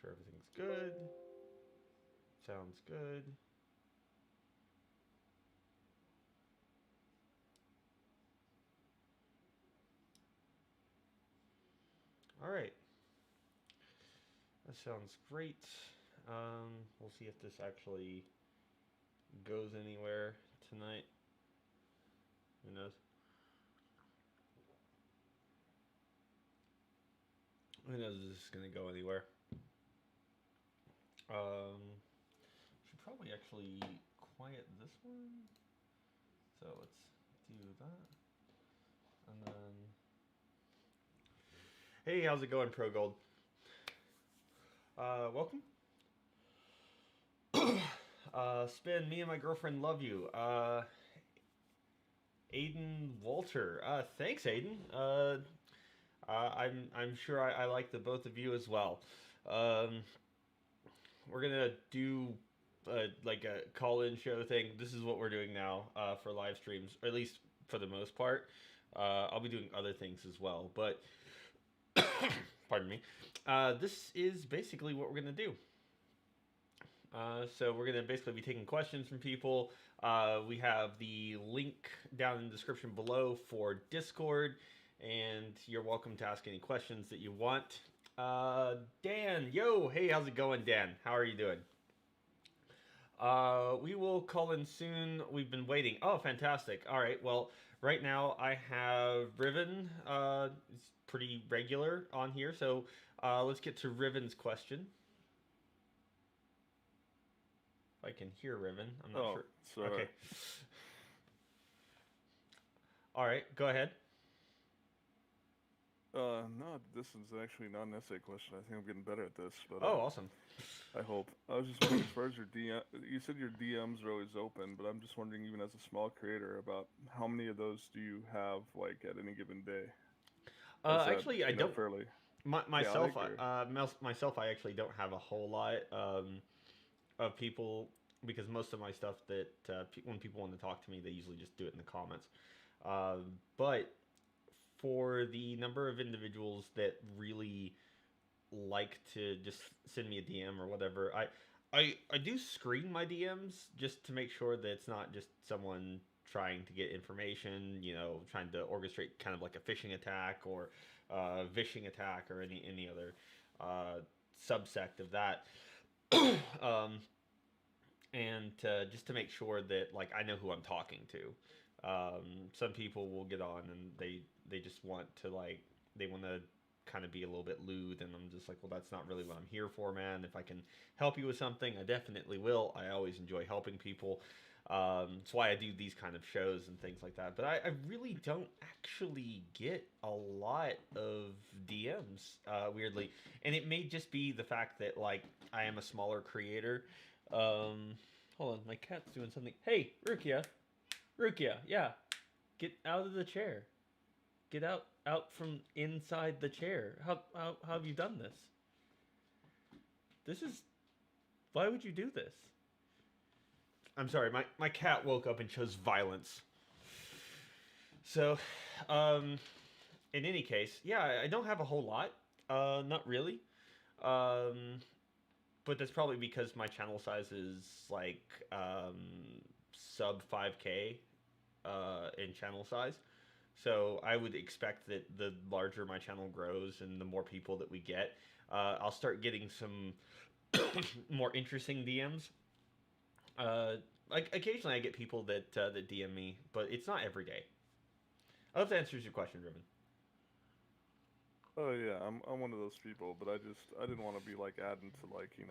sure everything's good. Sounds good. All right. That sounds great. We'll see if this actually goes anywhere tonight. Who knows? Who knows if this is going to go anywhere? Should probably actually quiet this one. So let's do that. And then. Hey, how's it going, Pro Gold? Welcome. Spin, me and my girlfriend love you. Aiden Walter. Thanks, Aiden. I'm sure I like the both of you as well. Um, we're gonna do like a call-in show thing. This is what we're doing now for live streams, or at least for the most part. I'll be doing other things as well, but pardon me. This is basically what we're gonna do. So we're gonna basically be taking questions from people. We have the link down in the description below for Discord, and you're welcome to ask any questions that you want. Dan, yo, hey, how's it going, Dan? How are you doing? We will call in soon. We've been waiting. Oh, fantastic. All right. Well, right now I have Riven. It's pretty regular on here. So let's get to Riven's question. If I can hear Riven, I'm not sure. Sorry. Okay. All right. Go ahead. No, this is actually not an essay question. I think I'm getting better at this, but Oh, awesome. I hope. I was just wondering, as far as your DM, you said your DMs are always open, but I'm just wondering, even as a small creator, about how many of those do you have, like, at any given day? Is that, Actually, I don't. fairly Myself, chaotic, or? myself, I actually don't have a whole lot of people because most of my stuff that when people want to talk to me, they usually just do it in the comments. But for the number of individuals that really like to just send me a DM or whatever, I do screen my DMs just to make sure that it's not just someone trying to get information, trying to orchestrate kind of like a phishing attack or vishing attack or any other subsect of that. um, and just to make sure that like I know who I'm talking to. Some people will get on and they just want to like they want to kind of be a little bit lewd, and I'm just like, well, that's not really what I'm here for, man. If I can help you with something, I definitely will. I always enjoy helping people. That's why I do these kind of shows and things like that. But I really don't actually get a lot of DMs, weirdly. And it may just be the fact that, like, I am a smaller creator. Hold on, my cat's doing something. Hey, Rukia. Rukia, yeah. Get out of the chair. Get out from inside the chair. How have you done this? This is why would you do this? I'm sorry, my cat woke up and chose violence. So, um, in any case, yeah, I don't have a whole lot. Not really. Um, but that's probably because my channel size is like sub 5K in channel size. So I would expect that the larger my channel grows and the more people that we get, I'll start getting some more interesting DMs. Like occasionally I get people that DM me, but it's not every day. I hope that answers your question, Driven. Oh yeah, I'm one of those people, but I didn't want to be like adding to, like, I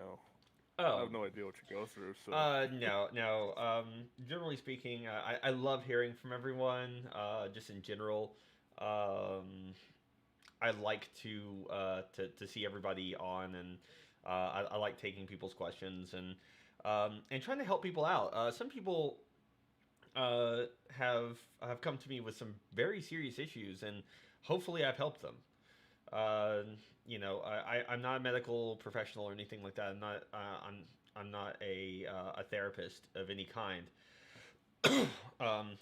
Oh, have no idea what you go through, so. no, no. Generally speaking, I love hearing from everyone. Just in general, I like to see everybody on, and I like taking people's questions and trying to help people out. Some people uh, have come to me with some very serious issues, and hopefully I've helped them. Uh, I'm not a medical professional or anything like that. I'm not a therapist of any kind.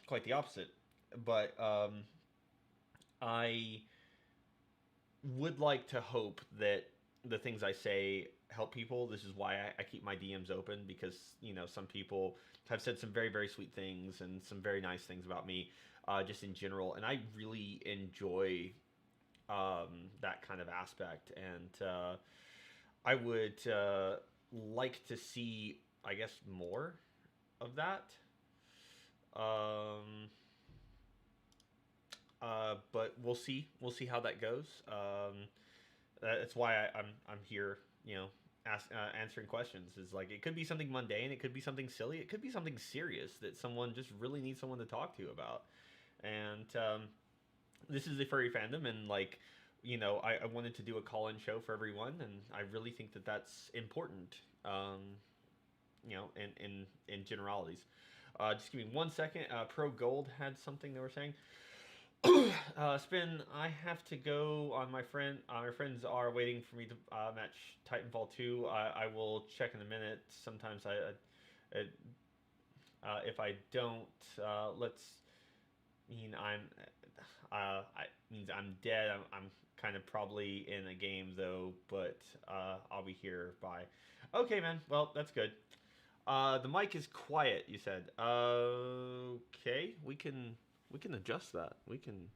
Quite the opposite. But I would like to hope that the things I say help people. This is why I keep my DMs open, because some people have said some very very sweet things and some very nice things about me, just in general, and I really enjoy that kind of aspect, and I would like to see, I guess, more of that. Um, but we'll see. We'll see how that goes. That's why I'm here. Answering questions is like, it could be something mundane, it could be something silly, it could be something serious that someone just really needs someone to talk to about. And this is the furry fandom, and like, I wanted to do a call-in show for everyone, and I really think that that's important. In generalities. Just give me 1 second. Pro Gold had something they were saying. Spin, I have to go. On my friend. My friends are waiting for me to match Titanfall 2. I will check in a minute. Sometimes if I don't, let's mean I means I'm dead. I'm kind of probably in a game though, but I'll be here. Bye. Okay, man. Well, that's good. The mic is quiet. You said. Okay, we can adjust that. We can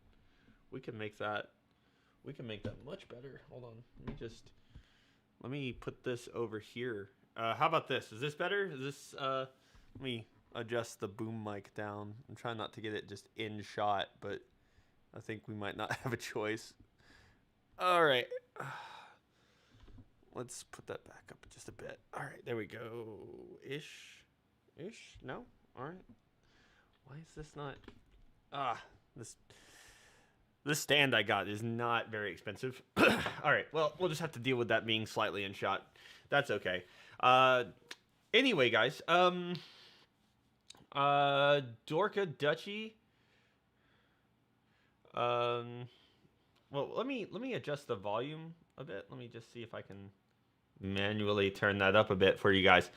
make that much better. Hold on. Let me put this over here. How about this? Is this better? Is this let me adjust the boom mic down. I'm trying not to get it just in shot, but I think we might not have a choice. All right. Let's put that back up just a bit. All right, there we go. Ish. No. All right. Why is this not? This stand I got is not very expensive. All right. Well, we'll just have to deal with that being slightly in shot. That's okay. Anyway, guys. Dorka Dutchy. Well, let me adjust the volume a bit. Let me just see if I can manually turn that up a bit for you guys.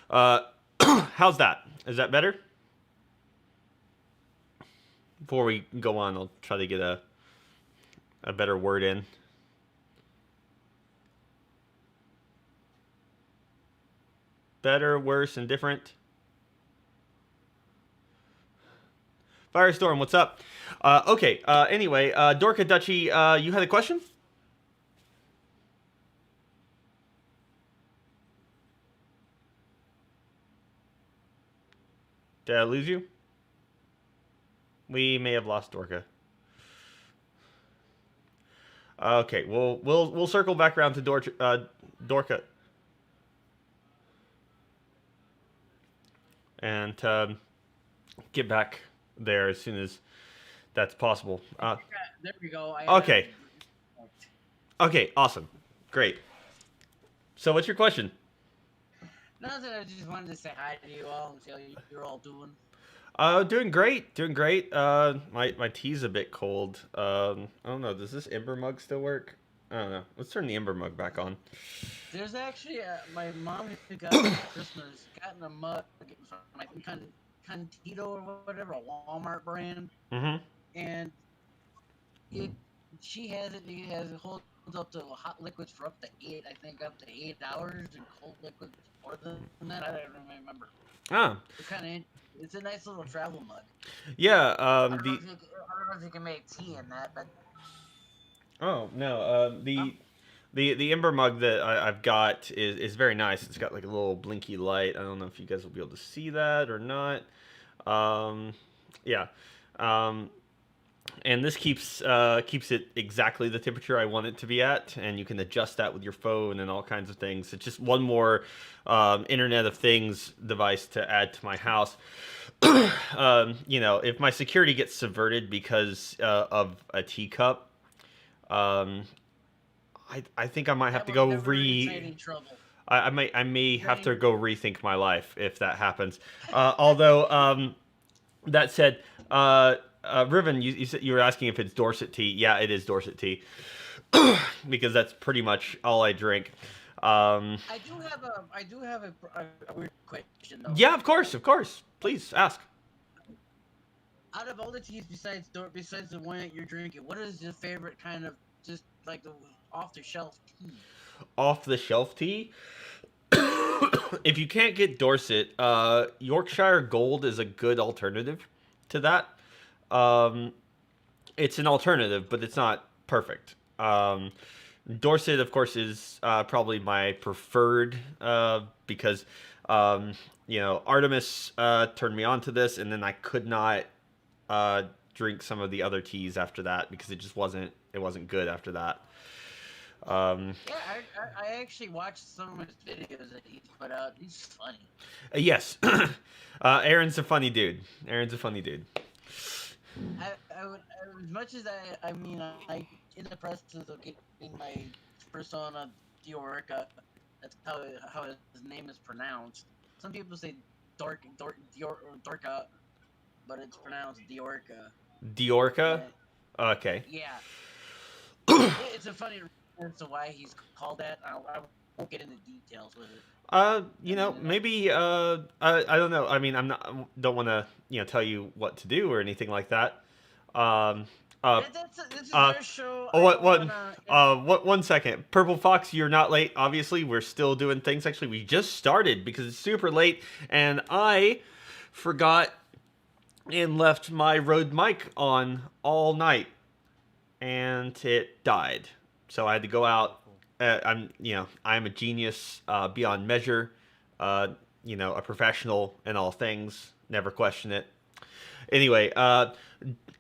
How's that? Is that better? Before we go on, I'll try to get a better word in. Better, worse, and different. Firestorm, what's up? Okay, anyway, Dorka Dutchy, you had a question? Did I lose you? We may have lost Dorka. Okay, we'll circle back around to Dorka. And get back there as soon as that's possible. There we go. Okay. Okay, awesome. Great. So what's your question? Nothing, I just wanted to say hi to you all and see how you're all doing. Doing great. My tea's a bit cold. I don't know. Does this Ember mug still work? I don't know. Let's turn the Ember mug back on. There's actually my mom got for Christmas gotten a mug from I think Cantito or whatever, a Walmart brand. Mm-hmm. And she has it. It holds up to hot liquids for up to 8 hours, and cold liquids more than that. I don't remember. It's a nice little travel mug. Yeah. I don't know if you can make tea in that, but. Oh no. The Ember mug that I've got is very nice. It's got like a little blinky light. I don't know if you guys will be able to see that or not. Yeah. And this keeps it exactly the temperature I want it to be at, and you can adjust that with your phone and all kinds of things. It's just one more Internet of Things device to add to my house. If my security gets subverted because of a teacup, I think I might have to go I may have to go rethink my life if that happens. Although that said, Riven, you said you were asking if it's Dorset tea. Yeah, it is Dorset tea, because that's pretty much all I drink. I do have a weird question though. Yeah, of course. Please ask. Out of all the teas besides the one that you're drinking, what is your favorite kind of, just like off the shelf tea. Off the shelf tea. If you can't get Dorset, Yorkshire Gold is a good alternative to that. Um, it's an alternative, but it's not perfect. Dorset, of course, is probably my preferred because Artemis turned me on to this, and then I could not drink some of the other teas after that because it just wasn't good after that. Yeah, I actually watched some of his videos that he's put out. He's funny. Yes, Aaron's a funny dude. Aaron's a funny dude. I would, as much as I mean, I in the process of getting my persona Diorica. That's how his name is pronounced. Some people say Dorka, but it's pronounced Diorca. Diorca? Yeah. Okay. Yeah. It's a funny reason to why he's called that. I won't get into details with it. Maybe I don't know. I mean, don't want to tell you what to do or anything like that. This is their show. One second. Purple Fox, you're not late. Obviously, we're still doing things. Actually, we just started because it's super late, and I forgot and left my Rode mic on all night, and it died. So I had to go out. I'm a genius beyond measure. A professional in all things. Never question it. Anyway,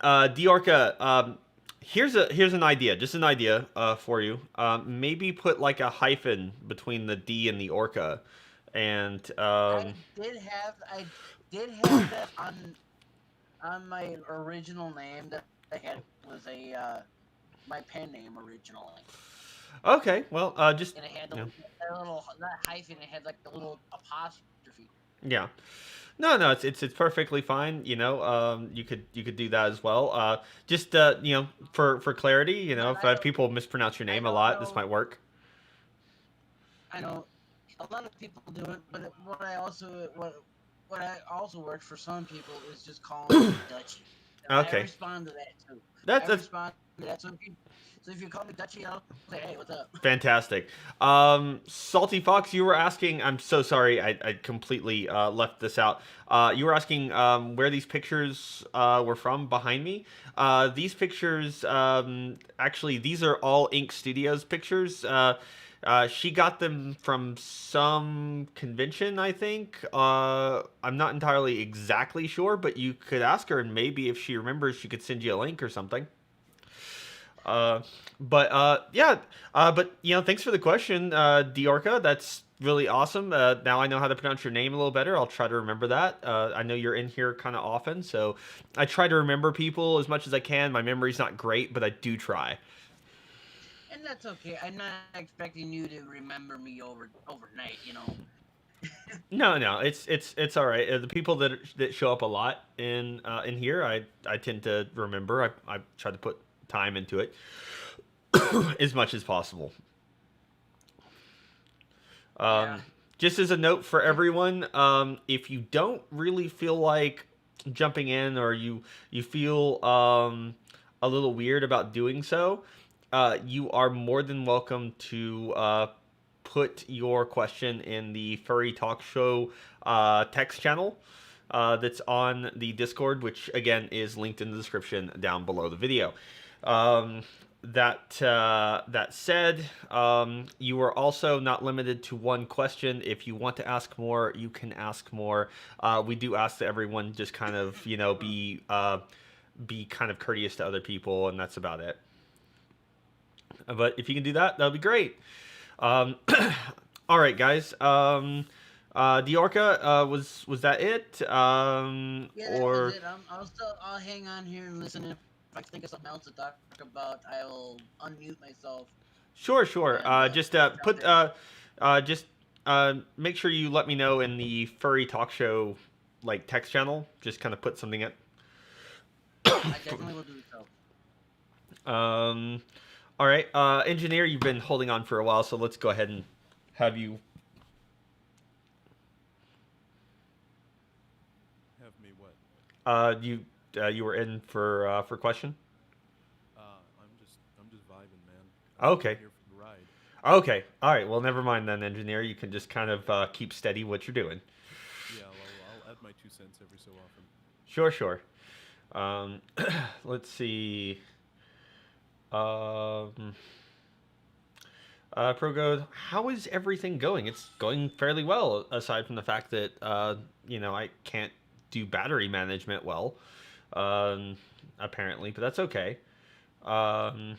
Diorca, here's an idea. Just an idea for you. Maybe put like a hyphen between the D and the Orca, and I did have that on my original name that I had was my pen name originally. Okay, well, just and it had a little not hyphen. It had like a little apostrophe. Yeah. No, it's perfectly fine. You could do that as well. Just for clarity, if people mispronounce your name a lot, this might work. I know a lot of people do it, but what I also works for some people is just calling me Dutchie. Okay. I respond to that too. Respond to that. So if you call me Dutchie, I'll say, hey, what's up? Fantastic. Salty Fox, you were asking, I'm so sorry, I completely left this out. You were asking where these pictures were from behind me. These pictures, actually, these are all Ink Studios pictures. She got them from some convention, I think. I'm not entirely exactly sure, but you could ask her, and maybe if she remembers, she could send you a link or something. Thanks for the question, Diorca. That's really awesome. Now I know how to pronounce your name a little better. I'll try to remember that. I know you're in here kind of often, so I try to remember people as much as I can. My memory's not great, but I do try. And that's okay. I'm not expecting you to remember me overnight, No, it's all right. The people that show up a lot in here, I tend to remember. I try to put time into it as much as possible. Just as a note for everyone, if you don't really feel like jumping in, or you feel a little weird about doing so, you are more than welcome to put your question in the Furry Talk Show text channel that's on the Discord, which again is linked in the description down below the video. That said, you are also not limited to one question. If you want to ask more, you can ask more. We do ask that everyone just kind of be kind of courteous to other people, and that's about it. But if you can do that, that'll be great. All right, guys. Diorca, was that it? Yeah, that was it. I'll hang on here and listen. If I think of something else to talk about, I will unmute myself. Sure. Make sure you let me know in the Furry Talk Show text channel. Just kind of put something in. I definitely will do so. All right, engineer, you've been holding on for a while, so let's go ahead and have you. Have me what? You were in for question. I'm just vibing, man. Okay. I'm here for Okay. All right. Well, never mind then, engineer. You can just kind of keep steady what you're doing. Yeah, I'll add my 2 cents every so often. Sure, sure. Um, let's see. Um, ProGo, how is everything going? It's going fairly well, aside from the fact that I can't do battery management well, um, apparently, but that's okay. Um,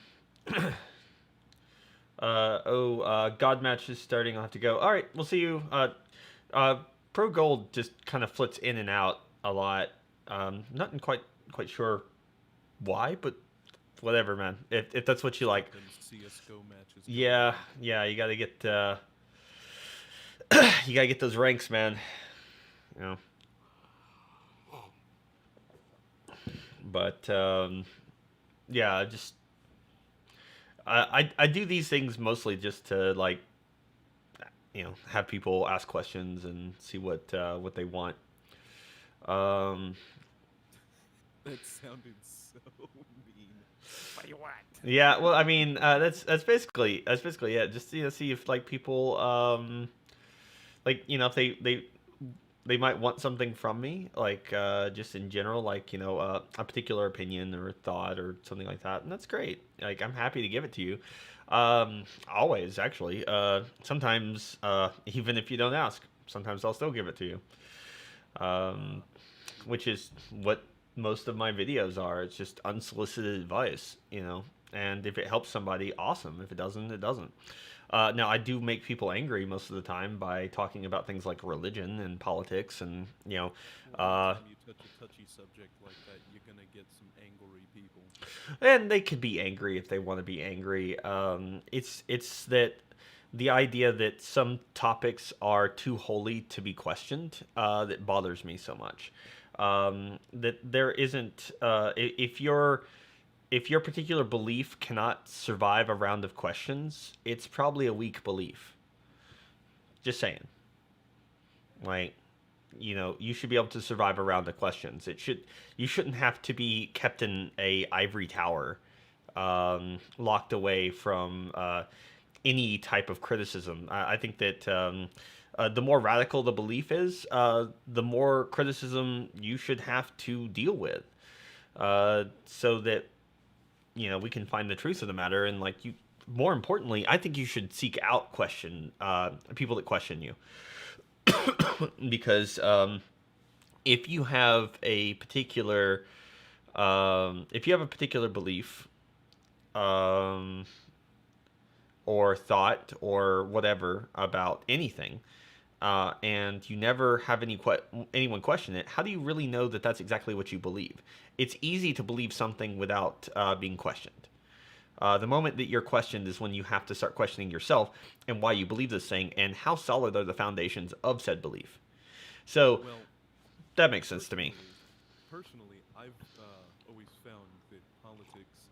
God match is starting. I'll have to go. All right, we'll see you. Uh, Pro Gold just kind of flits in and out a lot. Not quite sure why, but whatever, man. If that's what you like. CS:GO matches. Yeah, you gotta get you gotta get those ranks, man. You know. But yeah, just I do these things mostly just to like have people ask questions and see what they want. That sounded so mean. What do you want? Yeah, well, I mean, that's basically it. Just see if like people like if they might want something from me, like just in general, like a particular opinion or thought or something like that, and that's great. Like I'm happy to give it to you. Always actually. Sometimes even if you don't ask, sometimes I'll still give it to you. Which is what most of my videos are. It's just unsolicited advice, and if it helps somebody, awesome. If it doesn't, it doesn't. Now, I do make people angry most of the time by talking about things like religion and politics, and Well, anytime you touch a touchy subject like that, you're gonna get some angry people. and they could be angry if they want to be angry. It's that the idea that some topics are too holy to be questioned that bothers me so much. That there isn't if your particular belief cannot survive a round of questions, it's probably a weak belief. Just saying. Like, you should be able to survive a round of questions. You shouldn't have to be kept in a ivory tower, locked away from any type of criticism. I think that the more radical the belief is, the more criticism you should have to deal with, so that we can find the truth of the matter. And like you, more importantly, I think you should seek out people that question you, because if you have a particular belief, or thought or whatever about anything, and you never have anyone question it, how do you really know that that's exactly what you believe? It's easy to believe something without being questioned. The moment that you're questioned is when you have to start questioning yourself and why you believe this thing and how solid are the foundations of said belief. So Well, that makes sense to me. personally, I've always found that politics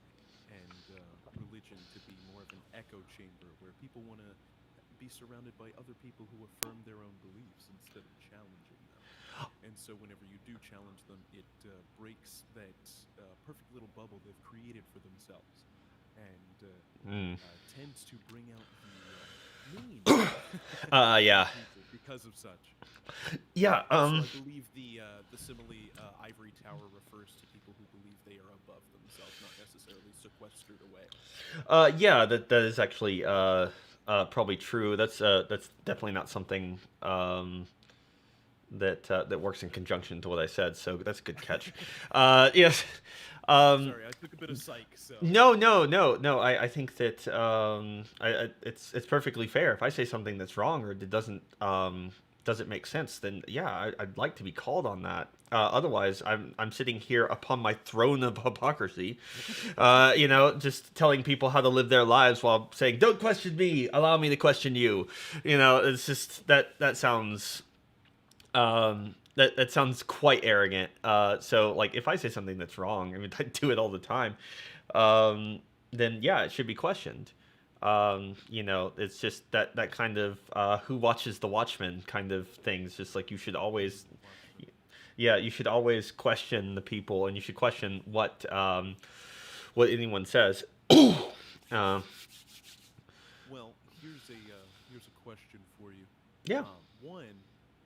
and religion to be more of an echo chamber where people want to be surrounded by other people who affirm their own beliefs instead of challenging them. And so, whenever you do challenge them, it breaks that perfect little bubble they've created for themselves, and tends to bring out the mean Yeah. people because of such. Yeah. So I believe the simile ivory tower refers to people who believe they are above themselves, not necessarily sequestered away. Yeah. That is actually probably true. That's definitely not something that works in conjunction to what I said. So that's a good catch. Yes. Sorry, I took a bit of psych. So No. I think that it's perfectly fair. If I say something that's wrong or it doesn't make sense, then yeah, I'd like to be called on that. Otherwise, I'm sitting here upon my throne of hypocrisy, just telling people how to live their lives while saying, "Don't question me, allow me to question you." It's just that sounds that sounds quite arrogant. So like, if I say something that's wrong, I mean, I do it all the time. Then yeah, it should be questioned. It's just that kind of who watches the Watchmen kind of things. Just like you should always question the people, and you should question what anyone says. Well, here's a question for you. Yeah. One,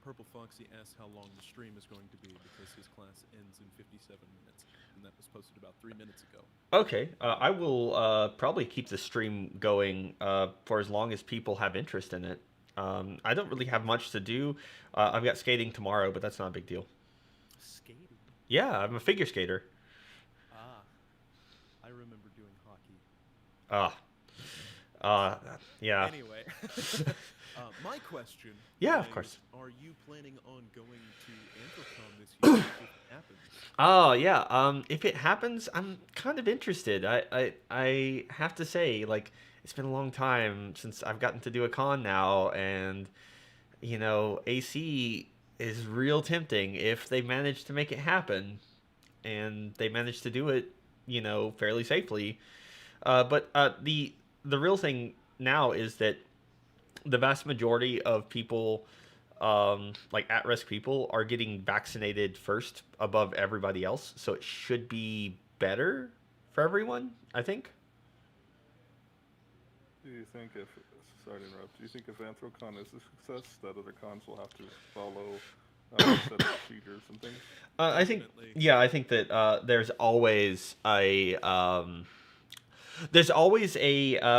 Purple Foxy asked how long the stream is going to be because his class ends in 57 minutes, and that was posted about 3 minutes ago. Okay. I will probably keep the stream going for as long as people have interest in it. I don't really have much to do. I've got skating tomorrow, but that's not a big deal. Skating? Yeah, I'm a figure skater. Ah, I remember doing hockey. Yeah. Anyway, my question. Yeah, of is, course. Are you planning on going to Anthrocon this year if it happens? Oh yeah. If it happens, I'm kind of interested. I have to say, like, it's been a long time since I've gotten to do a con now, and AC is real tempting if they manage to make it happen, and they manage to do it, fairly safely. But the real thing now is that the vast majority of people, like at-risk people, are getting vaccinated first above everybody else. So it should be better for everyone, I think. Do you think if, sorry to interrupt, do you think if Anthrocon is a success, that other cons will have to follow set of procedures and things? I think, Definitely. yeah, I think that there's always a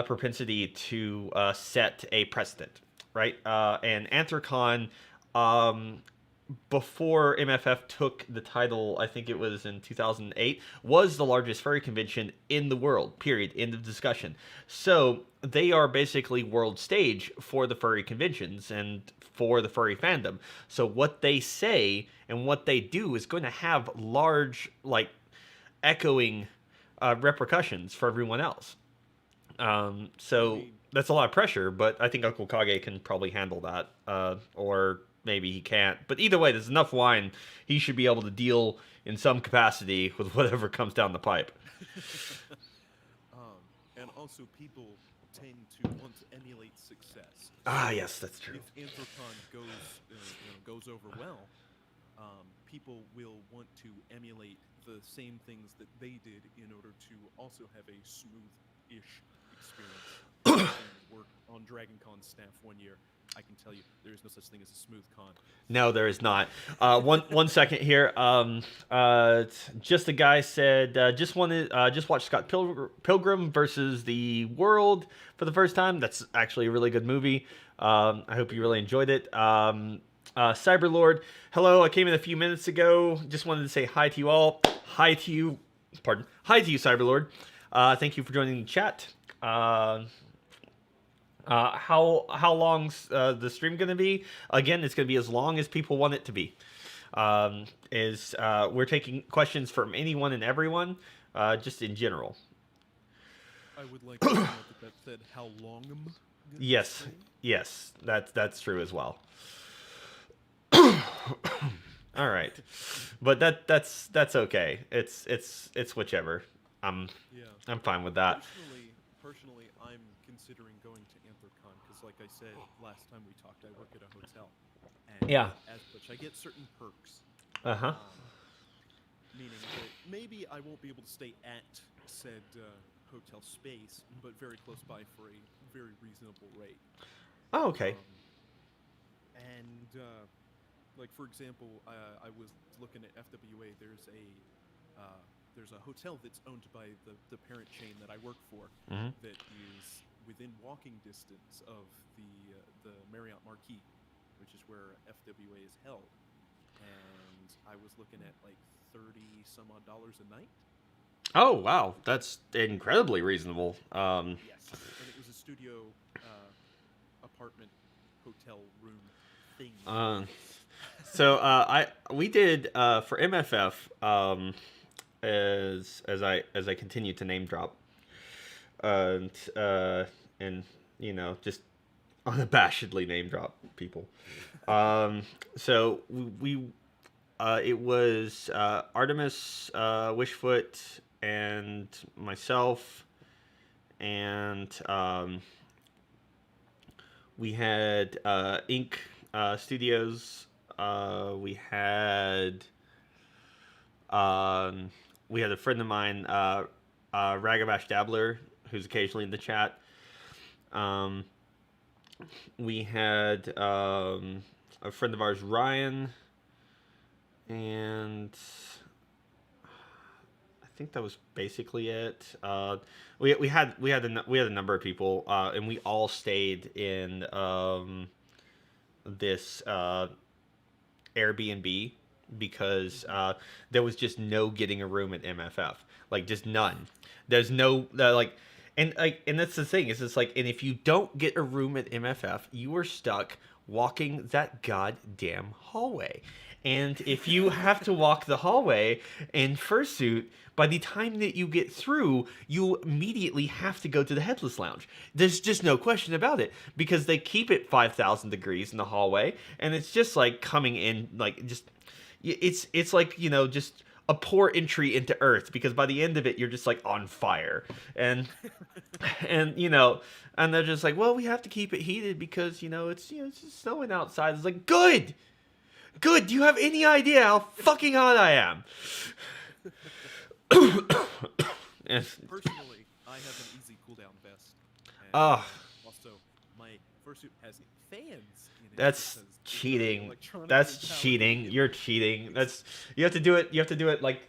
propensity to set a precedent, right? And Anthrocon, before MFF took the title, I think it was in 2008, was the largest furry convention in the world, period, end of discussion. So they are basically world stage for the furry conventions and for the furry fandom. So what they say and what they do is going to have large, like, echoing repercussions for everyone else. So that's a lot of pressure, but I think Uncle Kage can probably handle that, or maybe he can't. But either way, there's enough wine. He should be able to deal in some capacity with whatever comes down the pipe. And also, people tend to want to emulate success. Ah, yes, that's true. If Anthrocon goes over well, people will want to emulate the same things that they did in order to also have a smooth-ish experience. Work on Dragon Con staff 1 year. I can tell you, there is no such thing as a smooth con. No, there is not. One second here. Just a guy said, just watched Scott Pilgrim versus the World for the first time. That's actually a really good movie. I hope you really enjoyed it. Cyberlord, hello. I came in a few minutes ago. Just wanted to say hi to you all. Hi to you, Cyberlord. Thank you for joining the chat. How long's the stream going to be? Again, it's going to be as long as people want it to be. We're taking questions from anyone and everyone, just in general. I would like to point out that said how long. Yes, that's true as well. All right, but that's okay. It's whichever. I'm fine with that. Personally, I'm considering going to Anthrocon because, like I said last time we talked, I work at a hotel, and as such, I get certain perks. Meaning that maybe I won't be able to stay at said hotel space, but very close by for a very reasonable rate. Oh, okay. Like for example, I was looking at FWA. There's a hotel that's owned by the parent chain that I work for, that is within walking distance of the Marriott Marquis, which is where FWA is held. And I was looking at like $30-some odd a night. Oh wow, that's incredibly reasonable. Yes, and it was a studio apartment hotel room thing. So we did for MFF. As I continue to name drop, and just unabashedly name drop people. So we it was Artemis, Wishfoot, and myself, and we had Ink Studios. We had a friend of mine, Ragabash Dabbler, who's occasionally in the chat. we had a friend of ours, Ryan, and I think that was basically it. We had a number of people, and we all stayed in this Airbnb because there was just no getting a room at MFF, like just none. There's no like, and that's the thing is it's like, and if you don't get a room at MFF, you are stuck walking that goddamn hallway. And if you have to walk the hallway in fursuit, by the time that you get through, you immediately have to go to the Headless Lounge. There's just no question about it because they keep it 5,000 degrees in the hallway, and it's just like coming in, like just it's like just a poor entry into Earth because by the end of it, you're just like on fire, and and they're just like, well, we have to keep it heated because it's just snowing outside. It's like good. Good. Do you have any idea how fucking hot I am? Personally, I have an easy cooldown vest. And also, my fursuit has fans in it. That's because it's cheating. electronically That's powered. cheating. You're cheating. You have to do it. You have to do it like,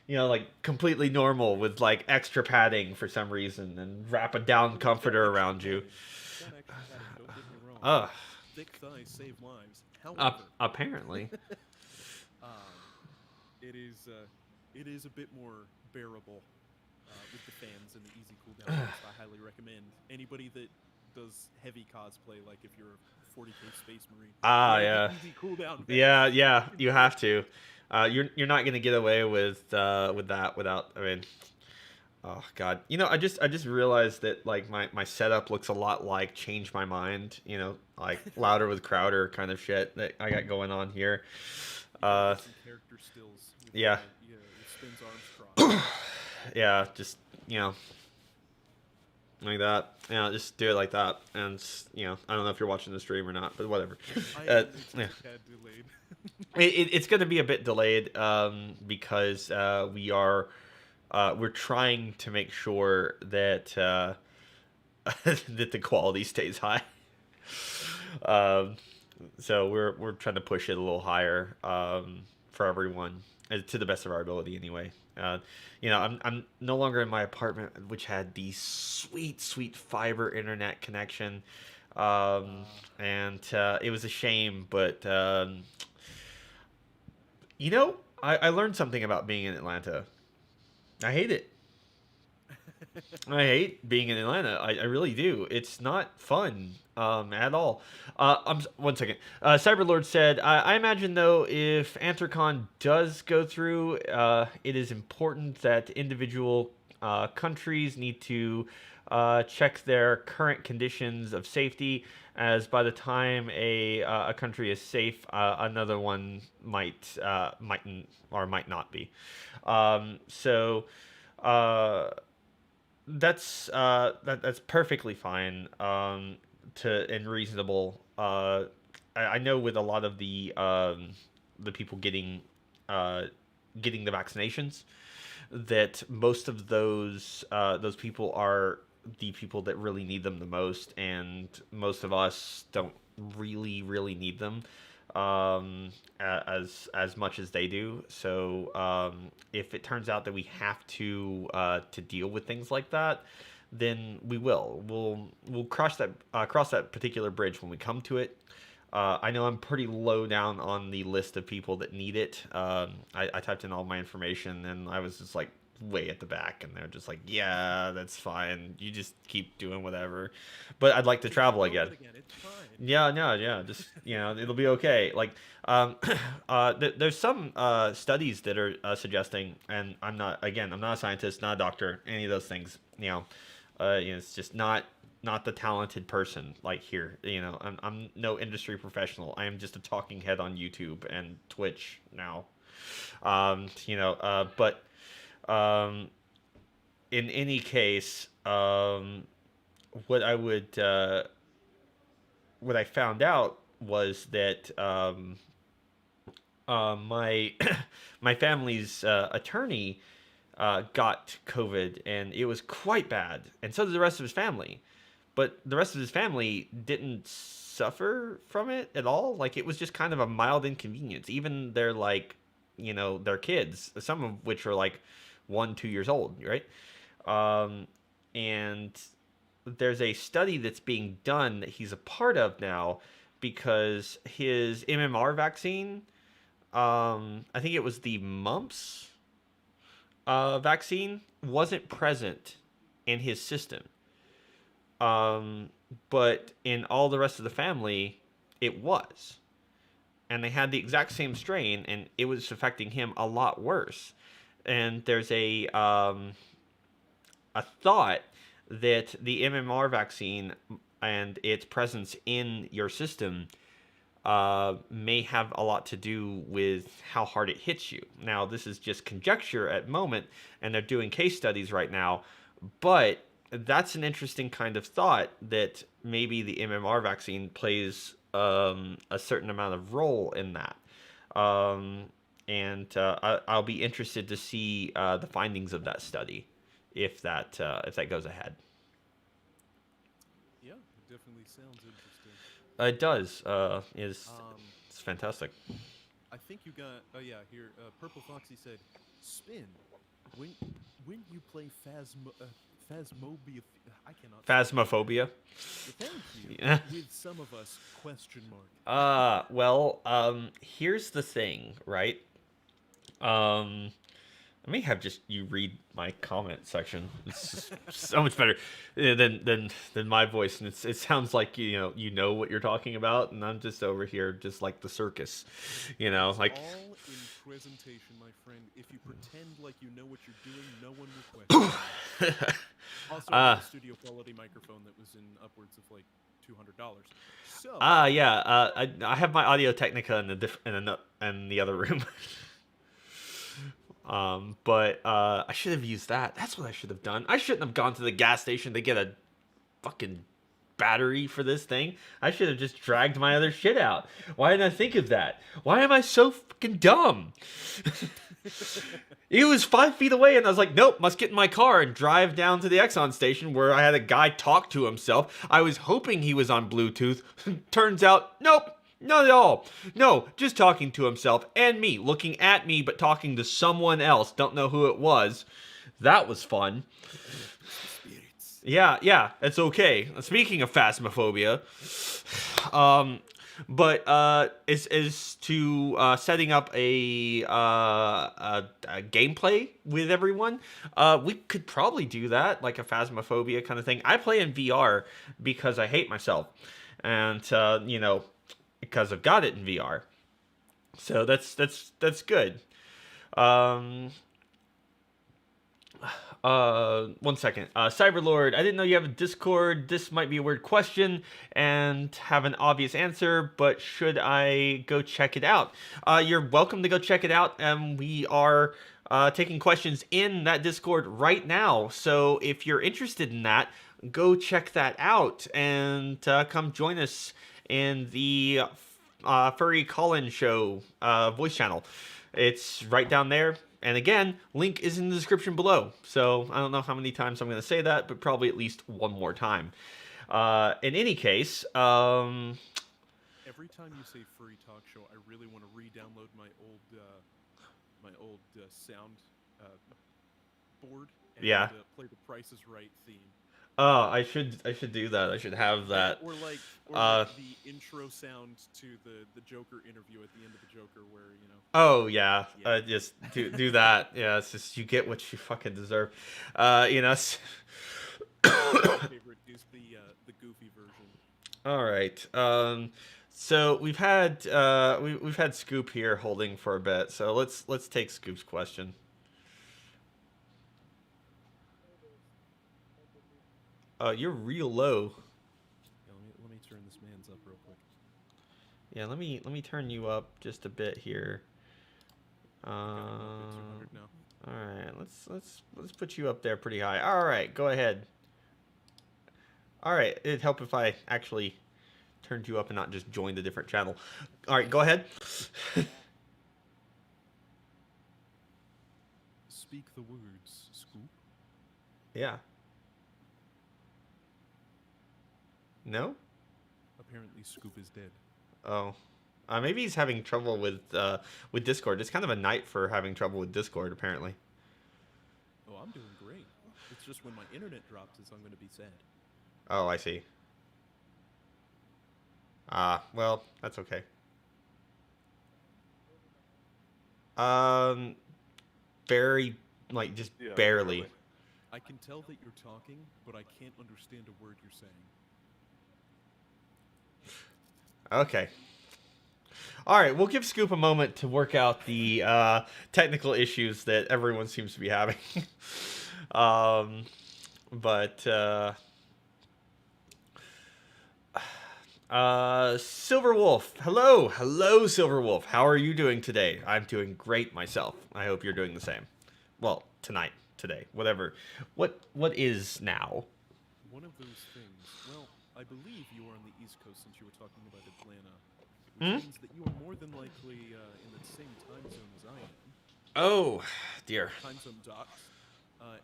like completely normal with like extra padding for some reason and wrap a down comforter around you. It's got extra padding, don't get me wrong. Ugh. Thick thighs save lives. However, Apparently. it is a bit more bearable with the fans and the easy cooldown. vest. I highly recommend anybody that does heavy cosplay, like if you're a 40k Space Marine. Yeah. Easy cooldown. vest. Yeah. You have to. You're not gonna get away with that without. I mean, oh god. I just realized that like my setup looks a lot like Change My Mind. Like Louder with Crowder kind of shit that I got going on here. Some character stills. With, Yeah. with Spin's arms crossed. Yeah, just like that. Just do it like that, and I don't know if you're watching the stream or not, but whatever. It's Yeah. a tad delayed. It's going to be a bit delayed because we're trying to make sure that that the quality stays high. So we're trying to push it a little higher for everyone to the best of our ability anyway. I'm no longer in my apartment, which had the sweet fiber internet connection, and it was a shame, but I learned something about being in Atlanta. I hate it. I hate being in Atlanta. I really do. It's not fun at all. 1 second. Cyberlord said, I imagine, though, if Anthrocon does go through, it is important that individual countries need to check their current conditions of safety, as by the time a country is safe, another one might or might not be. So that's perfectly fine and reasonable. I know with a lot of the people getting the vaccinations, that most of those people are the people that really need them the most, and most of us don't really need them as much as they do. So if it turns out that we have to deal with things like that, then we'll cross that particular bridge when we come to it. I know I'm pretty low down on the list of people that need it. I typed in all my information and I was just like way at the back, and they're just like, yeah, that's fine, you just keep doing whatever, but I'd like to travel again. It's fine. Yeah, just it'll be okay. Like there's some studies that are suggesting, and I'm not a scientist, not a doctor, any of those things. It's just not the talented person like here. I'm no industry professional. I am just a talking head on YouTube and Twitch now. But in any case, what I found out was that my family's attorney got COVID, and it was quite bad, and so did the rest of his family. but the rest of his family didn't suffer from it at all. Like, it was just kind of a mild inconvenience. Even their, like, their kids, some of which are like 1-2 years old, right? And there's a study that's being done that he's a part of now because his MMR vaccine, I think it was the mumps vaccine, wasn't present in his system. But in all the rest of the family, it was. And they had the exact same strain, and it was affecting him a lot worse. And there's a thought that the MMR vaccine and its presence in your system may have a lot to do with how hard it hits you. Now, this is just conjecture at the moment, and they're doing case studies right now, but that's an interesting kind of thought that maybe the MMR vaccine plays a certain amount of role in that. And I'll be interested to see the findings of that study if that goes ahead. Yeah, it definitely sounds interesting. It does. It's fantastic. I think you got. Oh yeah, here. Purple Foxy said, "Spin. When you play Phasmophobia, I cannot. Phasmophobia. Thank you. Yeah. With some of us, question mark. Well, here's the thing, right? Let me have just you read my comment section. It's just so much better than my voice, and it sounds like you know what you're talking about, and I'm just over here just like the circus, It's like. all in presentation, my friend. If you pretend like you know what you're doing, no one will question you. Also, I have a studio quality microphone that was in upwards of like $200. So. Yeah. I have my Audio Technica in the other room. But I should have used that. That's what I should have done. I shouldn't have gone to the gas station to get a fucking battery for this thing. I should have just dragged my other shit out. Why didn't I think of that? Why am I so fucking dumb? It was 5 feet away, and I was like, nope, must get in my car and drive down to the Exxon station where I had a guy talk to himself. I was hoping he was on Bluetooth. Turns out, nope. Not at all. No, just talking to himself and me, looking at me, but talking to someone else. Don't know who it was. That was fun. Yeah, it's okay. Speaking of Phasmophobia, but is to setting up a gameplay with everyone. We could probably do that, like a Phasmophobia kind of thing. I play in VR because I hate myself, and because I've got it in VR. So that's good. 1 second. Cyberlord, I didn't know you have a Discord. This might be a weird question and have an obvious answer, but should I go check it out? You're welcome to go check it out. We are taking questions in that Discord right now. So if you're interested in that, go check that out and come join us in the Furry Call-In Show voice channel. It's right down there. And again, link is in the description below. So I don't know how many times I'm going to say that, but probably at least one more time. In any case, every time you say Furry Talk Show, I really want to re-download my old sound board and play the Price is Right theme. Oh, I should do that. I should have that. Or like the intro sound to the Joker interview at the end of the Joker, where Oh yeah. Just do that. Yeah, it's just you get what you fucking deserve. My favorite is the goofy version. All right. So we've had we've had Scoop here holding for a bit. So let's take Scoop's question. You're real low. Yeah, let me turn this man's up real quick. Yeah, let me turn you up just a bit here. All right, let's put you up there pretty high. All right, go ahead. All right, it'd help if I actually turned you up and not just joined a different channel. All right, go ahead. Speak the words, Scoop. Yeah. No? Apparently, Scoop is dead. Oh. Maybe he's having trouble with Discord. It's kind of a night for having trouble with Discord, apparently. Oh, I'm doing great. It's just when my internet drops is I'm going to be sad. Oh, I see. Well, that's okay. Very, like, just Yeah, barely. I can tell that you're talking, but I can't understand a word you're saying. Okay. All right, we'll give Scoop a moment to work out the technical issues that everyone seems to be having. Silver Wolf. Hello, Silver Wolf. How are you doing today? I'm doing great myself. I hope you're doing the same. Well, today, whatever. What is now? One of those things. Well, I believe you are on the East Coast since you were talking about Atlanta, which means that you are more than likely in the same time zone as I am. Oh, dear. Time zone docs.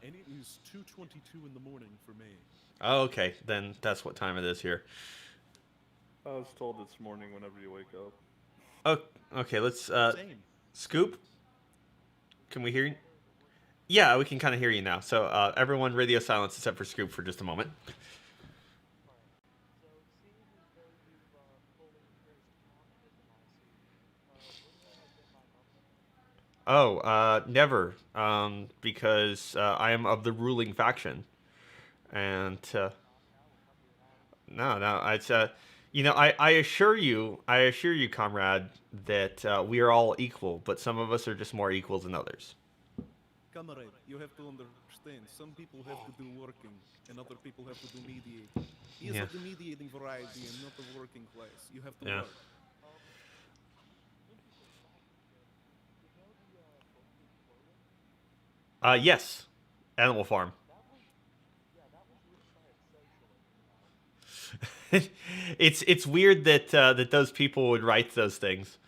And it is 2:22 in the morning for me. Oh, okay, then that's what time it is here. I was told this morning whenever you wake up. Oh, okay, let's Same. Scoop. Can we hear you? Yeah, we can kind of hear you now. So everyone, radio silence except for Scoop for just a moment. Oh, never. Because I am of the ruling faction, and no, it's I assure you, comrade, that we are all equal, but some of us are just more equals than others. Comrade, you have to understand, some people have to do working, and other people have to do mediating. He is of the mediating variety and not the working class. You have to work. Yes. Animal Farm. It's weird that that those people would write those things.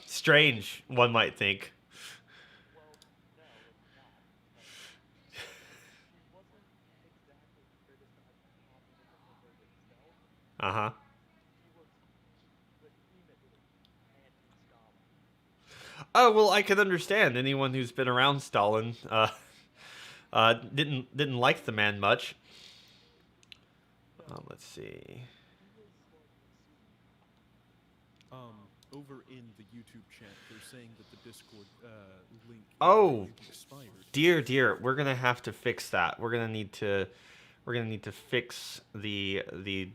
Strange, one might think. Uh-huh. Oh, well, I can understand. Anyone who's been around Stalin didn't like the man much. Let's see. Over in the YouTube chat, they're saying that the Discord link expired. Dear, we're gonna have to fix that. We're gonna need to fix the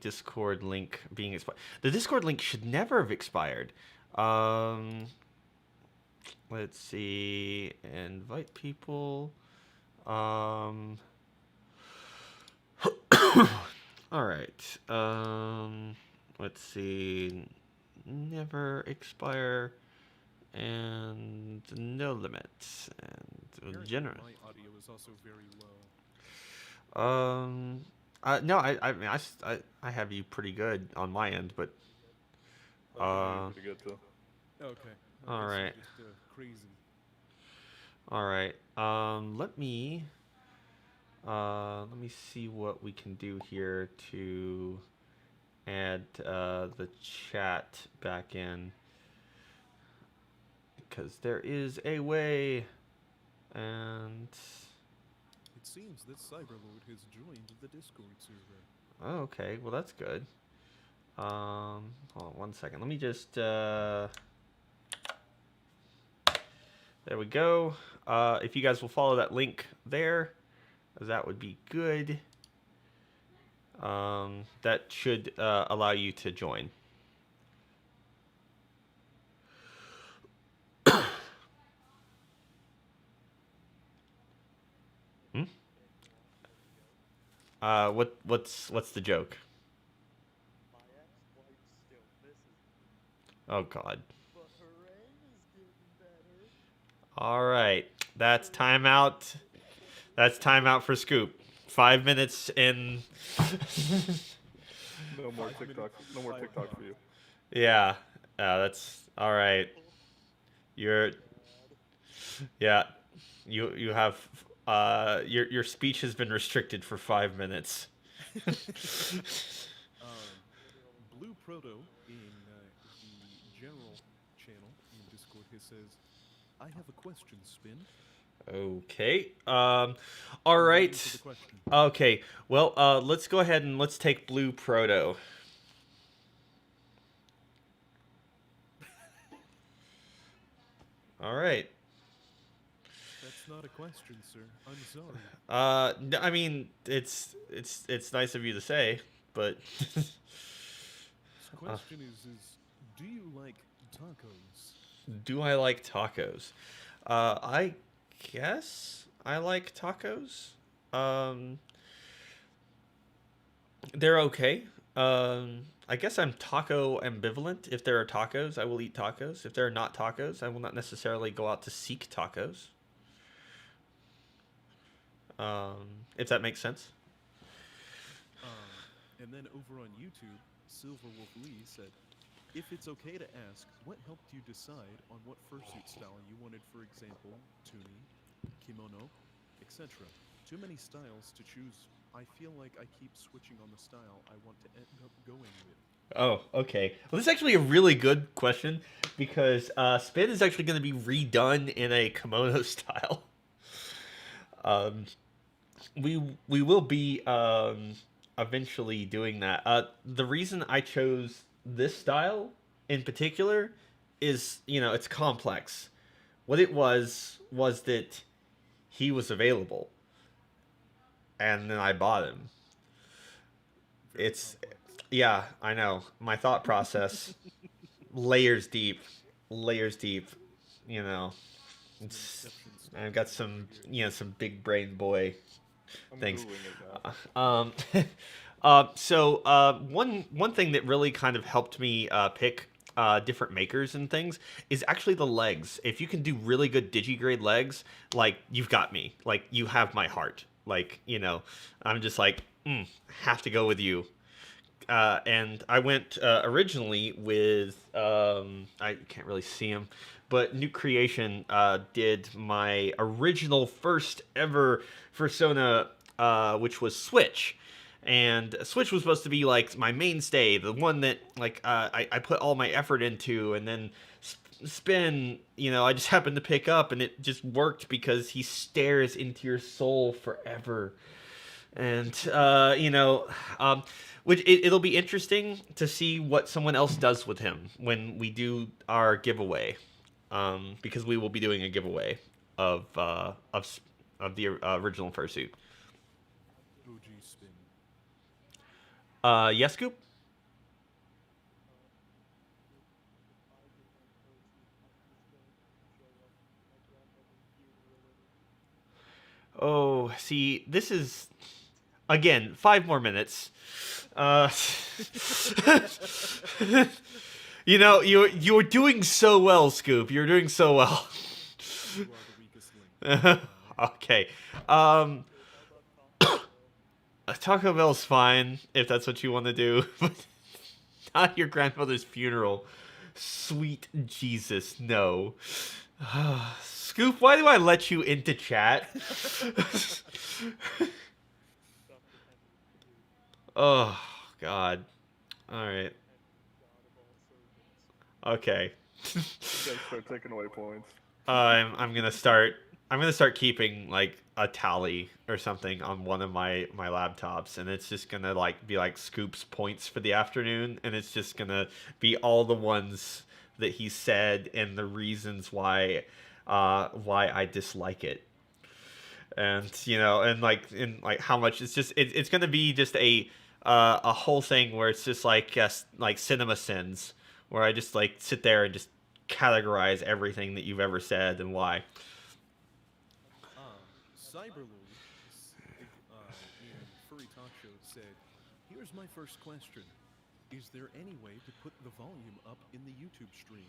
Discord link being expired. The Discord link should never have expired. Let's see. Invite people. All right. Let's see. Never expire and no limits and general. My audio is also very low. No, I mean I have you pretty good on my end, but pretty good too. Okay. All right. Just, crazy. All right. Let me see what we can do here to add the chat back in, because there is a way, and it seems that Cyberlord has joined the Discord server. Oh, okay, well that's good. Hold on 1 second. Let me just there we go. If you guys will follow that link there, that would be good. That should allow you to join. What's the joke? Oh God. All right, that's timeout. That's timeout for Scoop. 5 minutes in. No more TikTok. No more TikTok for you. Yeah, that's all right. You have your speech has been restricted for 5 minutes. Proto in the general channel in Discord, he says, "I have a question, Spin." Okay. All I'm waiting right. for the question. Okay. Well, let's go ahead and let's take Blue Proto. All right. That's not a question, sir. I'm sorry. I mean, it's nice of you to say, but His question is, do you like tacos? do I like tacos? I guess I like tacos. They're okay. I guess I'm taco ambivalent. If there are tacos, I will eat tacos. If there are not tacos, I will not necessarily go out to seek tacos. If that makes sense. And then over on YouTube, Silverwolf Lee said, if it's okay to ask, what helped you decide on what fursuit style you wanted, for example, tuni, kimono, etc.? Too many styles to choose. I feel like I keep switching on the style I want to end up going with. Oh, okay. Well, this is actually a really good question because Spin is actually going to be redone in a kimono style. We will be eventually doing that. The reason I chose this style in particular is, it's complex. What it was that he was available, and then I bought him. It's, yeah, I know. My thought process, layers deep, It's, I've got some big brain boy I'm things. Googling it now. One thing that really kind of helped me pick different makers and things is actually the legs. If you can do really good digigrade legs, like, you've got me. Like, you have my heart. Like, I'm just like, have to go with you. And I went originally with I can't really see him, but New Creation did my original first ever Persona, which was Switch. And Switch was supposed to be like my mainstay, the one that like I put all my effort into, and then Spin, I just happened to pick up, and it just worked because he stares into your soul forever. And which it'll be interesting to see what someone else does with him when we do our giveaway, because we will be doing a giveaway of the original fursuit. OG Spin. Yes, Scoop? Oh, see, this is, again, 5 more minutes. You're doing so well, Scoop. You're doing so well. You are the weakest link. Okay. Taco Bell's fine if that's what you want to do, but not your grandmother's funeral. Sweet Jesus, no. Scoop, why do I let you into chat? Oh, God. Alright. Okay. You guys start taking away points. I'm gonna start keeping like a tally or something on one of my laptops, and it's just gonna be like Scoop's points for the afternoon, and it's just gonna be all the ones that he said and the reasons why I dislike it. And how much it's gonna be just a whole thing where it's just like cinema sins, where I just like sit there and just categorize everything that you've ever said and why. Cyberlord in Furry Talk Show said, here's my first question. Is there any way to put the volume up in the YouTube stream?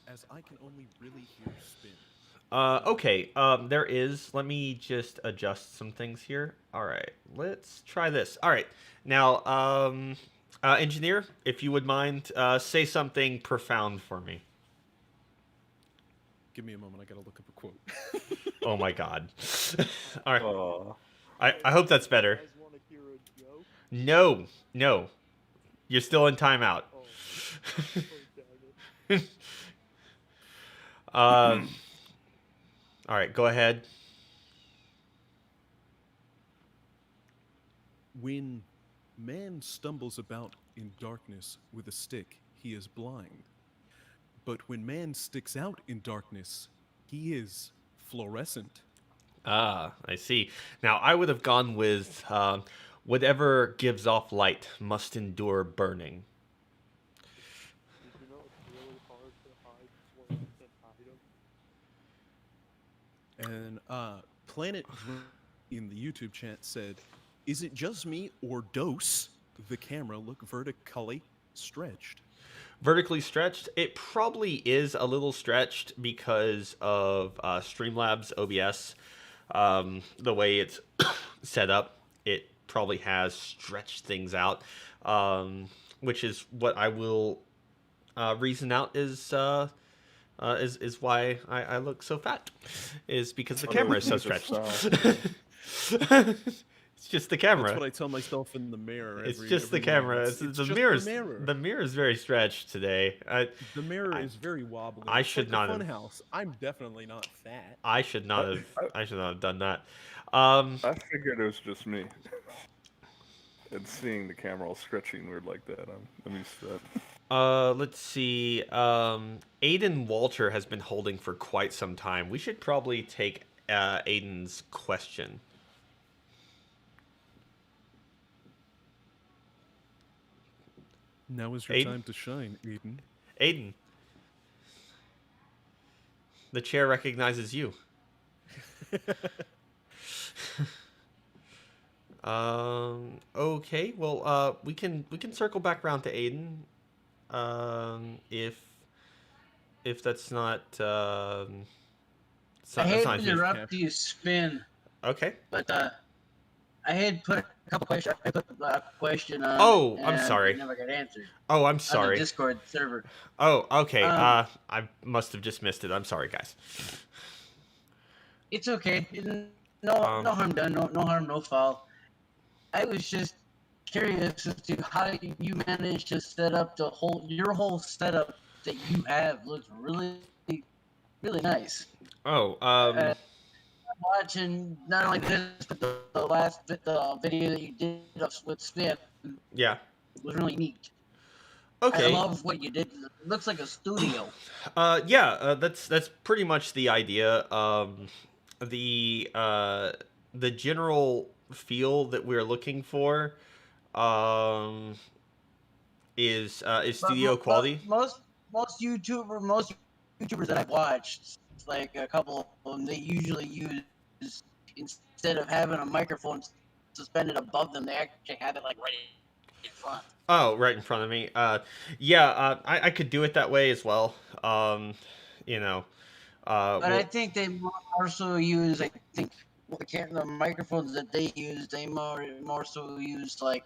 As I can only really hear Spin. Okay, there is. Let me just adjust some things here. All right, let's try this. All right, now, engineer, if you would mind, say something profound for me. Give me a moment, I gotta look up a quote. Oh my God. All right, Oh. I hope that's better. You guys want to hear a joke? No, you're still in timeout. Oh, All right, go ahead. When man stumbles about in darkness with a stick, he is blind. But when man sticks out in darkness, he is fluorescent. Ah, I see. Now, I would have gone with whatever gives off light must endure burning. Did you know it's really hard to hide fluorescent items? And Planet in the YouTube chat said, "Is it just me or does the camera look vertically stretched?" Vertically stretched, it probably is a little stretched because of Streamlabs OBS. The way it's set up, it probably has stretched things out, which is what I will reason out is why I look so fat, is because the camera is so stretched. It's just the camera. That's what I tell myself in the mirror. It's every- just the every morning. camera. It's The just mirror's the mirror. the mirror is very stretched today. The mirror I- is very wobbly. I It's should like not a have- funhouse. I'm definitely not fat. I should not have. I should not have done that. I figured it was just me. And seeing the camera all stretching weird like that, I'm used to that. Let's see. Aiden Walter has been holding for quite some time. We should probably take Aiden's question. Now is your Aiden? time to shine, Aiden. Aiden, the chair recognizes you. Okay. Well, we can circle back around to Aiden. If that's not I hate that's to not his- interrupt you, Spin, Okay. but I had put a couple questions. I put a question on. Oh, I'm and sorry. it never got answered. Oh, I'm On sorry. the Discord server. Oh, okay. Um, I must have just missed it. I'm sorry, guys. It's okay. No harm done. No harm, no foul. I was just curious as to how you managed to set up your whole setup that you have looks really, really nice. Oh, Watching not only this but the last video that you did with Spin yeah. was really neat. Okay. I love what you did. It looks like a studio. Yeah, that's pretty much the idea. The general feel that we're looking for, is But studio mo- quality. but most YouTubers that I've watched, like a couple of them, they usually use, instead of having a microphone suspended above them, they actually have it like right in front. Oh, right in front of me. Yeah, I could do it that way as well. You know, But well, I think they more so use. I think the microphones that they use, they more so use like,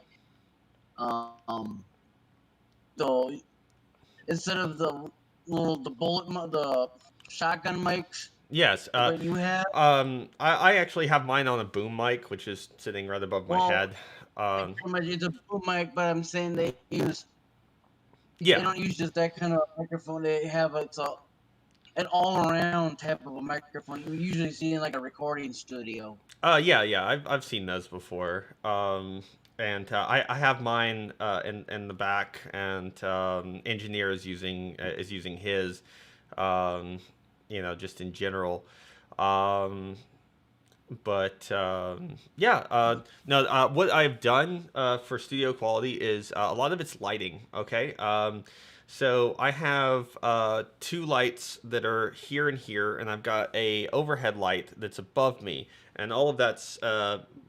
the instead of the the shotgun mics yes. that you have. I actually have mine on a boom mic, which is sitting right above my Well, head. Pretty much it's a boom mic, but I'm saying they use. They Yeah. don't use just that kind of microphone. They have an all-around type of a microphone you usually see in like a recording studio. Yeah. I've seen those before. And I have mine in the back, and engineer is using his. You know, just in general. But yeah, no. What I've done for studio quality is a lot of it's lighting. Okay. So I have two lights that are here and here, and I've got a overhead light that's above me, and all of that's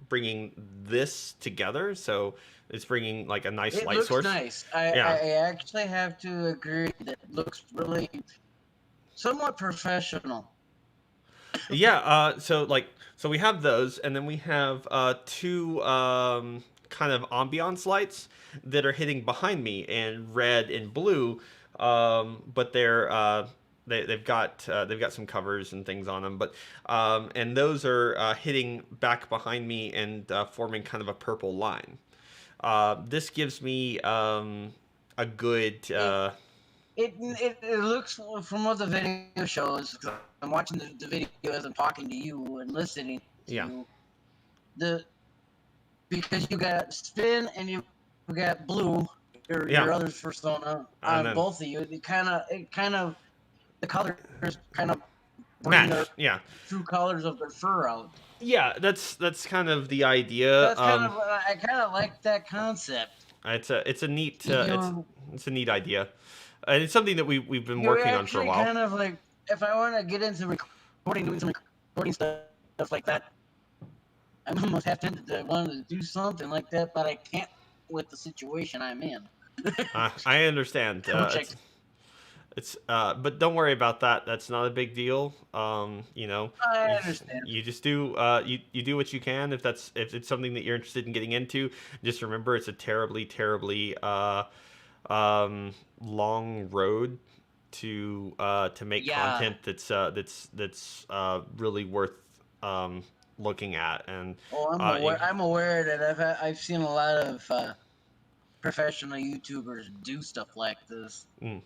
bringing this together. So it's bringing like a nice It light looks source. nice. Yeah. I actually have to agree that it looks really somewhat professional. Yeah. So we have those, and then we have two kind of ambiance lights that are hitting behind me in red and blue. But they've got some covers and things on them, but and those are hitting back behind me and forming kind of a purple line. This gives me a good. It looks from what the video shows. 'Cause I'm watching the video as I'm talking to you and listening to Yeah. you. Because you got Spin and you got Blue, your Yeah. other persona And on then both of you. It kind of the colors kind of bring match. their Yeah. true colors of their fur out. Yeah. That's kind of the idea. That's kind of I kind of like that concept. It's a neat You it's a neat idea, and it's something that we've been you're working on for a actually while. kind of like if I want to get into recording, doing some recording stuff like that. I'm almost half tempted to want to do something like that, but I can't with the situation I'm in. I understand. But don't worry about that. That's not a big deal. You know, I understand. you just do you do what you can if it's something that you're interested in getting into. Just remember, it's a terribly long road to make content that's really worth looking at. And I'm aware that I've seen a lot of professional YouTubers do stuff like this. Mm.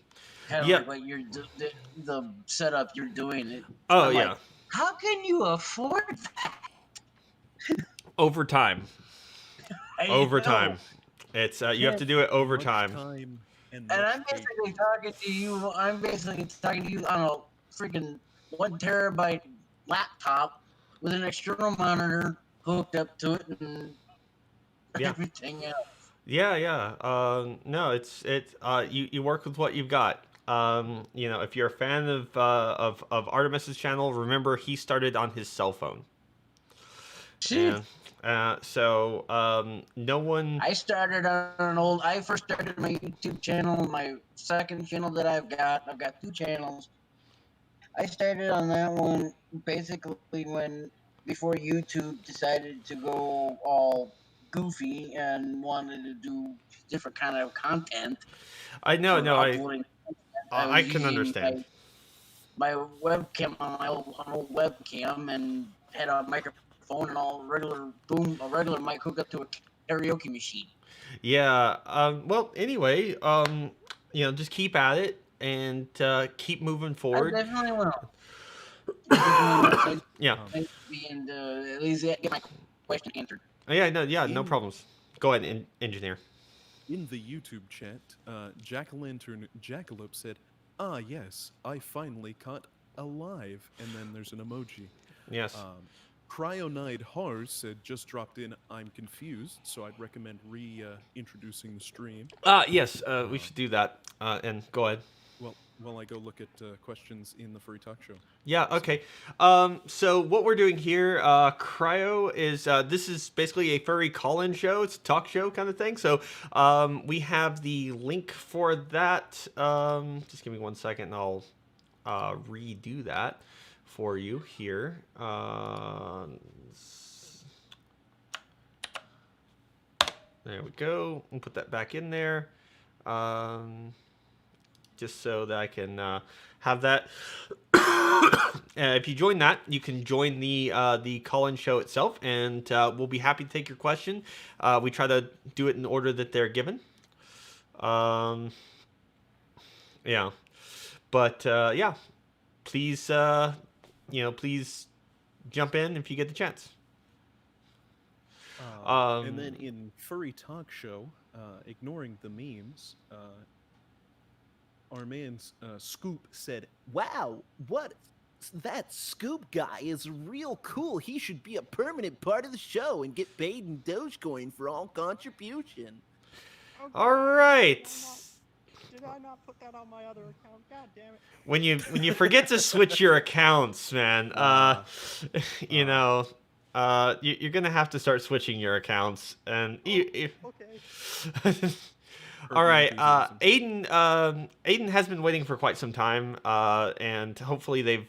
Kind of Yeah. like what the setup you're doing. Oh, I'm yeah. like, how can you afford that? Over time. I Over know. time. It's you have to do it over Much time. And I'm basically talking to you. I'm basically talking to you on a freaking 1 terabyte laptop with an external monitor hooked up to it and Yeah. everything else. Yeah. No, you work with what you've got. You know, if you're a fan of Artemis's channel, remember he started on his cell phone. Jeez. So no one. I started on I first started my YouTube channel, my second channel that I've got 2 channels. I started on that one basically before YouTube decided to go all goofy and wanted to do different kind of content. I know. No, I was can using understand. My webcam on my old webcam and had a microphone and a regular mic hooked up to a karaoke machine. Yeah. Well, anyway, you know, just keep at it and keep moving forward. I definitely will. Yeah. And at least get my question answered. Yeah. No problems. Go ahead, engineer. In the YouTube chat, Jack-o'-lantern Jackalope said, "Ah, yes, I finally caught alive," and then there's an emoji. Yes. Cryonide Hars said, "Just dropped in. I'm confused, so I'd recommend reintroducing the stream." Yes. We should do that. And go ahead. Well, while I go look at questions in the Furry Talk Show. Yeah, okay. So what we're doing here, Cryo is, this is basically a furry call-in show. It's a talk show kind of thing. So we have the link for that. Just give me 1 second and I'll redo that for you here. There we go. We'll put that back in there. Just so that I can have that. If you join that, you can join the call-in show itself, and we'll be happy to take your question. We try to do it in order that they're given. Yeah, but yeah, please, please jump in if you get the chance. And then in Furry Talk Show, ignoring the memes, our man Scoop said, "Wow, that Scoop guy is real cool. He should be a permanent part of the show and get paid in Dogecoin for all contribution." Oh, All right. Did I not put that on my other account? God damn it. When you forget to switch your accounts, man, you know, you're gonna have to start switching your accounts, and Okay. all right, Aiden has been waiting for quite some time, and hopefully they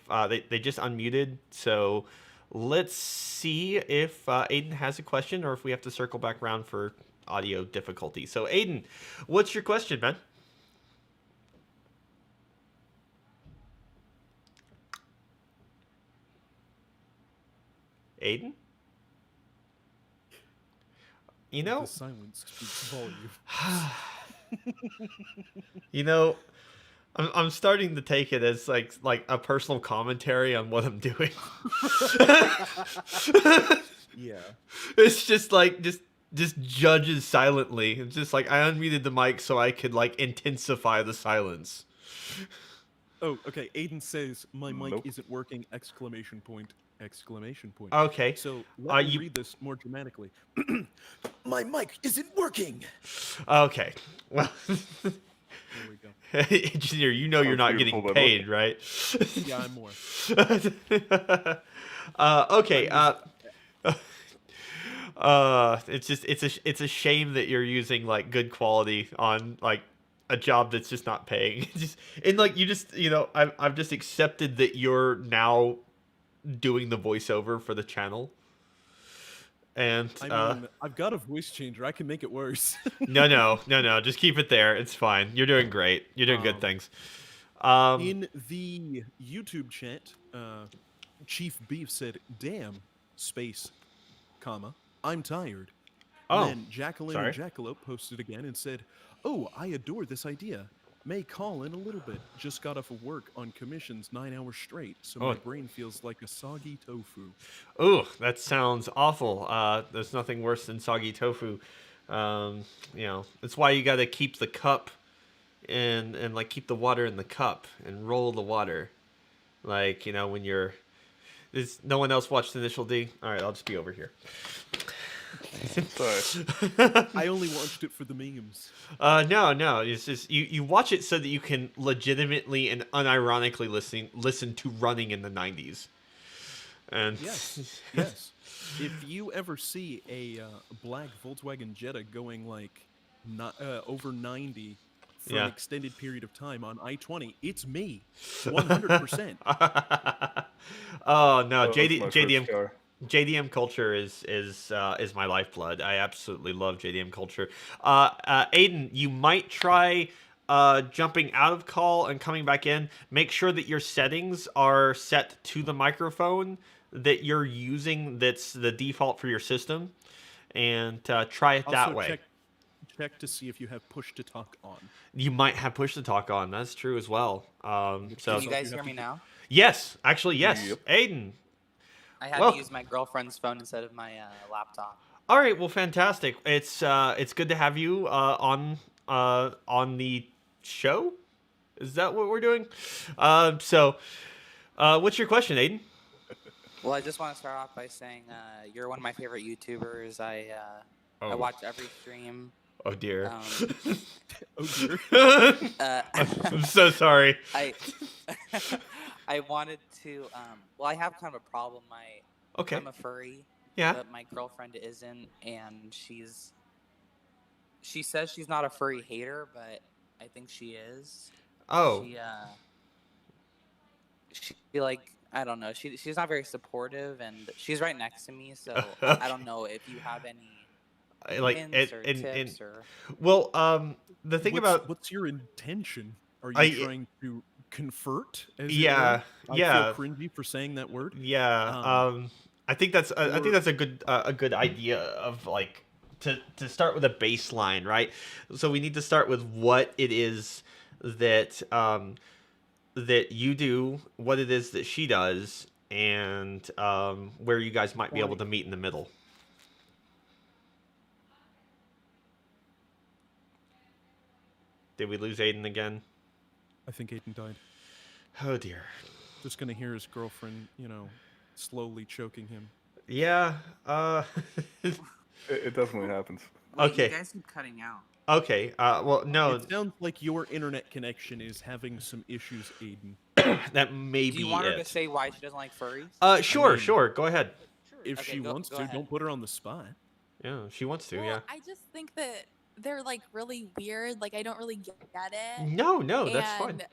just unmuted. So let's see if Aiden has a question or if we have to circle back around for audio difficulty. So Aiden, what's your question, man? Aiden? You know, The silence speaks volume. You know, I'm starting to take it as like a personal commentary on what I'm doing. Yeah. It's just like just judges silently. It's just like I unmuted the mic so I could like intensify the silence. Oh, okay. Aiden says my mic Nope. isn't working! Exclamation point! Exclamation point! Okay. So let me you- read this more dramatically. My mic isn't working. Okay. Well, There we go. engineer, you know you're Sounds not getting beautiful, by the way. paid, right? Yeah, I'm more. Okay. It's a shame that you're using like good quality on like a job that's just not paying. And like I've just accepted that you're now doing the voiceover for the channel. And I mean, I've got a voice changer. I can make it worse. no, just keep it there. It's fine. You're doing great. You're doing good things. In the YouTube chat, Chief Beef said, "Damn, space, comma, I'm tired." Oh, And then Jacqueline sorry. and Jackalope posted again and said, "Oh, I adore this idea. May call in a little bit. Just got off of work on commissions 9 hours straight, so my Oh. brain feels like a soggy tofu." Ooh, that sounds awful. There's nothing worse than soggy tofu. That's why you got to keep the cup and like keep the water in the cup and roll the water. Like, when you're... Is no one else watched Initial D? All right, I'll just be over here. Sorry. I only watched it for the memes. No. It's just you watch it so that you can legitimately and unironically listen to Running in the 90s. And Yes, yes. If you ever see a black Volkswagen Jetta going like over 90 for Yeah. an extended period of time on I-20, it's me, 100%. Oh no, That was my first JDM car. JDM culture is my lifeblood. I absolutely love JDM culture. Aiden, you might try jumping out of call and coming back in. Make sure that your settings are set to the microphone that you're using. That's the default for your system, and try it that Also, way. check to see if you have push to talk on. You might have push to talk on. That's true as well. So Can you you guys have hear to me keep- now? yes, actually yes. Yep. Aiden. I had Well- to use my girlfriend's phone instead of my laptop. All right, well, fantastic. It's good to have you on the show. Is that what we're doing? What's your question, Aiden? Well, I just want to start off by saying you're one of my favorite YouTubers. I Oh. watch every stream. Oh dear. Oh dear. I'm so sorry. I I wanted to. Well, I have kind of a problem. Okay. I'm a furry, Yeah. but my girlfriend isn't, and she says she's not a furry hater, but I think she is. Oh. She like, I don't know. She's not very supportive, and she's right next to me, so I don't know if you have any Like hints or and tips or. well, the thing about what's your intention? Are you I- trying to convert? As it Yeah, were? I yeah. feel cringy for saying that word. yeah, I think that's a good idea of like to start with a baseline, right? So we need to start with what it is that that you do, what it is that she does, and where you guys might be able to meet in the middle. Did we lose Aiden again? I think Aiden died. Oh dear. Just gonna hear his girlfriend, slowly choking him. Yeah. It definitely happens. Wait, Okay. You guys keep cutting out. Okay. Well, no, It sounds like your internet connection is having some issues, Aiden. that may Do be you want her it. to say why she doesn't like furries? Sure, mean- sure. Go ahead. If Okay, she go- wants go to, ahead. don't put her on the spot. Yeah, she wants to. Well, Yeah. I just think that they're like really weird. Like I don't really get it. No, that's fine. And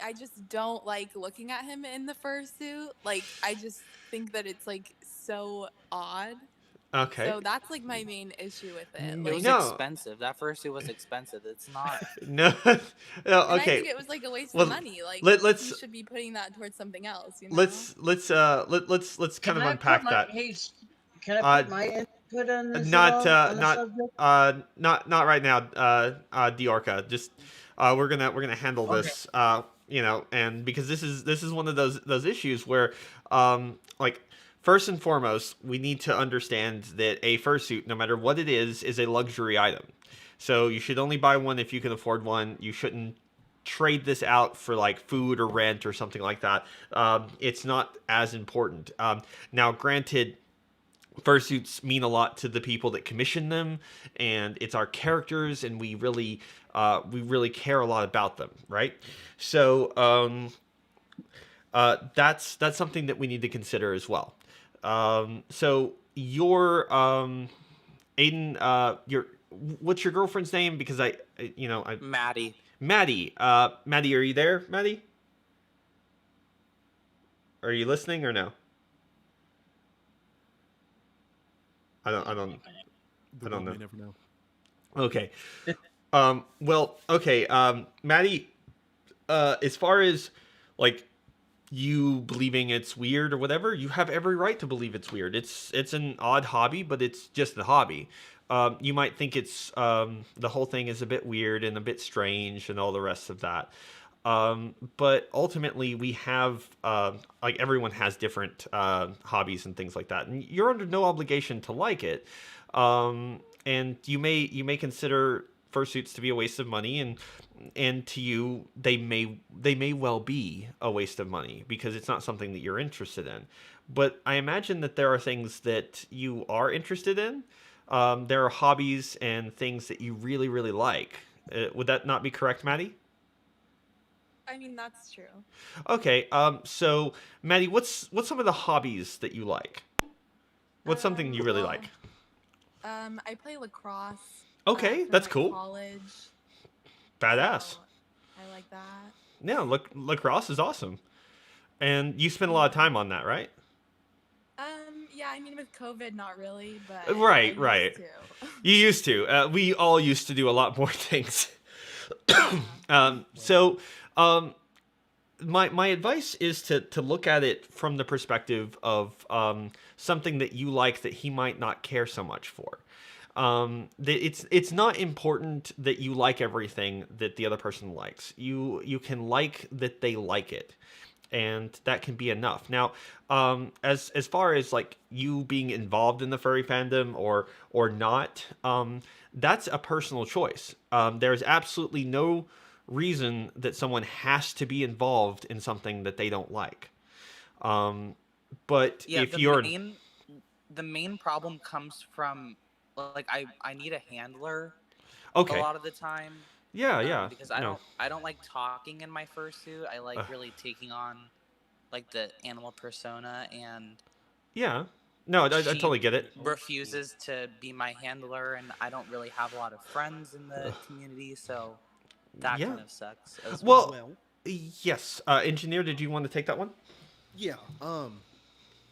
I just don't like looking at him in the fursuit. Like I just think that it's like so odd. Okay. So that's like my main issue with it. It Like, was No. expensive. That fursuit was expensive. It's not. No. No. and I Okay. think it was like a waste Well, of money. Like let's- you should be putting that towards something else. You know? Let's kind of unpack that. Hey, Can I put my input on this? Not on the not subject? not right now, Diorca. Just we're gonna handle Okay. this, and because this is one of those issues where, like, first and foremost, we need to understand that a fursuit, no matter what it is a luxury item. So you should only buy one if you can afford one. You shouldn't trade this out for like food or rent or something like that. It's not as important. Now, granted, fursuits mean a lot to the people that commission them, and it's our characters, and we really care a lot about them, right? So that's something that we need to consider as well. So your Aiden, what's your girlfriend's name? Because I Maddie. Maddie, Maddie, are you there, Maddie? Are you listening or no? I don't The I don't world know. may never know. Okay. Well, okay. Maddie, as far as like you believing it's weird or whatever, you have every right to believe it's weird. It's an odd hobby, but it's just a hobby. You might think it's the whole thing is a bit weird and a bit strange and all the rest of that. But ultimately, we have like everyone has different hobbies and things like that, and you're under no obligation to like it. And you may consider fursuits to be a waste of money, and to you they may well be a waste of money because it's not something that you're interested in. But I imagine that there are things that you are interested in. There are hobbies and things that you really really like. Would that not be correct, Maddie? I mean, that's true. Okay. So Maddie, what's some of the hobbies that you like? What's something you really Well, like? I play lacrosse. Okay, For that's my cool. College. Badass. So I like that. Yeah, lacrosse is awesome. And you spend a lot of time on that, right? Yeah, I mean, with COVID, not really, but Right, I right. used to. You used to. We all used to do a lot more things. Yeah. So, my advice is to look at it from the perspective of something that you like that he might not care so much for. It's not important that you like everything that the other person likes. You can like that they like it, and that can be enough. Now, as far as like you being involved in the furry fandom or not, that's a personal choice. There's absolutely no reason that someone has to be involved in something that they don't like. But Yeah, if you're the main problem comes from, like, I need a handler a okay, lot of the time, yeah, because no, I don't like talking in my fursuit. I like uh, really taking on like the animal persona, and yeah, no, I she totally get it. refuses to be my handler, and I don't really have a lot of friends in the community, so that Yeah. kind of sucks as Well, well. yes, engineer, did you want to take that one? Yeah.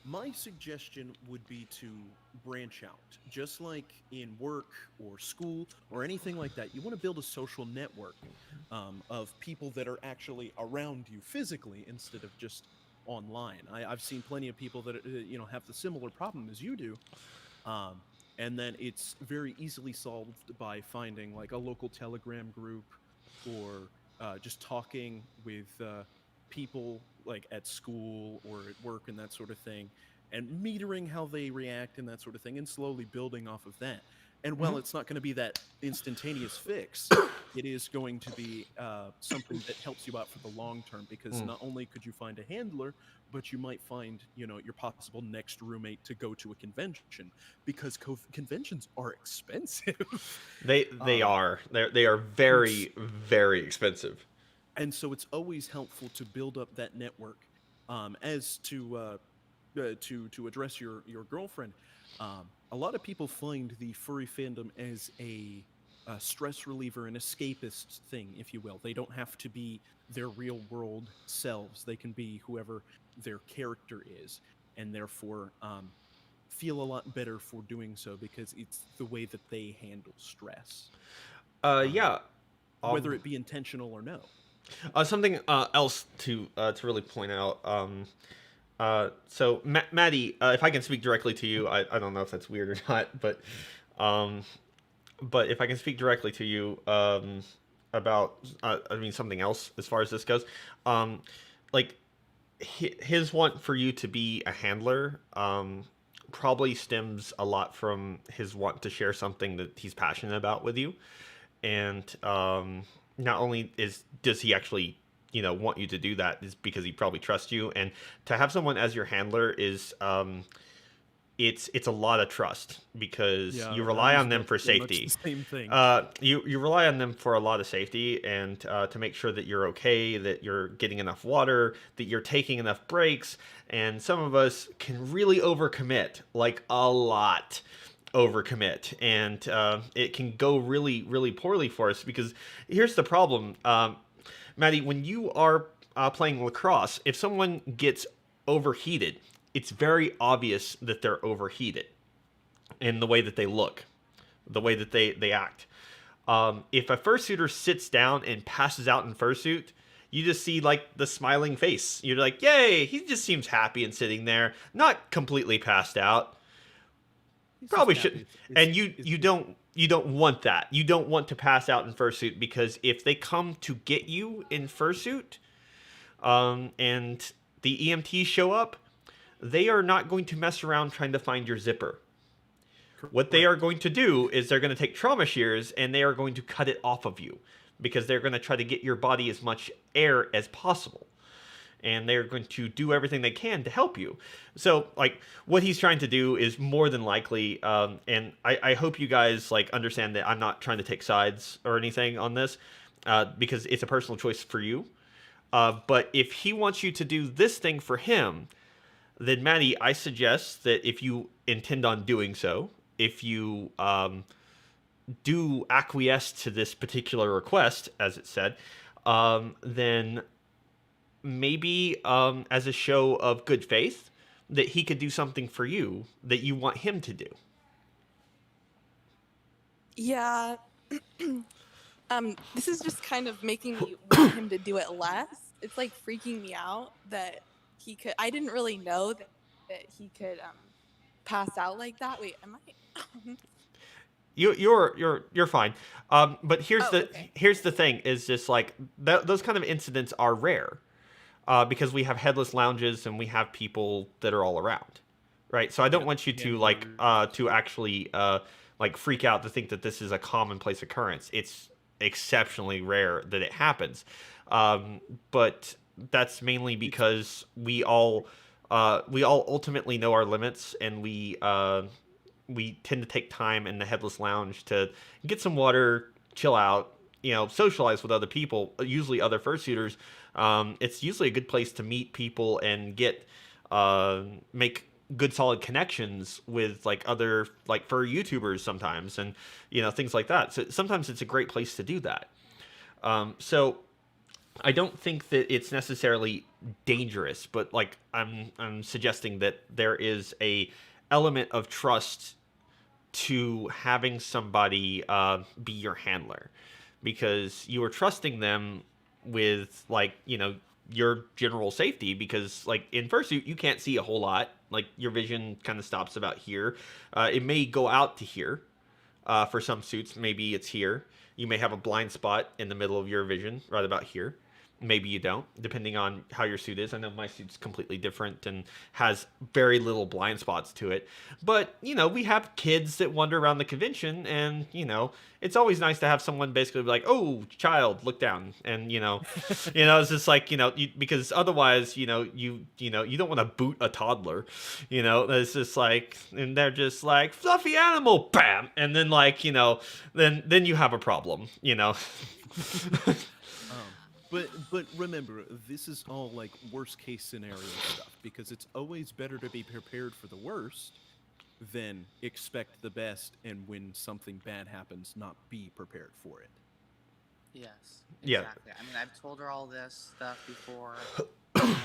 My suggestion would be to branch out. Just like in work or school or anything like that, you want to build a social network of people that are actually around you physically instead of just online. I've seen plenty of people that have the similar problem as you do, and then it's very easily solved by finding like a local Telegram group or just talking with people like at school or at work and that sort of thing, and metering how they react and that sort of thing, and slowly building off of that. And while it's not going to be that instantaneous fix, it is going to be something that helps you out for the long term, because not only could you find a handler, but you might find your possible next roommate to go to a convention, because conventions are expensive. They are. They are very very expensive. And so it's always helpful to build up that network. As to address your girlfriend, a lot of people find the furry fandom as a stress reliever, an escapist thing, if you will. They don't have to be their real world selves. They can be whoever their character is, and therefore feel a lot better for doing so, because it's the way that they handle stress, Yeah. whether it be intentional or no. Something else to really point out. So Maddie, if I can speak directly to you, I don't know if that's weird or not, but if I can speak directly to you about I mean something else as far as this goes, like his want for you to be a handler probably stems a lot from his want to share something that he's passionate about with you, and not only does he actually want you to do that is because he probably trusts you, and to have someone as your handler is it's a lot of trust because you rely on them for safety. Same thing. You rely on them for a lot of safety and to make sure that you're okay, that you're getting enough water, that you're taking enough breaks. And some of us can really overcommit, like a lot overcommit, and it can go really, really poorly for us because here's the problem, Maddie, when you are playing lacrosse, if someone gets overheated, it's very obvious that they're overheated in the way that they look, the way that they act. If a fursuiter sits down and passes out in fursuit, you just see like the smiling face. You're like, yay, he just seems happy and sitting there, not completely passed out. Probably shouldn't. And you don't want that. You don't want to pass out in fursuit because if they come to get you in fursuit, and the EMTs show up, they are not going to mess around trying to find your zipper. What they are going to do is they're going to take trauma shears and they are going to cut it off of you because they're going to try to get your body as much air as possible. And they're going to do everything they can to help you. So, like, what he's trying to do is more than likely, and I hope you guys, like, understand that I'm not trying to take sides or anything on this, because it's a personal choice for you. But if he wants you to do this thing for him, then Maddie, I suggest that if you intend on doing so, if you do acquiesce to this particular request, as it said, then maybe as a show of good faith, that he could do something for you that you want him to do. Yeah. This is just kind of making me want him to do it less. It's like freaking me out that he could. I didn't really know that he could pass out like that. Wait, am I? You're fine. But Okay. here's the thing is just like those kind of incidents are rare, because we have headless lounges and we have people that are all around, right? So I don't want you to to actually like freak out to think that this is a commonplace occurrence. It's exceptionally rare that it happens, but that's mainly because we all ultimately know our limits, and we tend to take time in the headless lounge to get some water, chill out, socialize with other people, usually other fursuiters. It's usually a good place to meet people and get make good solid connections with like other like fur YouTubers sometimes, and things like that. So sometimes it's a great place to do that. So I don't think that it's necessarily dangerous, but like I'm suggesting that there is a element of trust to having somebody be your handler, because you are trusting them with like your general safety, because like in fursuit you can't see a whole lot, like your vision kind of stops about here. It may go out to here. For some suits, maybe it's here. You may have a blind spot in the middle of your vision right about here. Maybe you don't, depending on how your suit is. I know my suit's completely different and has very little blind spots to it. But, we have kids that wander around the convention, and, it's always nice to have someone basically be like, oh, child, look down. And, it's just like, because otherwise, you don't want to boot a toddler. It's just like, and they're just like, fluffy animal, bam. And then like, then you have a problem, But remember, this is all like worst case scenario stuff, because it's always better to be prepared for the worst than expect the best, and when something bad happens, not be prepared for it. Yes. Yeah. Exactly. I mean, I've told her all this stuff before, and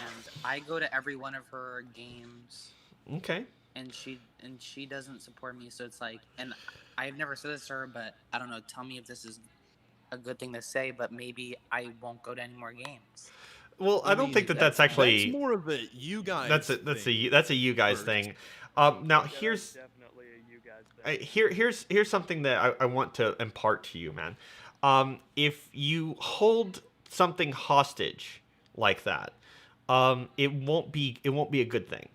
I go to every one of her games, Okay. and she doesn't support me. So it's like, and I've never said this to her, but I don't know. Tell me if this is a good thing to say, but maybe I won't go to any more games. Well, I don't mean, think that's actually that's more of a you guys. that's a you guys first. thing. Now Yeah, here's that's definitely a you guys thing. here's something that I want to impart to you, man. If you hold something hostage like that, it won't be a good thing.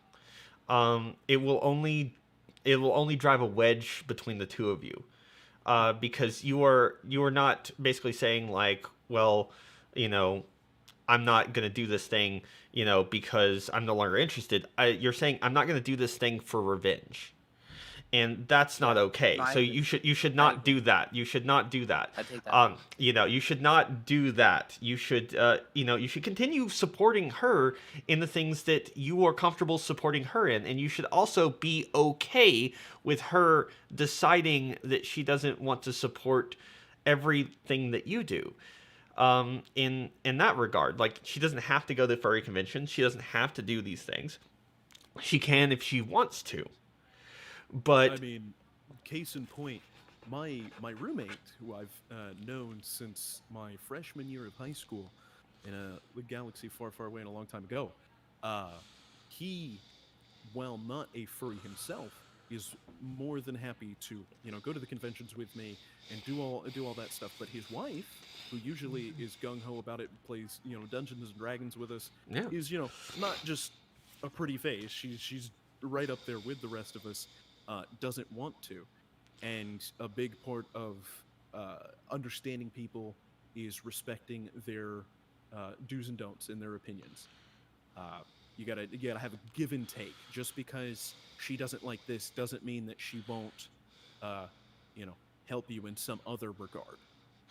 It will only drive a wedge between the two of you, because you are not basically saying like, well, you know, I'm not gonna do this thing, you know, because I'm no longer interested. You're saying I'm not gonna do this thing for revenge, and that's not okay. No, I So agree. you should I not agree. do that. You should not do that. I take that back. You know, you should not do that. You should you know, you should continue supporting her in the things that you are comfortable supporting her in, and you should also be okay with her deciding that she doesn't want to support everything that you do. In that regard, like, she doesn't have to go to the furry convention. She doesn't have to do these things. She can if she wants to. But I mean, case in point, my roommate, who I've known since my freshman year of high school, in a galaxy far, far away and a long time ago, he, while not a furry himself, is more than happy to, you know, go to the conventions with me and do all that stuff. But his wife, who usually is gung ho about it, plays, you know, Dungeons and Dragons with us, yeah, is, you know, not just a pretty face. She's right up there with the rest of us. Doesn't want to, and a big part of understanding people is respecting their do's and don'ts and their opinions. You gotta have a give and take. Just because she doesn't like this doesn't mean that she won't, you know, help you in some other regard.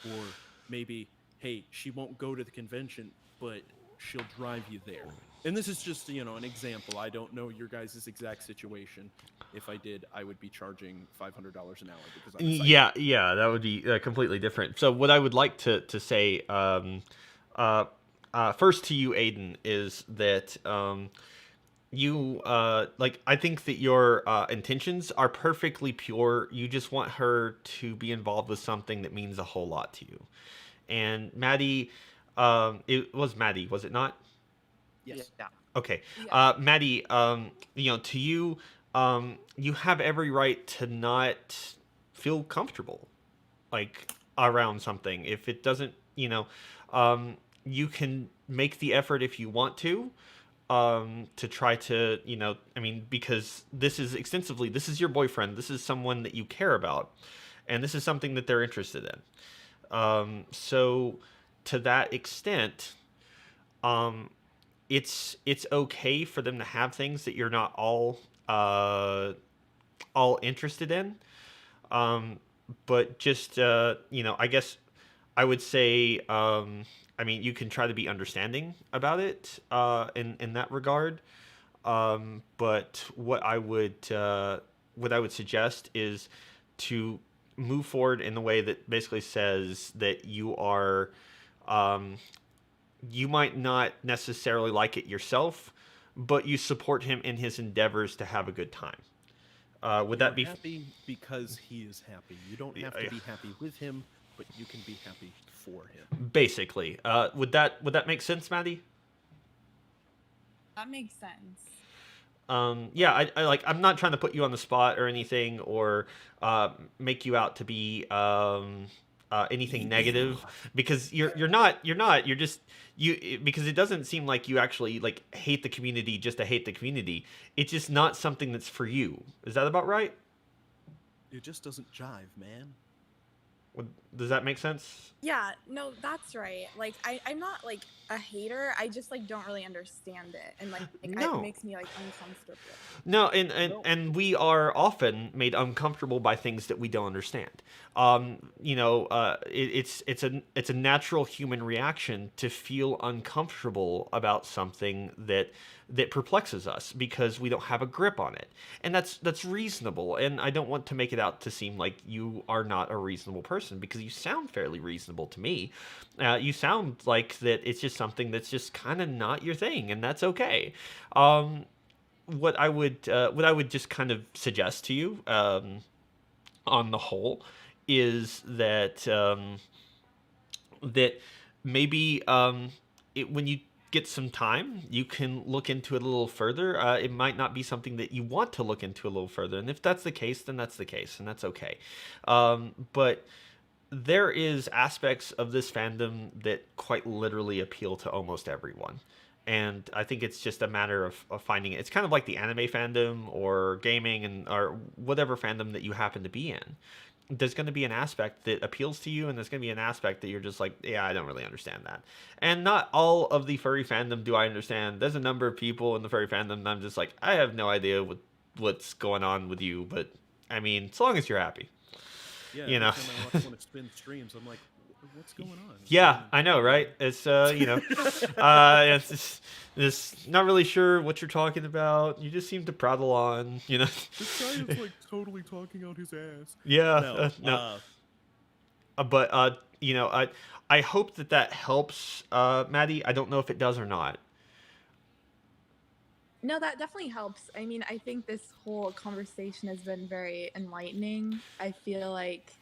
Or maybe, hey, she won't go to the convention, but she'll drive you there. And this is just, you know, an example. I don't know your guys' exact situation. If I did, I would be charging $500 an hour because I'm a psychic. yeah, that would be completely different. So what I would like to say, first to you, Aiden, is that you like, I think that your intentions are perfectly pure. You just want her to be involved with something that means a whole lot to you. And Maddie, it was Maddie, was it not? Yes. Yeah. Okay. Yeah. Maddie, you know, to you, you have every right to not feel comfortable, like, around something. If it doesn't, you know, you can make the effort if you want to try to, you know, I mean, because this is your boyfriend. This is someone that you care about, and this is something that they're interested in. So to that extent, it's okay for them to have things that you're not all interested in. But just you know, I guess I would say, I mean, you can try to be understanding about it in that regard. But what I would suggest is to move forward in the way that basically says that you are, you might not necessarily like it yourself, but you support him in his endeavors to have a good time. Would that be happy because he is happy? You don't have to be happy with him, but you can be happy for him. basically? Would that make sense, Maddie? That makes sense. Yeah, I like, I'm not trying to put you on the spot or anything, or make you out to be anything negative, because you're just because it doesn't seem like you actually, like, hate the community just to hate the community. It's just not something that's for you. Is that about right? It just doesn't jive, man. Does that make sense? Yeah, no, that's right. Like, I'm not like a hater. I just like don't really understand it, and like No. it makes me like uncomfortable. No, and we are often made uncomfortable by things that we don't understand. You know, it's a natural human reaction to feel uncomfortable about something that perplexes us because we don't have a grip on it, and that's reasonable. And I don't want to make it out to seem like you are not a reasonable person, because you sound fairly reasonable to me. You sound like that it's just something that's just kind of not your thing, and that's okay. What I would just kind of suggest to you, on the whole, is that that maybe when you get some time, you can look into it a little further. It might not be something that you want to look into a little further, and if that's the case, then that's the case, and that's okay. But there is aspects of this fandom that quite literally appeal to almost everyone. And I think it's just a matter of finding it. It's kind of like the anime fandom or gaming or whatever fandom that you happen to be in. There's going to be an aspect that appeals to you, and there's going to be an aspect that you're just like, yeah, I don't really understand that. And not all of the furry fandom do I understand. There's a number of people in the furry fandom that I'm just like, I have no idea what's going on with you, but I mean, as long as you're happy. Yeah, You know. every time I watch one of Spin streams, I'm like, what's going on? Yeah, I know, right? It's it's not really sure what you're talking about. You just seem to prattle on, This guy is like totally talking out his ass. Yeah, No, but I hope that helps, Maddie. I don't know if it does or not. No, that definitely helps. I mean, I think this whole conversation has been very enlightening. I feel like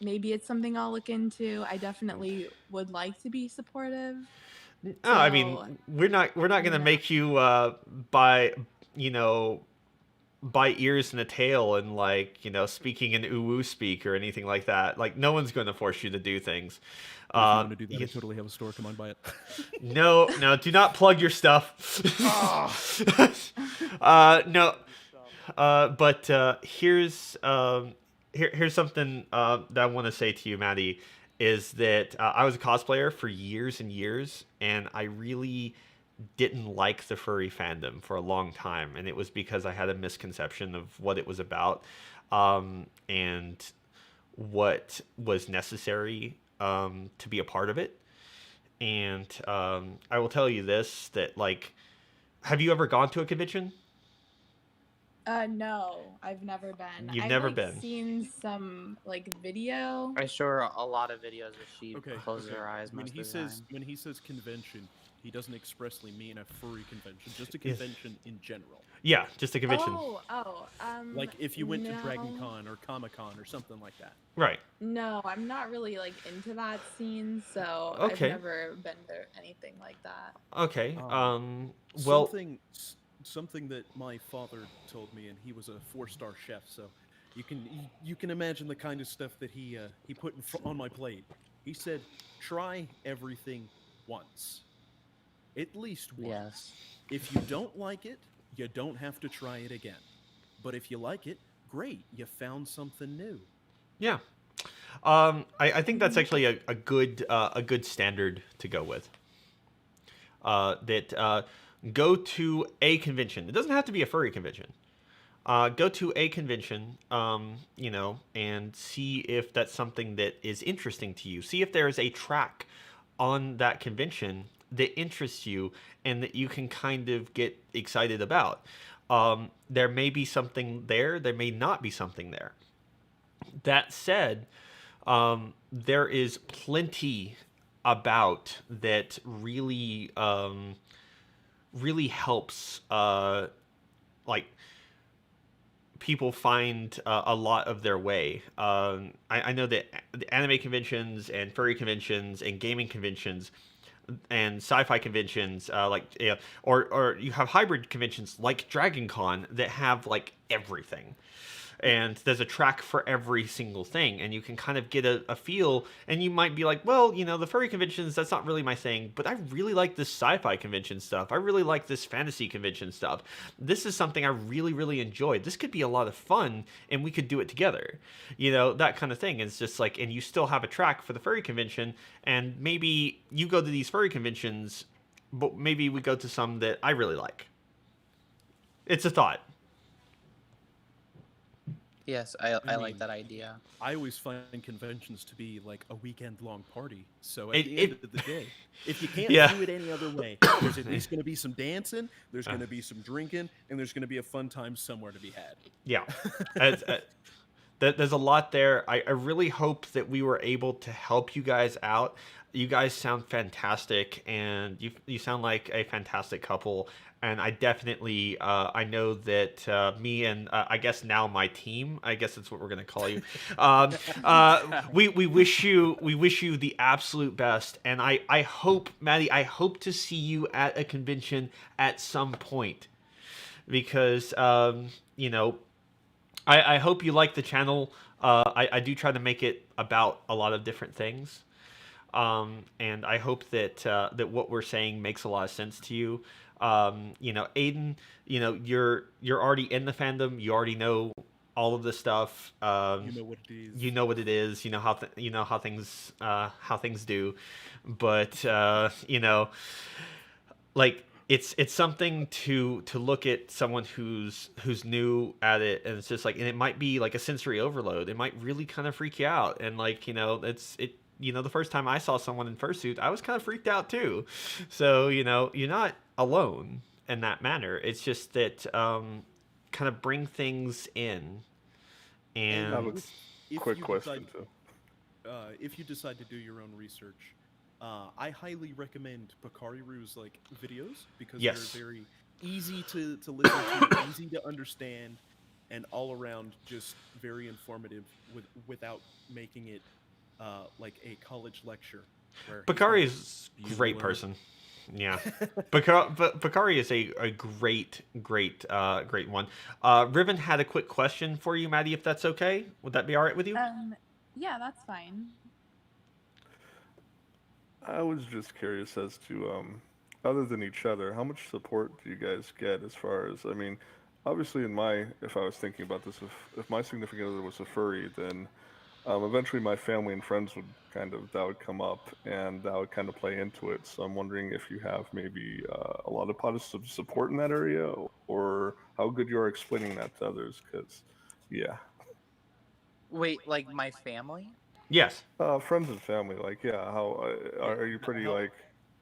maybe it's something I'll look into. I definitely would like to be supportive. No, I mean, So, we're not gonna yeah. make you buy ears and a tail and speaking in uwu speak or anything like that. Like, no one's going to force you to do things. if you want to do that, I you- totally have a store. Come on, buy it. No, do not plug your stuff. No, but here's something that I want to say to you, Maddie, is that I was a cosplayer for years and years, and I really didn't like the furry fandom for a long time, and it was because I had a misconception of what it was about, and what was necessary to be a part of it. And I will tell you this, that have you ever gone to a convention? No, I've never been. You've I've never been. seen some video. I show her a lot of videos where she Okay. closes okay. her eyes When most he of the says time. when he says convention, he doesn't expressly mean a furry convention, just a Yes. convention in general. Yeah, just a convention. Like if you went to Dragon no. Con or Comic Con or something like that. Right. No, I'm not really into that scene, so Okay. I've never been to anything like that. Okay. Well, something that my father told me, and he was a 4-star chef, so you can imagine the kind of stuff that he put on my plate. He said, "Try everything once, at least once. Yes. If you don't like it, you don't have to try it again. But if you like it, great, you found something new." Yeah. I think that's actually a good standard to go with. Go to a convention. It doesn't have to be a furry convention. Go to a convention, and see if that's something that is interesting to you. See if there is a track on that convention that interests you and that you can kind of get excited about. There may be something there. There may not be something there. That said, there is plenty about that really helps people find a lot of their way. I know that the anime conventions and furry conventions and gaming conventions and sci-fi conventions, or you have hybrid conventions like Dragon Con that have everything. And there's a track for every single thing, and you can kind of get a feel, and you might be like, well, the furry conventions, that's not really my thing, but I really like this sci-fi convention stuff. I really like this fantasy convention stuff. This is something I really, really enjoyed. This could be a lot of fun, and we could do it together. That kind of thing. It's just and you still have a track for the furry convention, and maybe you go to these furry conventions, but maybe we go to some that I really like. It's a thought. Yes, I like mean, that idea. I always find conventions to be like a weekend-long party. So It- at the end of the day, if you can't Yeah. do it any other way, there's at least going to be some dancing, there's going to be some drinking, and there's going to be a fun time somewhere to be had. Yeah. there's a lot there. I really hope that we were able to help you guys out. You guys sound fantastic, and you sound like a fantastic couple. And I definitely, I know that me and I guess now my team, I guess that's what we're gonna call you. We wish you the absolute best, and I hope, Maddie, I hope to see you at a convention at some point, because you know, I hope you like the channel. I do try to make it about a lot of different things. And I hope that that what we're saying makes a lot of sense to you. You know, Aiden, you know, you're already in the fandom. You already know all of this stuff. You know what it is. You know what it is. You know how things do. But you know, like it's something to look at someone who's new at it, and it's just like, and it might be like a sensory overload. It might really kind of freak you out, and like, you know, you know, the first time I saw someone in fursuit, I was kind of freaked out too. So, you know, you're not alone in that manner. It's just that kind of bring things in. And I have a If quick you question decide- too. If you decide to do your own research, I highly recommend Pakariru's like videos, because Yes. they're very easy to listen to, easy to understand, and all around just very informative without making it like a college ecture. where he's Bakari like, is a "You great learn." person. Yeah. Bakari is a great one. Riven had a quick question for you, Maddie, if that's okay. Would that be all right with you? Yeah, that's fine. I was just curious as to, other than each other, how much support do you guys get as far as, I mean, obviously if I was thinking about this, if my significant other was a furry, then eventually my family and friends that would come up, and that would kind of play into it. So I'm wondering if you have maybe a lot of positive support in that area, or how good you are explaining that to others, because, yeah. Wait, like my family? Yes. Friends and family, like, yeah, how are you pretty, How- like,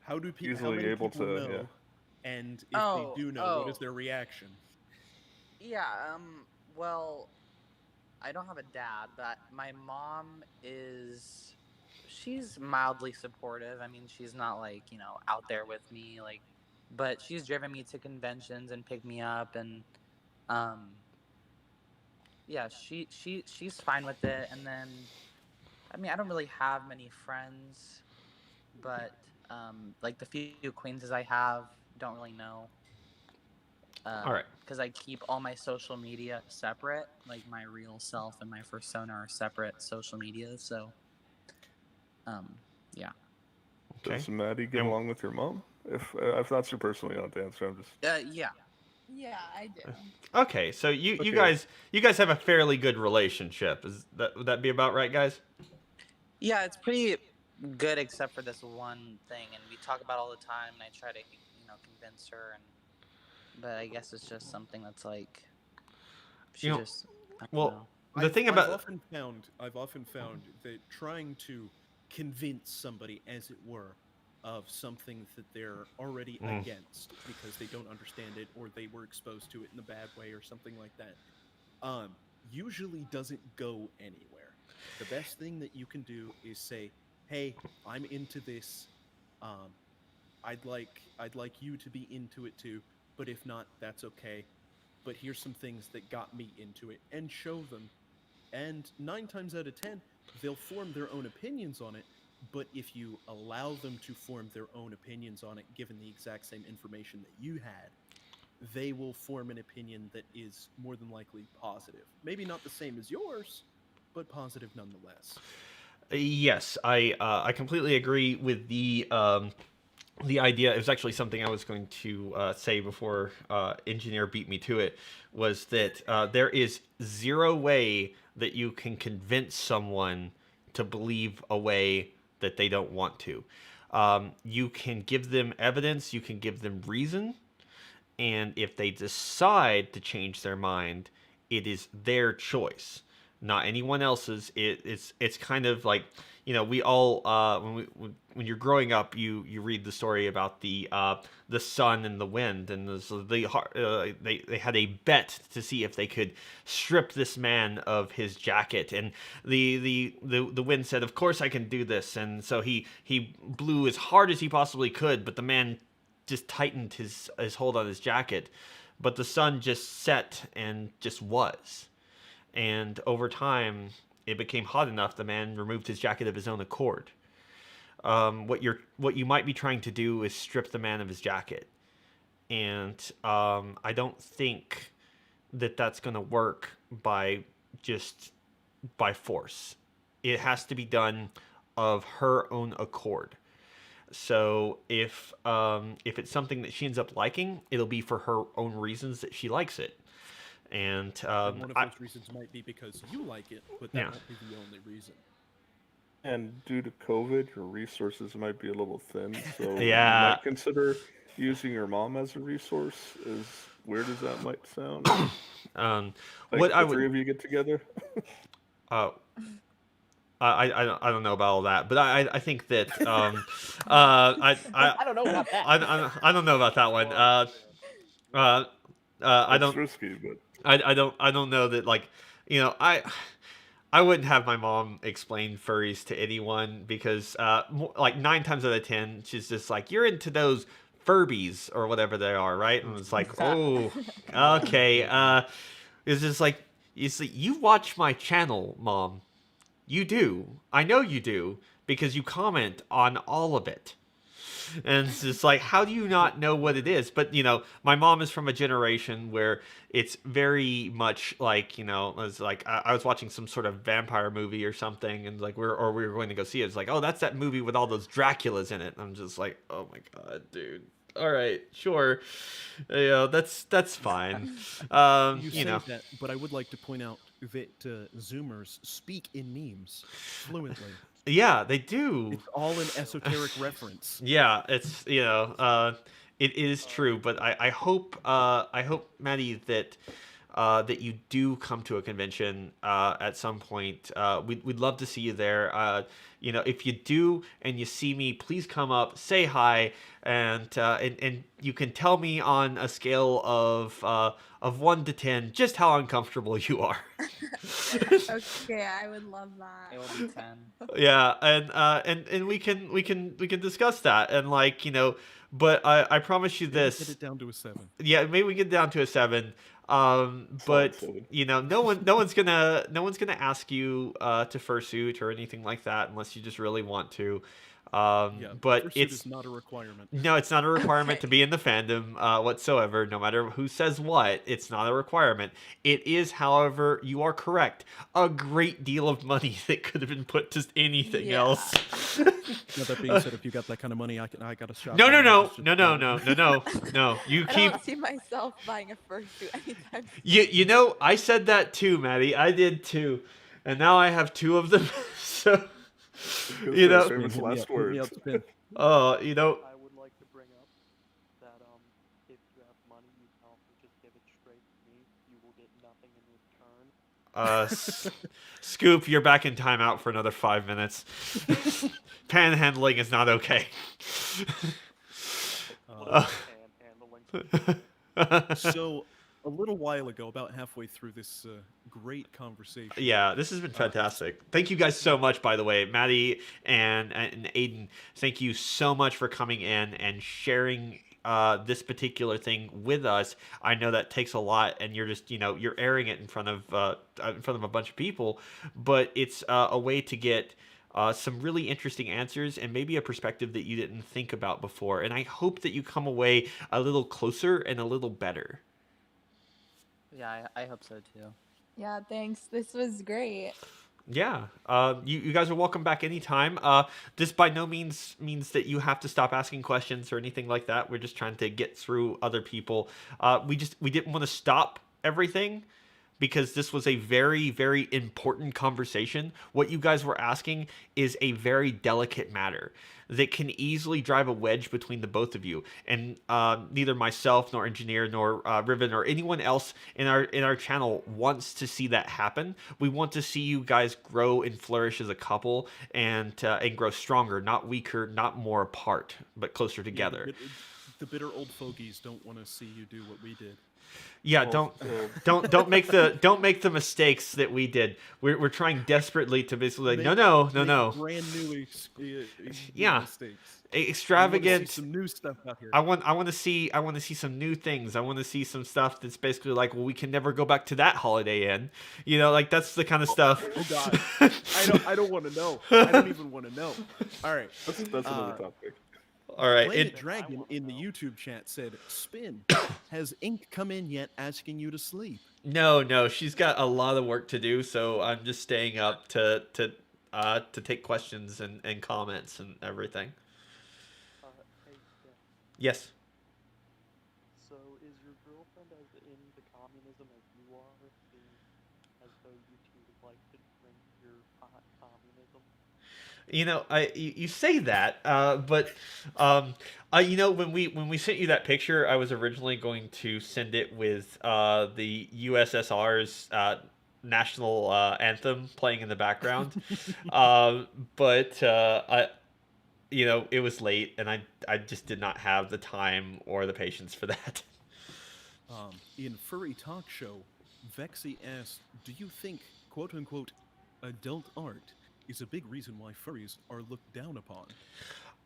How do people easily how many able people to- know? yeah. And if Oh, they do know, what is oh. their reaction? Yeah, well, I don't have a dad, but my mom she's mildly supportive. I mean, she's not like, you know, out there with me, like, but she's driven me to conventions and picked me up, and yeah, she's fine with it. And then, I mean, I don't really have many friends, but like the few acquaintances I have don't really know. All right. Because I keep all my social media separate, like my real self and my persona are separate social media. So, yeah. Okay. Does Maddie get And- along with your mom? If that's your personal, you don't have to answer. I'm just. Yeah. Yeah, I do. Okay, so you Okay. you guys have a fairly good relationship. Would that be about right, guys? Yeah, it's pretty good except for this one thing, and we talk about it all the time, and I try to, you know, convince her, but I guess it's just something that's like, she You know, just, I don't well, know. the thing I've about often found that trying to convince somebody, as it were, of something that they're already against because they don't understand it, or they were exposed to it in a bad way or something like that, usually doesn't go anywhere. The best thing that you can do is say, "Hey, I'm into this. I'd like you to be into it too, but if not, that's okay. But here's some things that got me into it," and show them. And 9 times out of 10, they'll form their own opinions on it. But if you allow them to form their own opinions on it, given the exact same information that you had, they will form an opinion that is more than likely positive. Maybe not the same as yours, but positive nonetheless. yes, I completely agree with the idea. It was actually something I was going to say before Engineer beat me to it, was that there is zero way that you can convince someone to believe a way that they don't want to. You can give them evidence, you can give them reason, and if they decide to change their mind, it is their choice. not anyone else's. It's kind of like, we all when you're growing up, you read the story about the sun and the wind, and so they had a bet to see if they could strip this man of his jacket, and the wind said, "Of course I can do this," and so he blew as hard as he possibly could, but the man just tightened his hold on his jacket, but the sun just set and just was. And over time, it became hot enough. The man removed his jacket of his own accord. What you might be trying to do is strip the man of his jacket, and I don't think that that's going to work by force. It has to be done of her own accord. So if it's something that she ends up liking, it'll be for her own reasons that she likes it. And one of those reasons might be because you like it, but that won't be the only reason. And due to COVID, your resources might be a little thin, so Yeah. you might consider using your mom as a resource, as weird as that might sound. Like what the I would, three of you get together? I don't know about all that, but I think that I don't know about that. I don't know about that one. I It's don't risky, but I don't know that, like, I wouldn't have my mom explain furries to anyone, because like 9 times out of 10 she's just like, "You're into those Furbies," or whatever they are, right? And it's like, oh, okay. It's just like, you see, you watch my channel, Mom. You do. I know you do, because you comment on all of it. And it's just like, how do you not know what it is? But, my mom is from a generation where it's very much like, it was like, I was watching some sort of vampire movie or something, and like we were going to go see it. It's like, oh, that's that movie with all those Draculas in it. And I'm just like, oh my God, dude. All right, sure. That's fine. You say that, but I would like to point out that Zoomers speak in memes fluently. Yeah, they do. It's all an esoteric reference. Yeah, it's it is true, but I hope Maddie, that that you do come to a convention at some point. We'd love to see you there. If you do and you see me, please come up, say hi, and you can tell me on a scale of 1 to 10 just how uncomfortable you are. Okay, I would love that. It will be 10. Yeah, and we can discuss that, and but I promise you this. Get it down to a 7. Yeah, maybe we get down to a 7. But no one's gonna ask you to fursuit or anything like that unless you just really want to. But it's not a requirement. No, it's not a requirement to be in the fandom whatsoever. No matter who says what, it's not a requirement. It is, however, you are correct, a great deal of money that could have been put to anything else. That being said, if you got that kind of money, I got a shop. No. You I keep. don't see myself buying a fursuit anytime soon. I said that too, Maddie. I did too, and now I have 2 of them. So. Famous last words. I would like to bring up that if you have money, you can also just give it straight to me. You will get nothing in return. Scoop, you're back in timeout for another 5 minutes. Panhandling is not okay. So, a little while ago, about halfway through this great conversation. Yeah, this has been fantastic. Thank you guys so much, by the way. Maddie and Aiden, thank you so much for coming in and sharing this particular thing with us. I know that takes a lot, and you're just, you're airing it in front of a bunch of people, but it's a way to get some really interesting answers and maybe a perspective that you didn't think about before. And I hope that you come away a little closer and a little better. Yeah, I hope so too. Yeah, thanks. This was great. Yeah, you guys are welcome back anytime. This by no means means that you have to stop asking questions or anything like that. We're just trying to get through other people. We didn't want to stop everything, because this was a very, very important conversation. What you guys were asking is a very delicate matter that can easily drive a wedge between the both of you. And neither myself nor Engineer nor Riven or anyone else in our channel wants to see that happen. We want to see you guys grow and flourish as a couple and grow stronger, not weaker, not more apart, but closer together. The bitter old fogies don't want to see you do what we did. Yeah, don't make the mistakes that we did. We're trying desperately to basically like, no. Brand new Yeah. mistakes. Extravagant. See some new stuff out here. I want to see some new things. I want to see some stuff that's basically like, well, we can never go back to that Holiday Inn. You know, like that's the kind of stuff. Oh God, I don't want to know. I don't even want to know. All right, That's another topic. All right. Planet Dragon in the YouTube chat said, "Spin, has Ink come in yet asking you to sleep?" No, she's got a lot of work to do, so I'm just staying up to take questions and comments and everything. Hey, yeah. Yes. So is your girlfriend as into communism as you are, being as though you two would like to drink your hot communism? You know, you say that, but you know, when we sent you that picture, I was originally going to send it with the USSR's national anthem playing in the background, but you know, it was late, and I just did not have the time or the patience for that. In Furry Talk Show, Vexy asked, "Do you think, quote unquote, adult art is a big reason why furries are looked down upon?"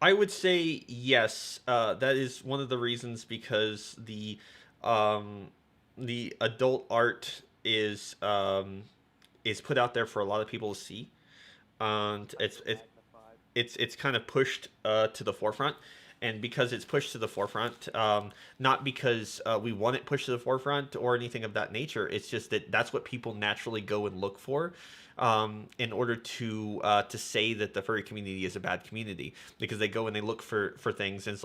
I would say yes. That is one of the reasons, because the adult art is put out there for a lot of people to see, and it's kind of pushed to the forefront. And because it's pushed to the forefront, not because we want it pushed to the forefront or anything of that nature, it's just that that's what people naturally go and look for. In order to say that the furry community is a bad community, because they go and they look for things, and it's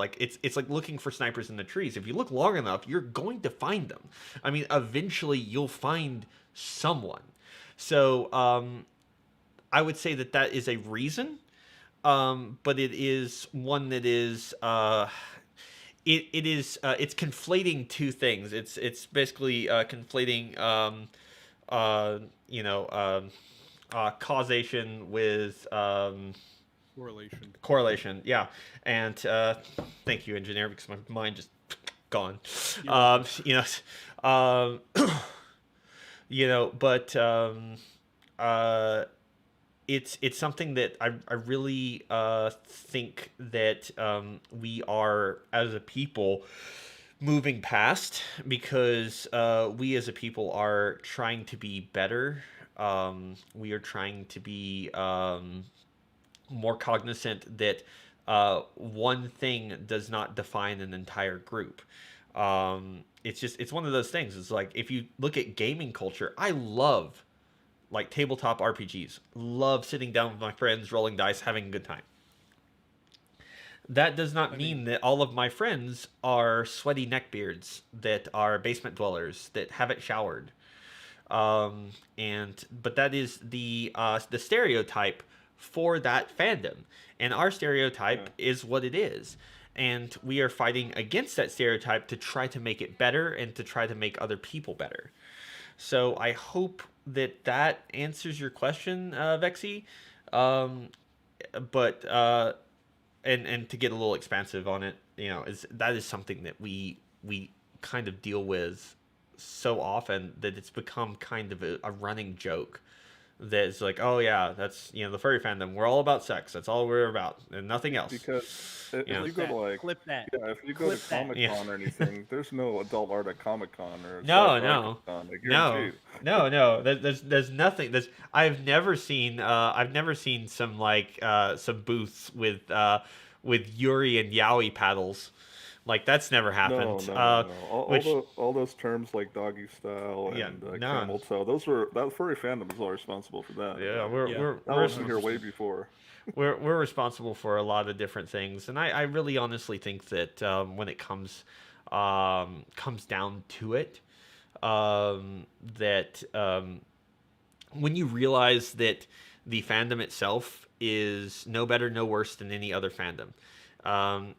like looking for snipers in the trees. If you look long enough, you're going to find them. I mean, eventually you'll find someone. So I would say that is a reason, but it is one that is it's conflating two things. It's basically conflating causation with correlation, yeah. And thank you, Engineer, because my mind just gone. But it's something that I really think that we are, as a people, moving past, because we as a people are trying to be better. We are trying to be more cognizant that one thing does not define an entire group. It's one of those things. It's like, if you look at gaming culture, I love like tabletop RPGs. Love sitting down with my friends, rolling dice, having a good time. That does not mean that all of my friends are sweaty neckbeards, that are basement dwellers, that haven't showered. But that is the stereotype for that fandom, and our stereotype is what it is, and we are fighting against that stereotype to try to make it better and to try to make other people better. So I hope that answers your question, Vexy. But and to get a little expansive on it, that is something that we kind of deal with so often that it's become kind of a running joke. That's like, oh yeah, that's the furry fandom. We're all about sex. That's all we're about, and nothing else. Because if you go to if you go to Comic-Con or anything, there's no adult art at Comic-Con or no. There's nothing. I've never seen some some booths with Yuri and Yaoi paddles. Like, that's never happened. No. All those terms like doggy style and camel toe, that furry fandom is all responsible for that. Yeah, we're here way before. we're responsible for a lot of different things, and I really honestly think that when it comes down to it, that when you realize that the fandom itself is no better, no worse than any other fandom.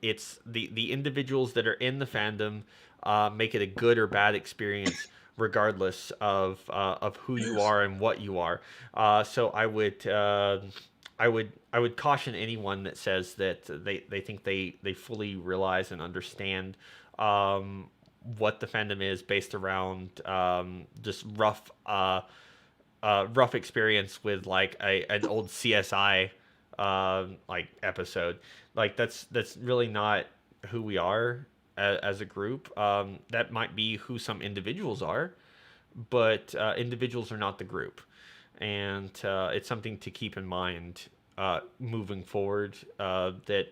It's the individuals that are in the fandom make it a good or bad experience, regardless of who you are and what you are. So I would caution anyone that says that they think they fully realize and understand what the fandom is based around just rough experience with like an old CSI like episode. Like that's really not who we are as a group. That might be who some individuals are, but individuals are not the group, and it's something to keep in mind moving forward. That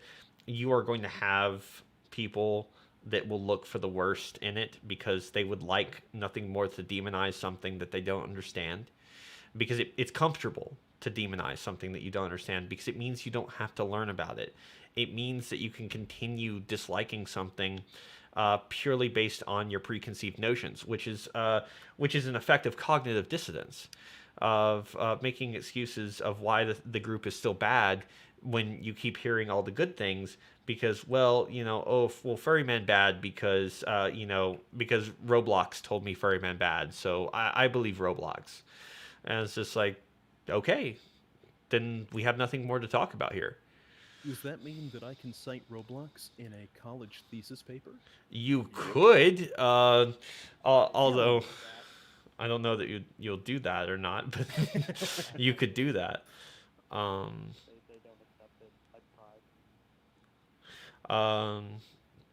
you are going to have people that will look for the worst in it because they would like nothing more to demonize something that they don't understand, because it's comfortable to demonize something that you don't understand because it means you don't have to learn about it. It means that you can continue disliking something purely based on your preconceived notions, which is an effect of cognitive dissonance, of making excuses of why the group is still bad when you keep hearing all the good things. Because, well, Furryman bad because because Roblox told me Furryman bad, so I believe Roblox. And it's just like, okay, then we have nothing more to talk about here. Does that mean that I can cite Roblox in a college thesis paper? You could, although I don't know that you'll do that or not, but you could do that. They don't accept it. I tried.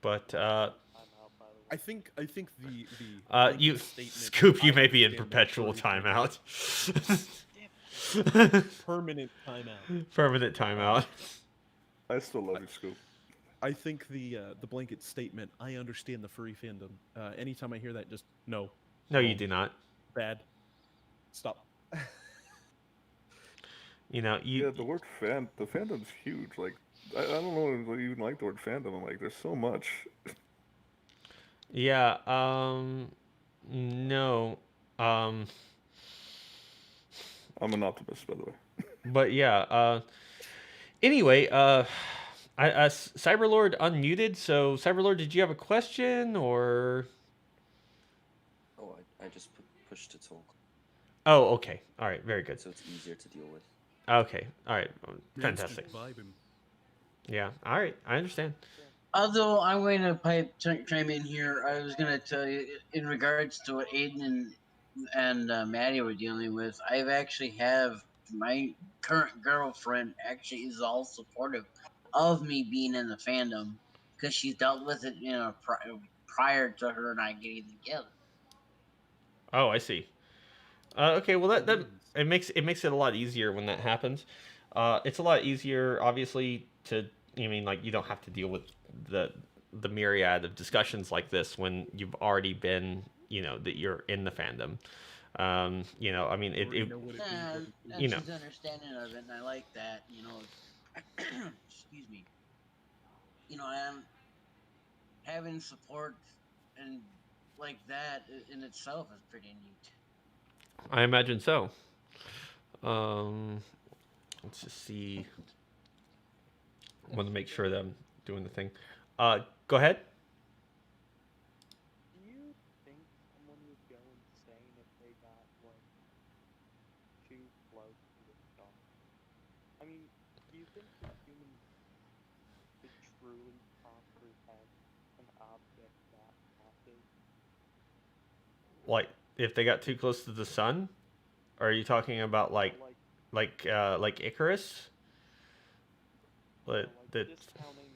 But I'm out, by the way. I think the you blanket statement Scoop, you I may be in understand perpetual furry fandom- timeout. Permanent timeout. Permanent timeout. I still love you, Scoop. I think the blanket statement, I understand the furry fandom. Anytime I hear that, just no. No, you do not. Bad. Stop. Yeah, the word the fandom's huge. Like, I don't know if you even like the word fandom. I'm like, there's so much. Yeah. No. I'm an optimist, by the way. But yeah. Anyway. Cyberlord unmuted. So Cyberlord, did you have a question or? Oh, I just pushed to talk, Oh, okay. All right. Very good. so it's easier to deal with. Okay. All right. Man's just Fantastic. vibing. Yeah. All right. I understand. Although I'm going to chime in here, I was going to tell you in regards to what Aiden and Maddie were dealing with. I've actually have my current girlfriend actually is all supportive of me being in the fandom because she's dealt with it, prior to her and I getting together. Oh, I see. Okay. Well, that Means. it makes it a lot easier when that happens. It's a lot easier, obviously, to. I mean, like, you don't have to deal with the myriad of discussions like this when you've already been, that you're in the fandom. I mean, Already know what it means. And she's understanding of it, and I like that. Excuse me. I am having support and like that in itself is pretty neat. I imagine so. Let's just see. I want to make sure that I'm doing the thing. Go ahead. Do you think someone would go insane if they got, too close to the star? I mean, do you think that humans could truly comprehend an object that massive? Like, if they got too close to the sun, or are you talking about like Icarus? Discounting,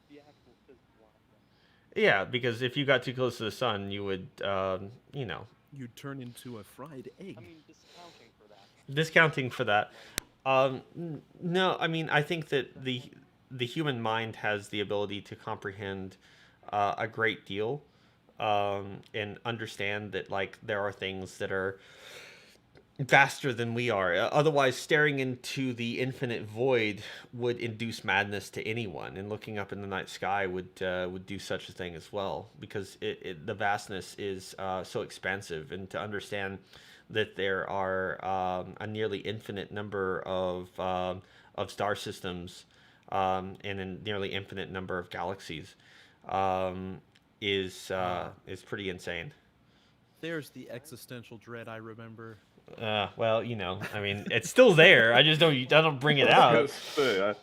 the actual physical object. Yeah, because if you got too close to the sun, you would, You'd turn into a fried egg. I mean, discounting for that. discounting for that. No, I mean, I think that the human mind has the ability to comprehend a great deal, and understand that, like, there are things that are faster than we are. Otherwise, staring into the infinite void would induce madness to anyone, and looking up in the night sky would do such a thing as well, because the vastness is so expansive, and to understand that there are a nearly infinite number of star systems, and a nearly infinite number of galaxies, is pretty insane. There's the existential dread I remember. Well, I mean, it's still there. I don't bring it out. I was gonna say, I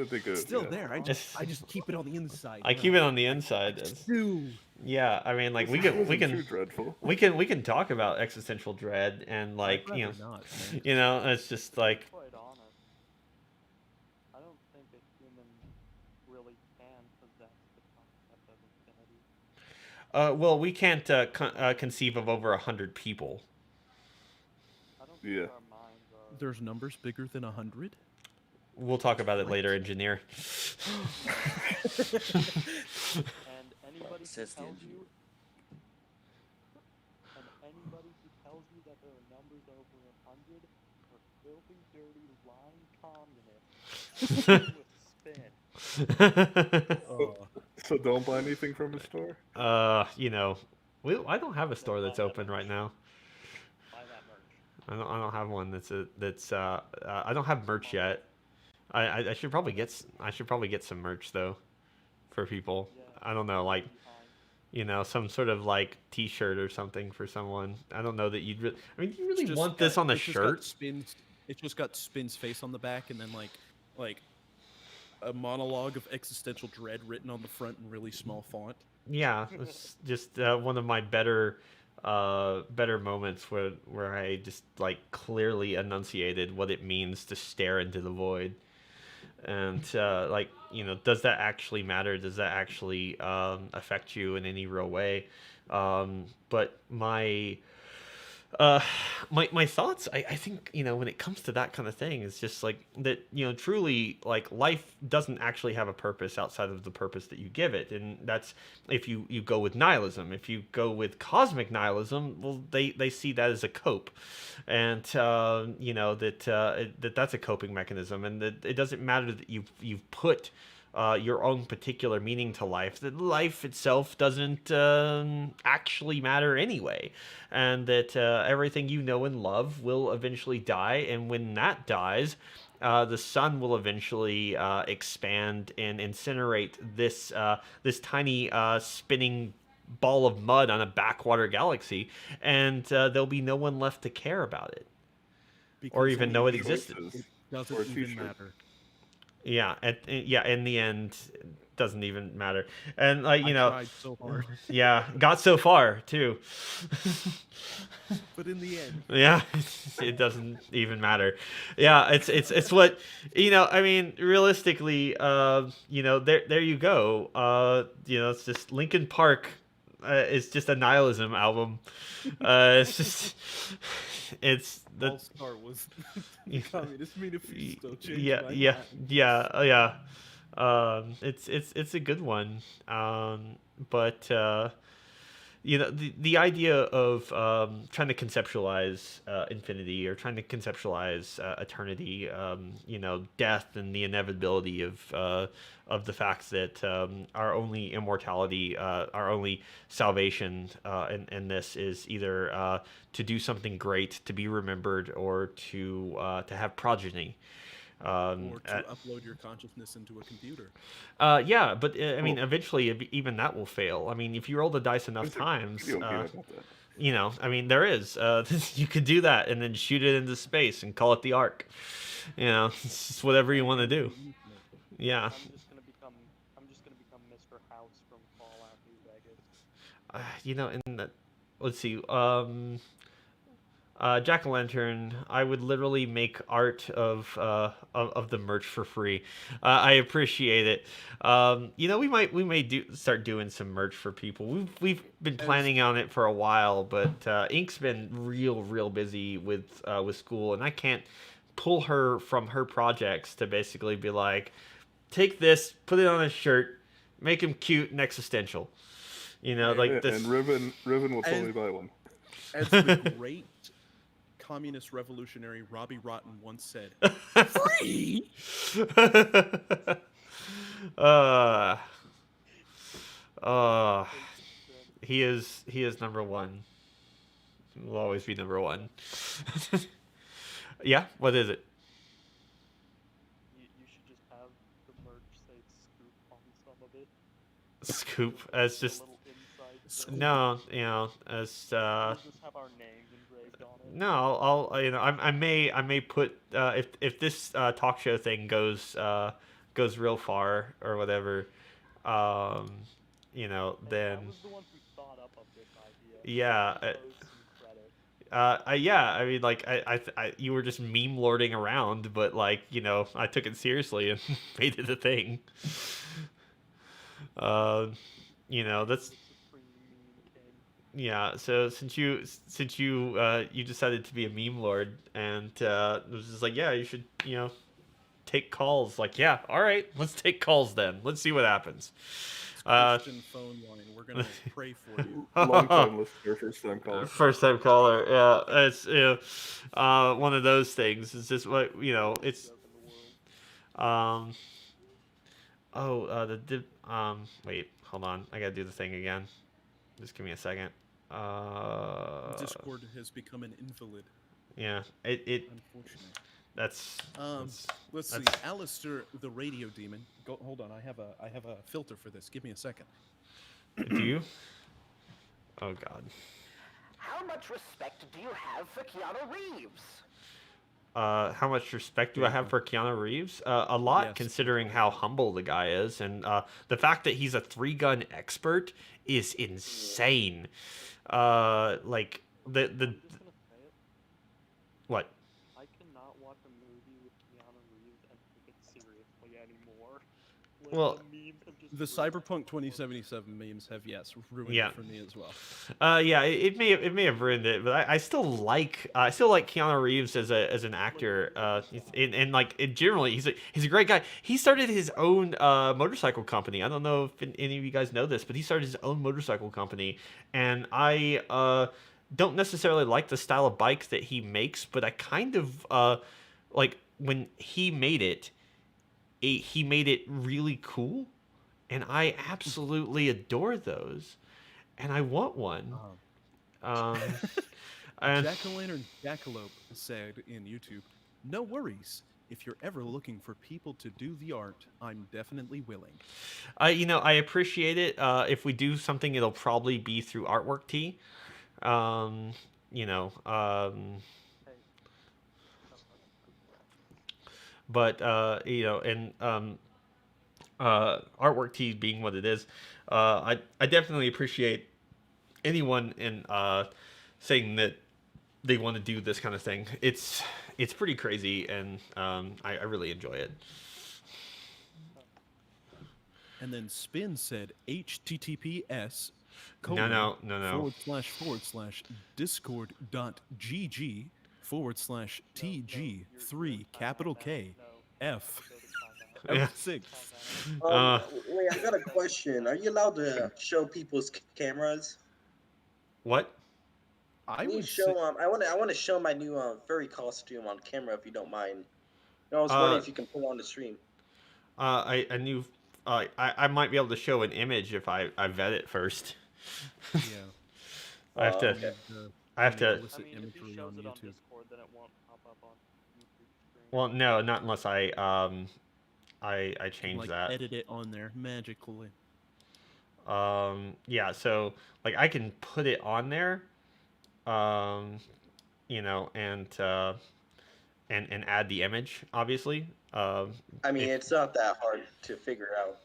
think It's it, still yeah. there. I just keep it on the inside. I keep it on the inside. Dude. Yeah, I mean, like we It can wasn't too dreadful. we can talk about existential dread, and like I'd rather not, man. it's just like Quite honest, I don't think a human really can possess the concept of infinity. well, we can't conceive of over 100 people. I don't Yeah. think our minds are. There's numbers bigger than 100? We'll talk about it later, engineer. And anybody who Says the tells engineer. you, and anybody who tells you that there are numbers over 100 are filthy, dirty, lying communists with spin. So don't buy anything from a store. I don't have a store that's open right now. Buy that merch. I don't have one I don't have merch yet. I should probably get some merch though, for people. Yeah. I don't know, like Fine. some sort of like T-shirt or something for someone. I don't know that you'd really. I mean, do you really It's just want this got- on a it's just got shirt? It's just got Spin's face on the back, and then like a monologue of existential dread written on the front in really small font. Yeah, it's just one of my better moments where I just like clearly enunciated what it means to stare into the void. And does that actually matter? Does that actually affect you in any real way? But my thoughts, I think, when it comes to that kind of thing, is just like that, truly, like, life doesn't actually have a purpose outside of the purpose that you give it. And that's, if you go with nihilism. If you go with cosmic nihilism, well, they see that as a cope, and that's a coping mechanism, and that it doesn't matter that you've put your own particular meaning to life, that life itself doesn't actually matter anyway, and that everything you know and love will eventually die, and when that dies, the sun will eventually expand and incinerate this tiny spinning ball of mud on a backwater galaxy, and there'll be no one left to care about it, or Because even know it existed. Choices. it doesn't Or a even t-shirt. matter. Yeah, in the end, it doesn't even matter. And like I tried so hard, yeah, got so far too. but in the end, Yeah, it doesn't even matter. Yeah, it's what I mean, realistically, there you go. It's just Linkin Park. It's just a nihilism album. It's just All Star was the Communist Manifesto. Changed yeah, my yeah, mind. yeah. It's a good one. But the idea of trying to conceptualize infinity, or trying to conceptualize eternity, death, and the inevitability of the fact that our only immortality, our only salvation in this is either to do something great, to be remembered, or to have progeny. Or to upload your consciousness into a computer. Yeah, but I mean, eventually, even that will fail. I mean, if you roll the dice enough There's a times, video game about that. I mean, there is. You could do that and then shoot it into space and call it the Ark. It's just whatever you want to do. Yeah. I'm just gonna become Mr. House from Fallout New Vegas. In that, let's see. Jack-o'-lantern, I would literally make art of the merch for free. I appreciate it. We may start doing some merch for people. We've been planning on it for a while, but Ink's been real busy with school, and I can't pull her from her projects to basically be like, take this, put it on a shirt, make him cute and existential. Like this. And Riven will totally And- buy one. As the great communist revolutionary Robbie Rotten once said, Free. uh, uh, he is number one. Will always be number one. Yeah, what is it? You should just have the merch say scoop on some of it. Scoop. It's A just little inside joke. no, you know, it's We'll just have our names engraved on it. no. I'll you know, I may put if this talk show thing goes real far or whatever, you know, Hey, then I was the one who thought up of this idea. yeah. He owes some credit. Yeah, I mean, like, you were just meme lording around, but like, you know, I took it seriously and made it a thing. You know, that's The supreme meme king. yeah. So since you decided to be a meme lord, and it was just like, yeah, you should, you know, take calls. Like, yeah, all right, let's take calls then. Let's see what happens. it's Christian phone line. We're gonna pray for you. Long time listener, first time caller. First time caller, yeah. It's one of those things. It's just what you know. It's Joke in the world. wait, hold on. I gotta do the thing again. Just give me a second. Discord has become an invalid, Yeah, it unfortunately. that's Let's see. that's- Alistair, the radio demon. Go. Hold on. I have a filter for this. Give me a second. do you? Oh God. How much respect do you have for Keanu Reeves? How much respect do I have for Keanu Reeves? A lot, Yes. considering how humble the guy is, and the fact that he's a 3-gun expert is insane. Like the I'm just gonna say it. what? I cannot watch a movie with Keanu Reeves and take it seriously anymore. Like, Well, the memes have just The ruined Cyberpunk it for me. 2077 memes have ruined Yeah. it for me as well. Yeah, it may have ruined it, but I still like Keanu Reeves as an actor. And like generally, he's a great guy. He started his own motorcycle company. I don't know if any of you guys know this, but he started his own motorcycle company, and I don't necessarily like the style of bike that he makes, but I kind of like when he made it. He made it really cool, and I absolutely adore those, and I want one. And Jack-o'-lantern Jackalope said in YouTube, "No worries. If you're ever looking for people to do the art, I'm definitely willing." you know, I appreciate it. If we do something, it'll probably be through Artwork T. You know, Hey, but you know, and Artwork T being what it is, I definitely appreciate anyone in saying that they want to do this kind of thing. It's pretty crazy, and I really enjoy it. And then Spin said, "HTTPS No. //discord.gg/TG3 capital K F Yeah. F6." Wait, I got a question. Are you allowed to show people's cameras? What? I Can you would show say, I want to show my new furry costume on camera if you don't mind. I was wondering if you can put it on the stream. I knew. I might be able to show an image if I vet it first. yeah. I have to. okay. I have to. I Illicit mean, if imagery he shows on it on YouTube. Discord, then it won't pop up on YouTube stream. Well, no, not unless I change Like that. edit it on there magically. Yeah, so like I can put it on there, you know, and add the image, obviously. I mean, if- it's not that hard to figure out.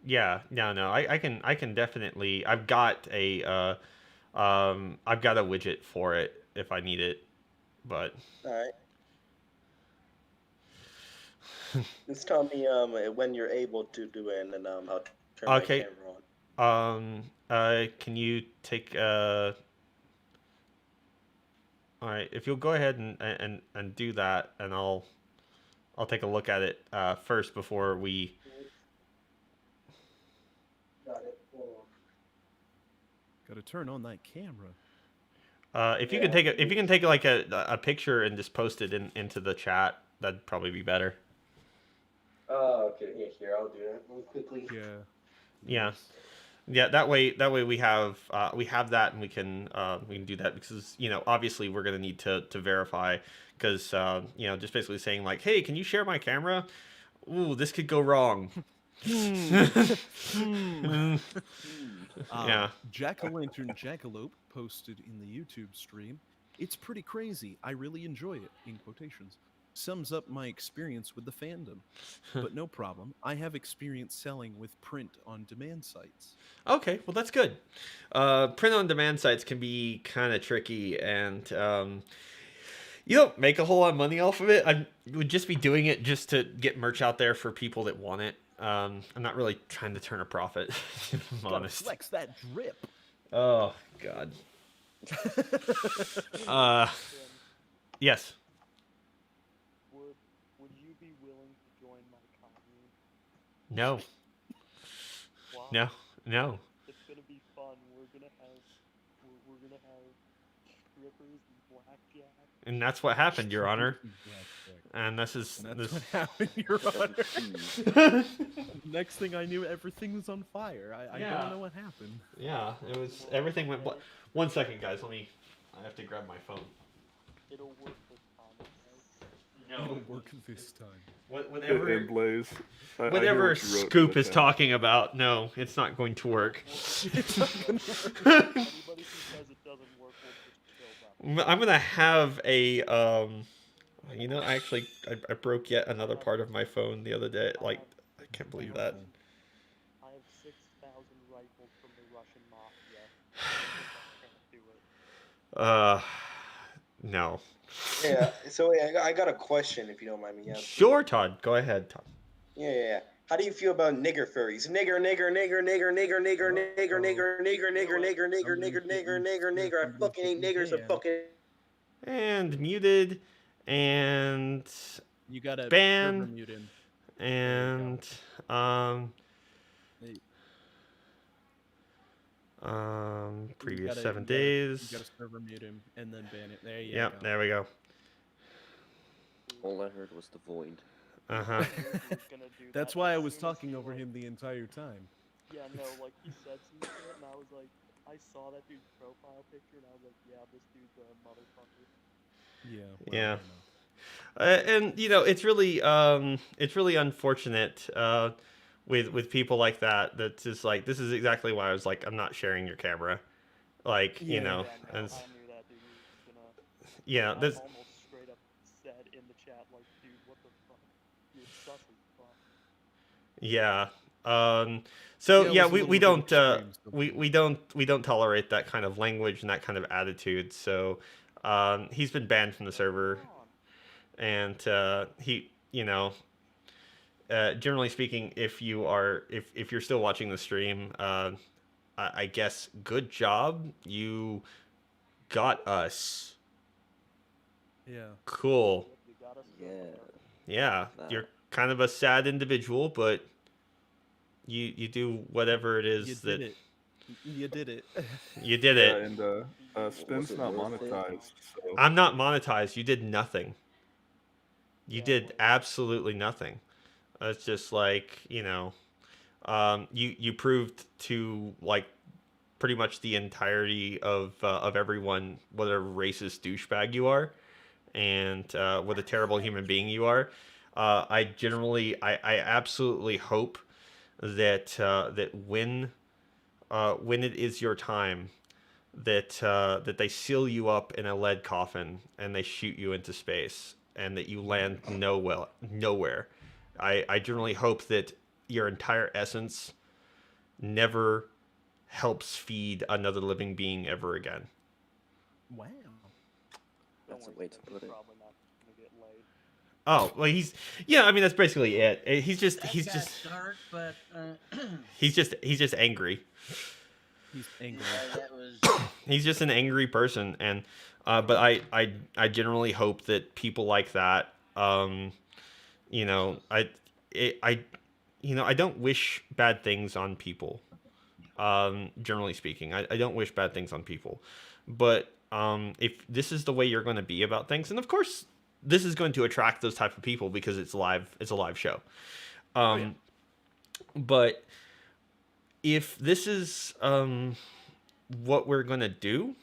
Yeah, no, I can definitely. I've got a widget for it if I need it, but All right. Just tell me when you're able to do it, and then I'll turn Okay. my camera on. can you take all right, if you'll go ahead and do that, and I'll take a look at it first before we. Got it. Hold Got to turn on that camera. If you can take like a picture and just post it into the chat, that'd probably be better. Oh, okay. Yeah, here, I'll do that really quickly. Yeah. Yeah, that way we have that, and we can do that, because obviously we're gonna need to verify, because just basically saying like, hey, can you share my camera? Ooh, this could go wrong. Yeah. Jack-o'-lantern Jackalope posted in the YouTube stream. It's pretty crazy. I really enjoy it, in quotations. Sums up my experience with the fandom. But no problem. I have experience selling with print-on-demand sites. Okay, well, that's good. Print-on-demand sites can be kind of tricky, and you don't make a whole lot of money off of it. I would just be doing it just to get merch out there for people that want it. I'm not really trying to turn a profit, if I'm honest. Flex that drip. Oh, God. Yes. Would you be willing to join my commune? No. Why? No. It's gonna be fun. We're gonna have strippers and blackjack. And that's what happened, Your Honor. And That's this. what happened, Your Honor. Next thing I knew, everything was on fire. I don't know what happened. Yeah, it was. Everything went. 1 second, guys. I have to grab my phone. It'll work this time. Okay? No. It'll work this time. Whatever. Blaze. Whatever Scoop is talking about, no, it's not going to work. Anybody who says it doesn't work will just kill them. I'm gonna have a actually, I broke yet another part of my phone the other day. Like, I can't believe that. I have 6,000 rifles from the Russian mafia. I can't do it. No. Yeah. So I got a question, if you don't mind me asking. Sure, Todd. Go ahead, Todd. Yeah. How do you feel about nigger furries? Nigger. I fucking hate niggers. I fucking. And muted, and You gotta ban, server mute him. and previous You 7 gotta- days. You gotta server mute him and then ban it. There you Yep, go. there we go. All I heard was the void. Uh-huh. That's why I was talking over him the entire time. Yeah, no, like he said some shit, and I was like, I saw that dude's profile picture, and I was like, yeah, this dude's a motherfucker. Yeah. Yeah. And it's really unfortunate with people like that. That's just like, this is exactly why I was like, I'm not sharing your camera. Like, Yeah. and I knew that dude was gonna. yeah, I this almost straight up said in the chat, like, dude, what the fuck? You're sus as fuck. yeah. So Yeah, yeah, it was a we little don't bit extreme, so- we don't tolerate that kind of language and that kind of attitude. So he's been banned from the server, and he generally speaking, if you're still watching the stream, I guess good job, you got us. Yeah. Cool. You got us. Yeah. Yeah, Wow. you're kind of a sad individual, but you do whatever it is You that did it. You did it. you did Yeah, it. and Spin's it not worth it? monetized, so I'm not monetized. You did nothing. You Yeah, did like- absolutely nothing. It's just like, you proved to like pretty much the entirety of everyone what a racist douchebag you are, and what a terrible human being you are. I absolutely hope that that when it is your time, that they seal you up in a lead coffin and they shoot you into space, and that you land nowhere. I generally hope that your entire essence never helps feed another living being ever again. Wow. That's a Don't way worry, to Spin's put it. probably not gonna get laid. Oh, well, I mean, that's basically it. He's just Start, but he's just angry. He's angry. that was. He's just an angry person, and but I generally hope that people like that, I don't wish bad things on people. Generally speaking, I don't wish bad things on people, but if this is the way you're going to be about things, and of course this is going to attract those type of people because it's a live show. But if this is what we're going to do,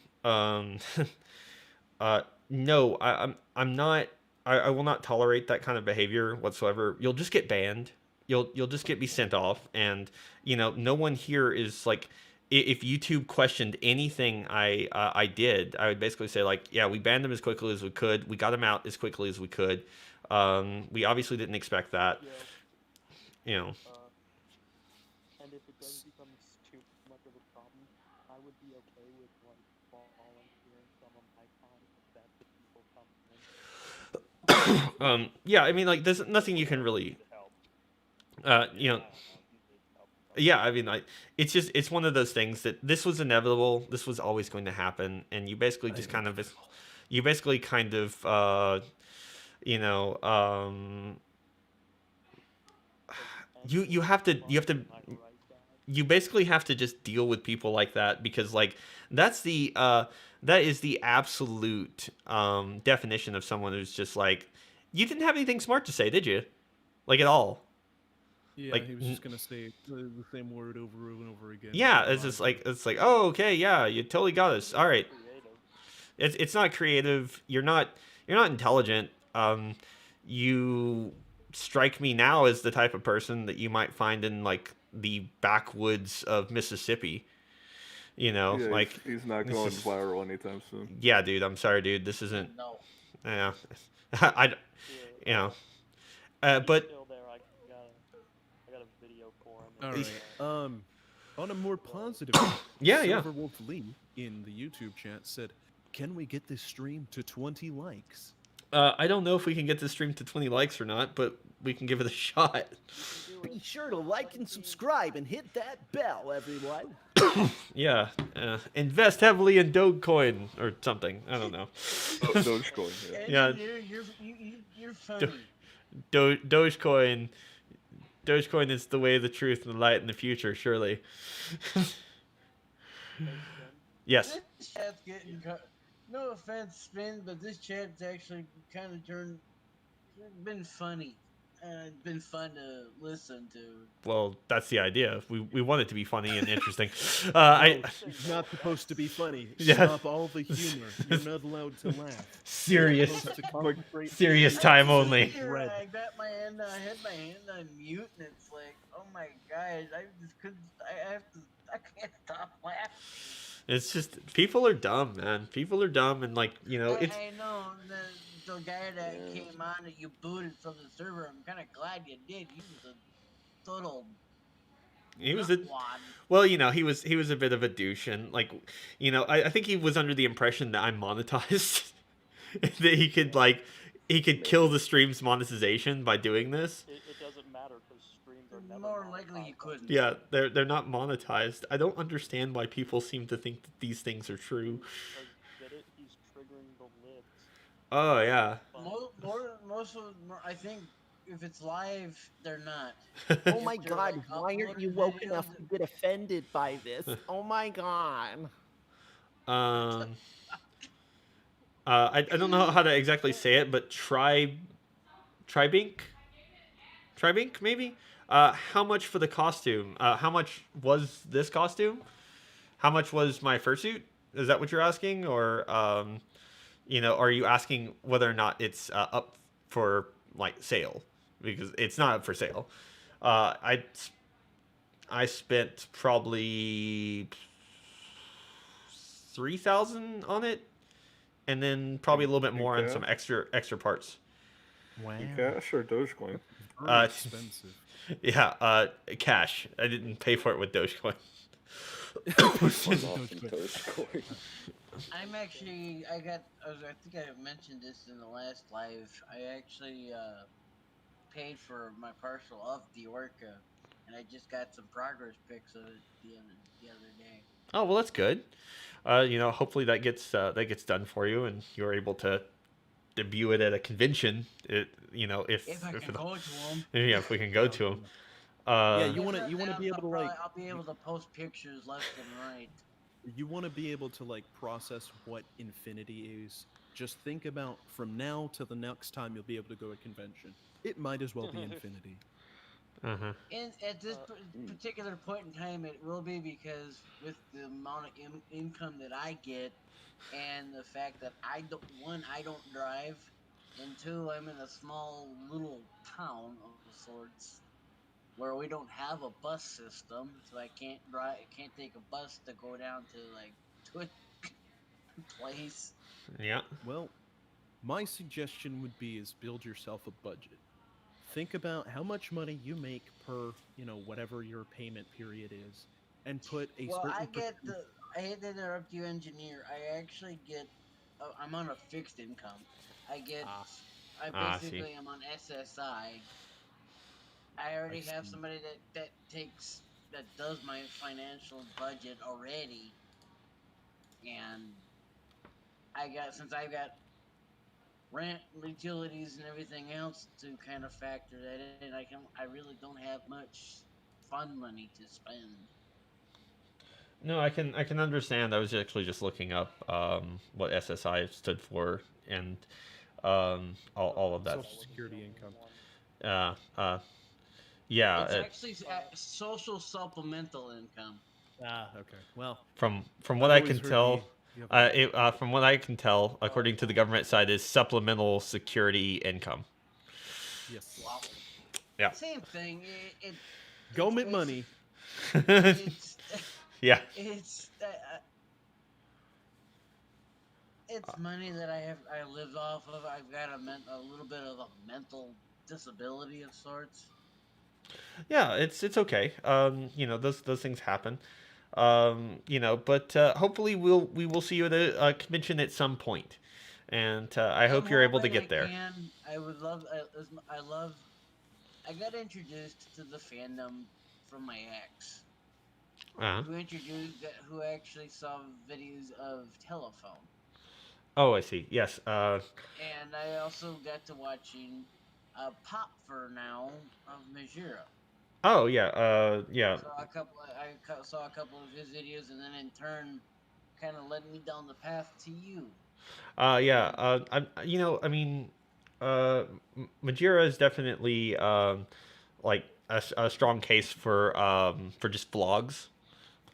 no, I'm not. I will not tolerate that kind of behavior whatsoever. You'll just get banned. You'll just be sent off, and no one here is like. If YouTube questioned anything I did, I would basically say like, yeah, we banned him as quickly as we could. We got him out as quickly as we could. We obviously didn't expect that. And if it does become too much of a problem, I would be okay with like volunteering some of my time if that's the people coming in. Yeah, I mean, like, there's nothing you can really, yeah, I mean, like, it's one of those things that this was inevitable. This was always going to happen, and you basically just kind of, you basically have to just deal with people like that, because like that is the absolute definition of someone who's just like, you didn't have anything smart to say, did you? Like, at all. Yeah, like, he was just gonna say the same word over and over again. Yeah, it's like, oh, okay, yeah, you totally got us. All right. It's not creative. You're not intelligent. You strike me now as the type of person that you might find in like the backwoods of Mississippi. Yeah, like, he's not going viral anytime soon. Yeah, dude, I'm sorry, dude. This isn't. No. Yeah, but. Still there, I got a video for him. All right. On a more positive note, yeah. Silverwolf Lee in the YouTube chat said, "Can we get this stream to 20 likes?" I don't know if we can get this stream to 20 likes or not, but we can give it a shot. Be sure to like and subscribe and hit that bell, everyone. Yeah, invest heavily in Dogecoin or something. I don't know. Dogecoin. Yeah. You're funny. Dogecoin is the way, the truth, and the light in the future. Surely. Yes. This chat's getting no offense, Spin, but this chat's actually kind of been funny. It's been fun to listen to. Well, that's the idea. We want it to be funny and interesting. It's not supposed to be funny. Yeah. Stop all the humor. You're not allowed to laugh. Serious time only. I got my hand. I had my hand on mute, and it's like, oh my god, I just couldn't. I can't stop laughing. It's just, people are dumb, man. People are dumb, and like, it's. I know the guy that came on that you booted from the server. I'm kind of glad you did. He was a total. He was well, he was a bit of a douche, and like, I think he was under the impression that I'm monetized, that he could kill the stream's monetization by doing this. It doesn't matter because streams are never more likely you couldn't. Yeah, they're not monetized. I don't understand why people seem to think that these things are true. He's triggering the lids. Oh yeah. I think if it's live, they're not. Oh my god, why aren't you woke enough to get offended by this? Oh my god. I don't know how to exactly say it, but Tribink maybe? How much for the costume? How much was this costume? How much was my fursuit? Is that what you're asking? Or, are you asking whether or not it's up for, like, sale? Because it's not up for sale. I spent probably 3,000 on it, and then probably a little bit more on some extra parts. Wow. Cash or Dogecoin? Expensive. Yeah, cash. I didn't pay for it with Dogecoin. I'm actually, I think I mentioned this in the last live. I actually paid for my partial of the Orca, and I just got some progress pics of it the other day. Oh well, that's good. Hopefully that gets done for you, and you're able to debut it at a convention. If I can go to them. Yeah, if we can go to them. Yeah, you want to be able to like. I'll be able to post pictures left and right. you want to be able to like process what infinity is. Just think about from now to the next time you'll be able to go to a convention. It might as well be infinity. Uh-huh. And at this particular point in time, it will be, because with the amount of income that I get, and the fact that I don't drive, and two, I'm in a small little town of sorts where we don't have a bus system, so I can't take a bus to go down to like to a place. Yeah. Well, my suggestion would be is build yourself a budget. Think about how much money you make per, whatever your payment period is, and put a Well, certain. I hate to interrupt you, engineer. I actually get. I'm on a fixed income. I basically am on SSI. I already have somebody that does my financial budget already, and since I've got rent, utilities, and everything else to kind of factor that in, I really don't have much fun money to spend. No, I can understand. I was actually just looking up what SSI stood for, and all of that. Social Security income. Yeah. It's actually social supplemental income. Okay. Well, from what I can tell, from what I can tell, according to the government side, is supplemental security income. Yes. Wow. Yeah. Same thing. Government money. Yeah. It's money that I live off of. I've got a little bit of a mental disability of sorts. Yeah, it's okay. Those things happen. But hopefully we will see you at a convention at some point, and I hope you're able to get there. I would love. I got introduced to the fandom from my ex. Uh-huh. Who actually saw videos of Telephone. Oh, I see. Yes. And I also got to watching Pop for now of Majira. Oh yeah. Yeah. I saw a couple of his videos, and then in turn, kind of led me down the path to you. Yeah. Majira is definitely like a strong case for just vlogs.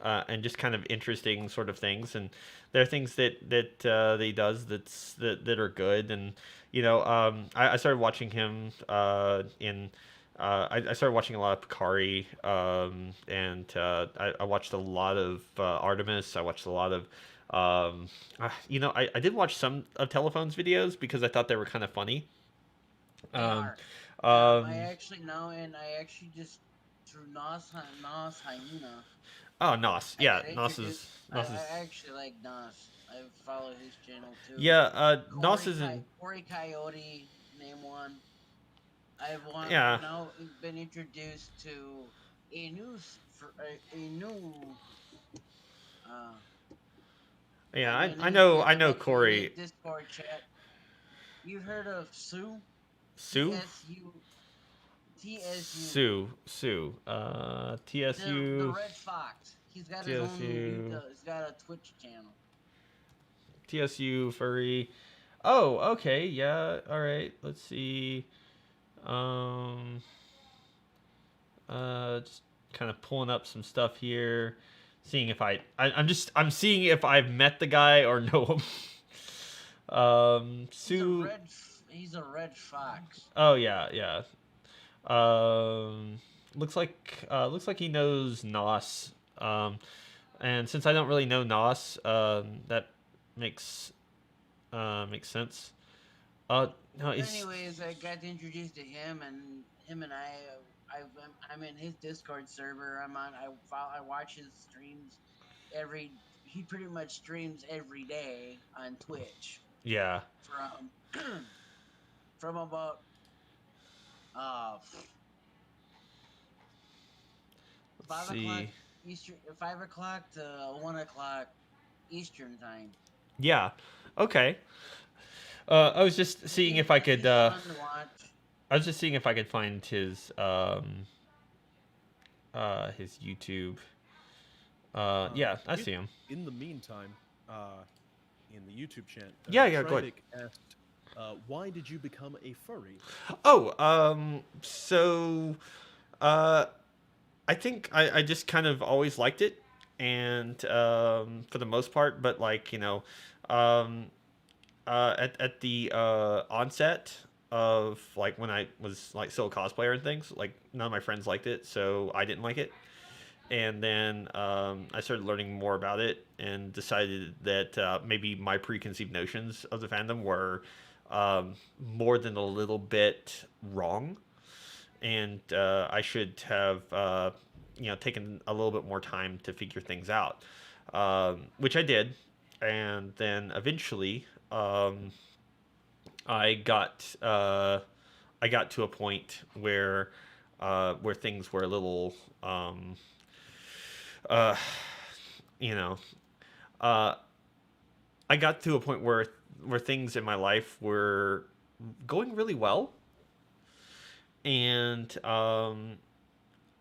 And just kind of interesting sort of things, and there are things that he does that are good, and I started watching him I started watching a lot of Picari, and I watched a lot of Artemis. I watched a lot of I did watch some of Telephone's videos because I thought they were kind of funny. I actually just through Nos Hyena. Oh, Nos. Yeah, Nos is. I actually like Nos. I follow his channel too. Yeah, Nos is in. Corey Coyote, name one. I've now been introduced to a new. Yeah, I know Corey. Discord chat. You heard of Sue? Sue? TSU. Sue. TSU. The Red Fox. He's got his own. He's got a Twitch channel. TSU furry. Oh, okay. Yeah. All right. Let's see. Just kind of pulling up some stuff here, seeing if I'm seeing if I've met the guy or know him. Sue. He's a Red Fox. Oh yeah. Looks like he knows Nos. And since I don't really know Nos, that makes sense. No, anyways, I got introduced to him, and I'm in his Discord server. I watch his streams he pretty much streams every day on Twitch. Yeah. From about 5 o'clock to 1 o'clock Eastern time. Yeah. Okay. I was just seeing if I could. I was just seeing if I could find his YouTube. Yeah, I see him. In the meantime, in the YouTube chat, Yeah, go ahead. Tridic asked, why did you become a furry? Oh, so, I think I just kind of always liked it, and for the most part, but like um, at the onset of like when I was like still a cosplayer and things, like none of my friends liked it, so I didn't like it. And then I started learning more about it and decided that maybe my preconceived notions of the fandom were more than a little bit wrong, and I should have taken a little bit more time to figure things out, which I did, and then eventually I got to a point where things were a little uh, you know, uh, I got to a point where things in my life were going really well, and I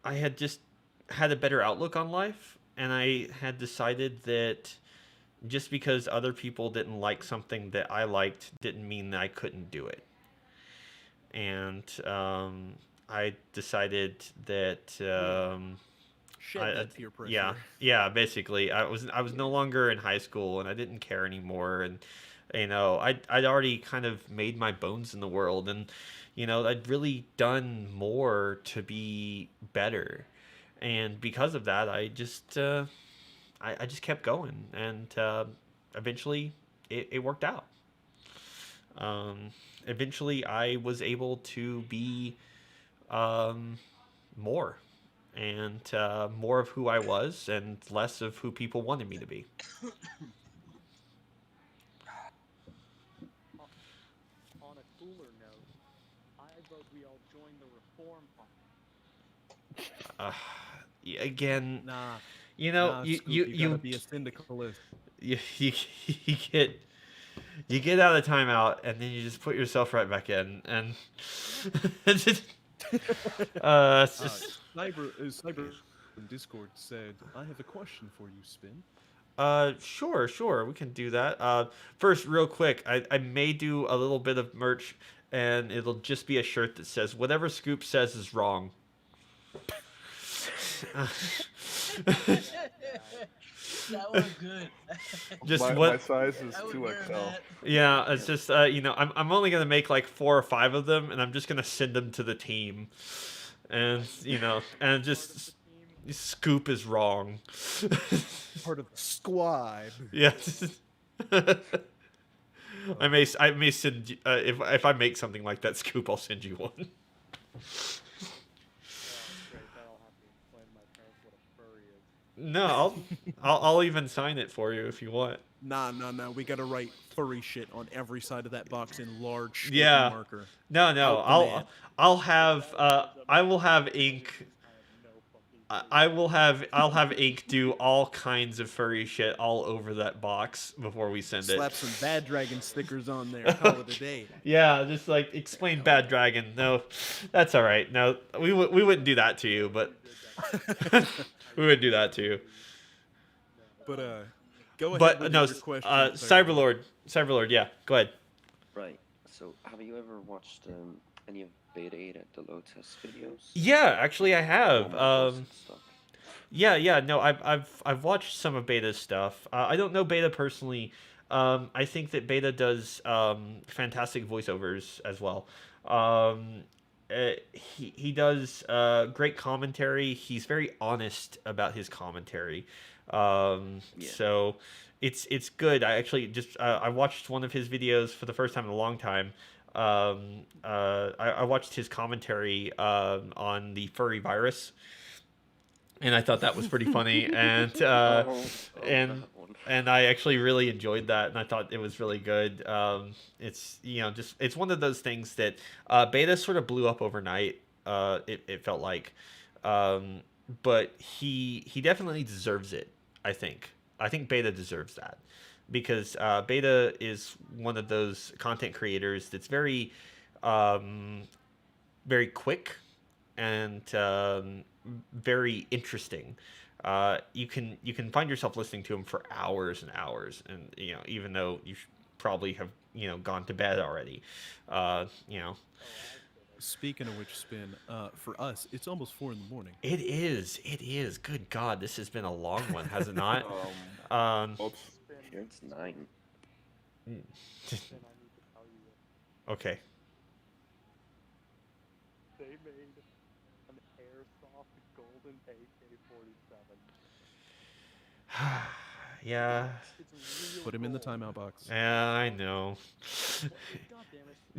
had just had a better outlook on life, and I had decided that just because other people didn't like something that I liked didn't mean that I couldn't do it. And I decided that Shed that peer pressure. yeah, basically I was no longer in high school, and I didn't care anymore, and I'd already kind of made my bones in the world, and I'd really done more to be better, and because of that I just kept going, and eventually it worked out. Eventually I was able to be more, and more of who I was and less of who people wanted me to be. On a cooler note, I vote we all join the Reform Party. Again, Nah. you Scoop, you gotta be a syndicalist. You get out of timeout, and then you just put yourself right back in, and it's just Cyber in Discord said, "I have a question for you, Spin." Sure, we can do that. First, real quick, I may do a little bit of merch, and it'll just be a shirt that says whatever Scoop says is wrong. That was good. Just my size is 2XL. Yeah, it's just I'm only gonna make like 4 or 5 of them, and I'm just gonna send them to the team, and and just Scoop is wrong. Part of the squad. Yeah. I may send if I make something like that, Scoop, I'll send you one. No, I'll even sign it for you if you want. Nah. We gotta write furry shit on every side of that box in large marker. No. I'll have I will have ink. I'll have ink do all kinds of furry shit all over that box before we send it. Slap some Bad Dragon stickers on there. Call it a day. Yeah, just like explain Bad Dragon. No, that's all right. No, we wouldn't do that to you, but we would do that to you. But go ahead. But with no, your question, Cyberlord, yeah, go ahead. Right. So, have you ever watched any of Beta 8 at the Lotus videos? Yeah, actually, I have. And stuff? Yeah. No, I've watched some of Beta's stuff. I don't know Beta personally. I think that Beta does fantastic voiceovers as well. He does great commentary. He's very honest about his commentary. So it's good. I actually just I watched one of his videos for the first time in a long time. I watched his commentary on the furry virus, and I thought that was pretty funny, and and I actually really enjoyed that, and I thought it was really good. It's just it's one of those things that Beta sort of blew up overnight. It felt like, but he definitely deserves it. I think Beta deserves that, because Beta is one of those content creators that's very very quick and very interesting. you can find yourself listening to them for hours and hours, and even though you probably have gone to bed already, you know. Speaking of which, Spin, for us, it's almost 4 in the morning. It is. It is. Good God, this has been a long one, has it not? Oops. Here it's 9. Okay. They made an airsoft golden AK-47. Yeah. Put him in the timeout box. Yeah, I know.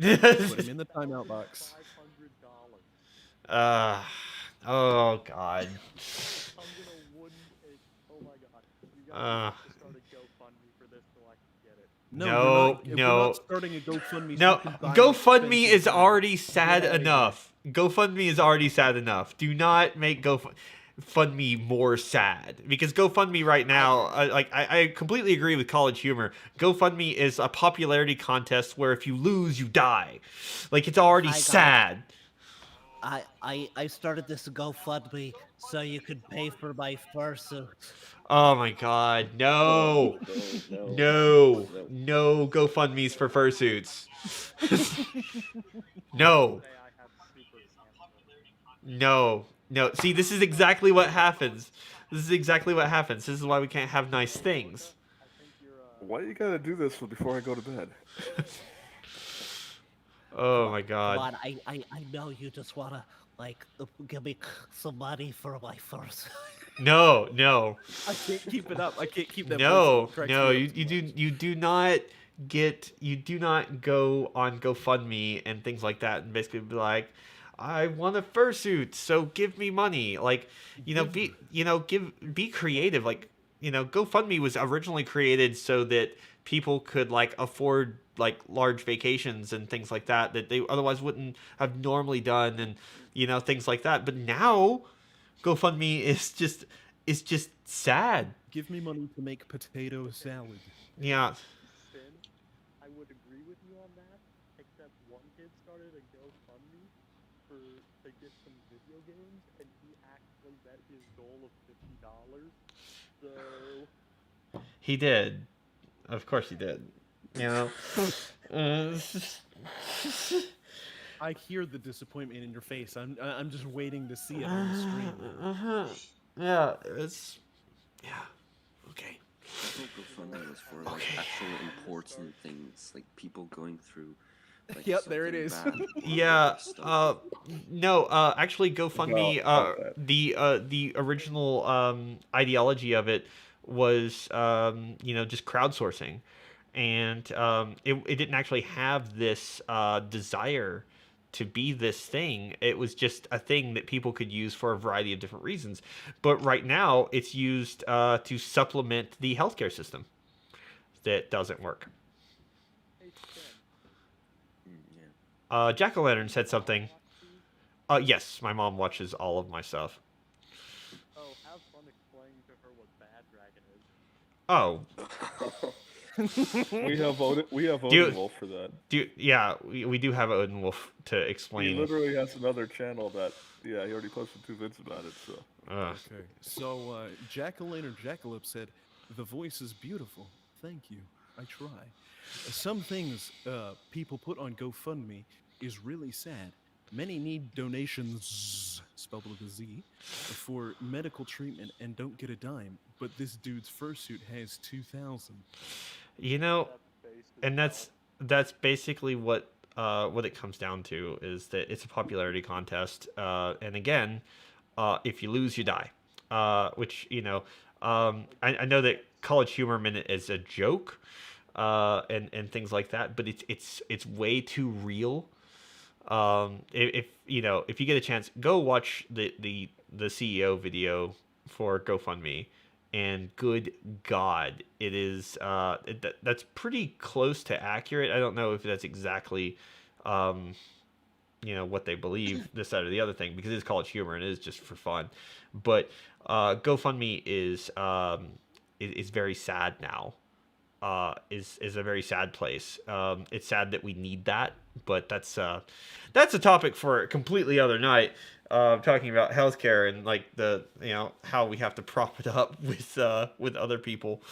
Put him in the timeout box. Oh God. Oh my God. You guys have to start a GoFundMe for this so I can get it. No, we're not starting a GoFundMe. No, so you can buy GoFundMe expensive is already sad Get outta enough. GoFundMe is already sad enough. Do not make GoFundMe more sad, because GoFundMe right now, I completely agree with College Humor. GoFundMe is a popularity contest where if you lose, you die. Like, it's already sad. I started this GoFundMe so you could pay for my fursuit. Oh my God, no. No GoFundMes for fursuits. No. No. See, this is exactly what happens. This is why we can't have nice things. Why you gotta do this before I go to bed? Oh my God. Come on, I know you just wanna give me some money for my fursuit. No. I can't keep it up. I can't keep that. No. You do not go on GoFundMe and things like that and basically be like, I want a fursuit, so give me money. Like, be creative. Like, GoFundMe was originally created so that people could afford large vacations and things like that they otherwise wouldn't have normally done, and things like that. But now GoFundMe is just sad. Give me money to make potato salad. Yeah. Finn, I would agree with you on that, except one kid started a GoFundMe to get some video games, and he actually met his goal of $50. So He did. Of course he did. I hear the disappointment in your face. I'm just waiting to see it on the screen. Yeah, okay. GoFundMe was for actual important things, like people going through. Yep, there it is. Yeah. No. Actually, GoFundMe. The original ideology of it was just crowdsourcing, and it didn't actually have this desire to be this thing. It was just a thing that people could use for a variety of different reasons. But right now, it's used to supplement the healthcare system that doesn't work. Jack-o'-lantern said something. Yes, my mom watches all of my stuff. Oh, have fun explaining to her what Bad Dragon is. Oh. we have Odin Wolf for that. We do have Odin Wolf to explain. He literally has another channel that, he already posted 2 vids about it, so. Okay. So, Jack-o'-lantern Jackalope said, "The voice is beautiful. Thank you. I try. Some things people put on GoFundMe is really sad. Many need donations, spelled with a Z, for medical treatment and don't get a dime. But this dude's fursuit has 2,000. And that's basically what it comes down to, is that it's a popularity contest. And again, if you lose, you die. Which I know that College Humor Minute is a joke. And things like that, but it's way too real. If you get a chance, go watch the CEO video for GoFundMe, and good God, it is that's pretty close to accurate. I don't know if that's exactly what they believe, this, that, or the other thing, because it's College Humor and it is just for fun. But GoFundMe is very sad now. is a very sad place. It's sad that we need that, but that's a topic for a completely other night. Talking about healthcare and like the how we have to prop it up with other people.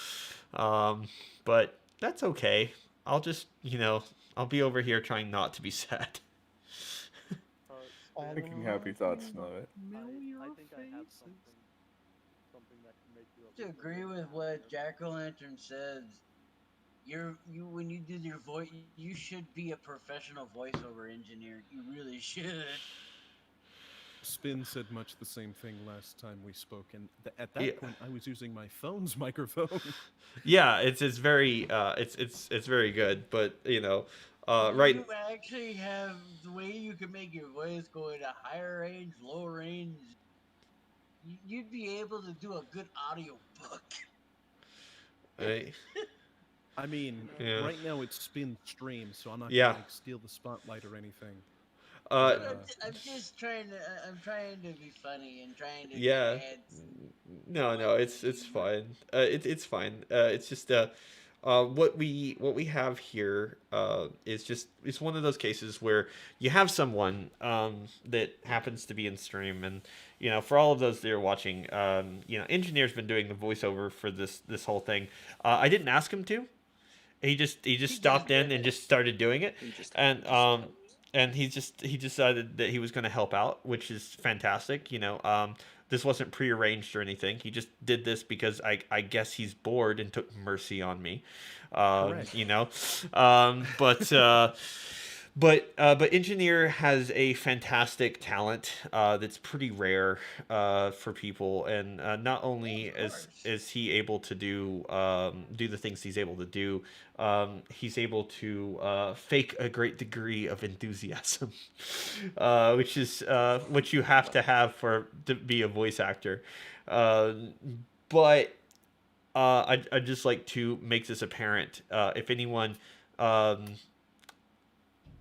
But that's okay. I'll just I'll be over here trying not to be sad. Thinking happy thoughts, no. I think I have something that can make you a To agree with what Jack-o'-lantern says, you when you do your voice, you should be a professional voiceover engineer. You really should. Spin said much the same thing last time we spoke, and at that point, I was using my phone's microphone. Yeah, it's very it's very good, but right. You actually have the way you can make your voice go into higher range, lower range. You'd be able to do a good audio book. Right. I mean, Yeah. right now it's Spin stream, so I'm not Yeah. gonna steal the spotlight or anything. I'm just trying to. I'm trying to be funny and trying to. Yeah. Add No, it's fine. It's fine. It's just what we have here is just it's one of those cases where you have someone that happens to be in stream, and for all of those that are watching, Engineer's been doing the voiceover for this whole thing. I didn't ask him to. He just stopped in and just started doing it, and he decided that he was going to help out, which is fantastic. This wasn't prearranged or anything. He just did this because I guess he's bored and took mercy on me. Correct. But Engineer has a fantastic talent that's pretty rare for people, and not only is he able to do the things he's able to do, he's able to fake a great degree of enthusiasm, which is what you have to have to be a voice actor. But I'd just like to make this apparent. If anyone.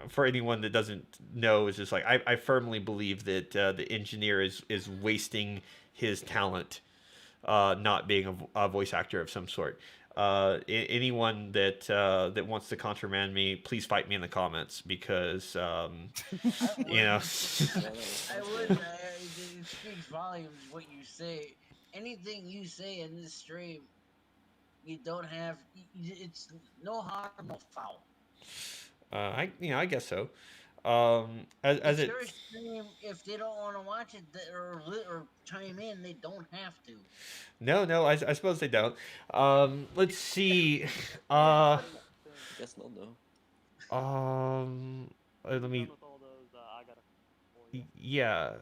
For anyone that doesn't know, is just like I firmly believe that the Engineer is wasting his talent, not being a voice actor of some sort. Anyone that wants to countermand me, please fight me in the comments because I wouldn't. It speaks volumes what you say. Anything you say in this stream, you don't have. It's no harm, no foul. I guess so. As It's it their stream. If they don't want to watch it or chime in, they don't have to. no, I suppose they don't. Let's see. Guess not, no. Let me. with all those, I got a for you. Yeah.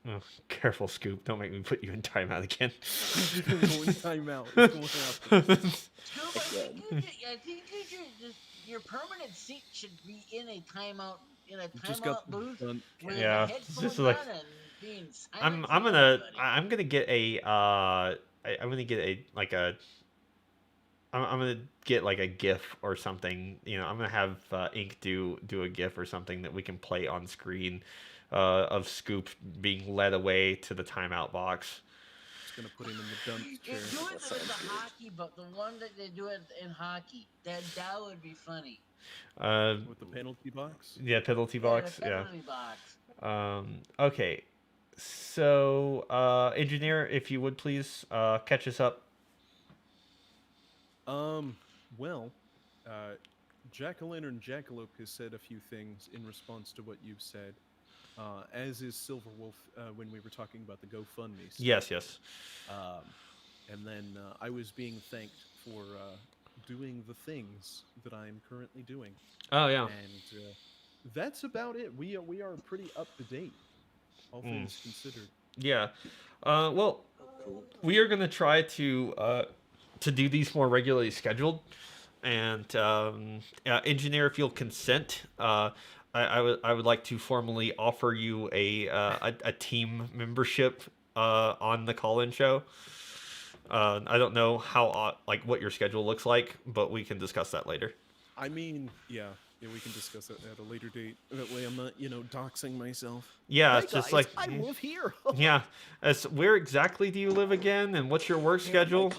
Oh, careful, Scoop. Don't make me put you in timeout again. Going timeout. It's going to happen. Scoop, I think you should just your permanent seat should be in a timeout Just got booth done. with Yeah, headphones just like- on and being I'm silent to gonna everybody. I'm gonna get a I'm gonna get a like a I'm gonna get like a GIF or something. I'm gonna have Ink do a GIF or something that we can play on screen of Scoop being led away to the timeout box. Just gonna put him in the dump You chair. do it with the hockey, but the one that they do it in hockey, that would be funny. With the penalty box. Yeah, penalty box. the Yeah. penalty box. Okay. So, Engineer, if you would please catch us up. Well, Jack-o'-lantern Jackalope has said a few things in response to what you've said, as is Silverwolf when we were talking about the GoFundMe stuff. Yes. And then I was being thanked for doing the things that I'm currently doing. Oh yeah. And that's about it. We are pretty up to date, all things considered. Yeah. Well, we are gonna try to do these more regularly scheduled, and Engineer, if you'll consent, I would like to formally offer you a team membership on the call-in show. I don't know how what your schedule looks like, but we can discuss that later. I mean, yeah, Yeah, we can discuss it at a later date. That way I'm not, doxing myself. Yeah, Hey it's just guys, like I live here. yeah. Where exactly do you live again, and what's your work schedule?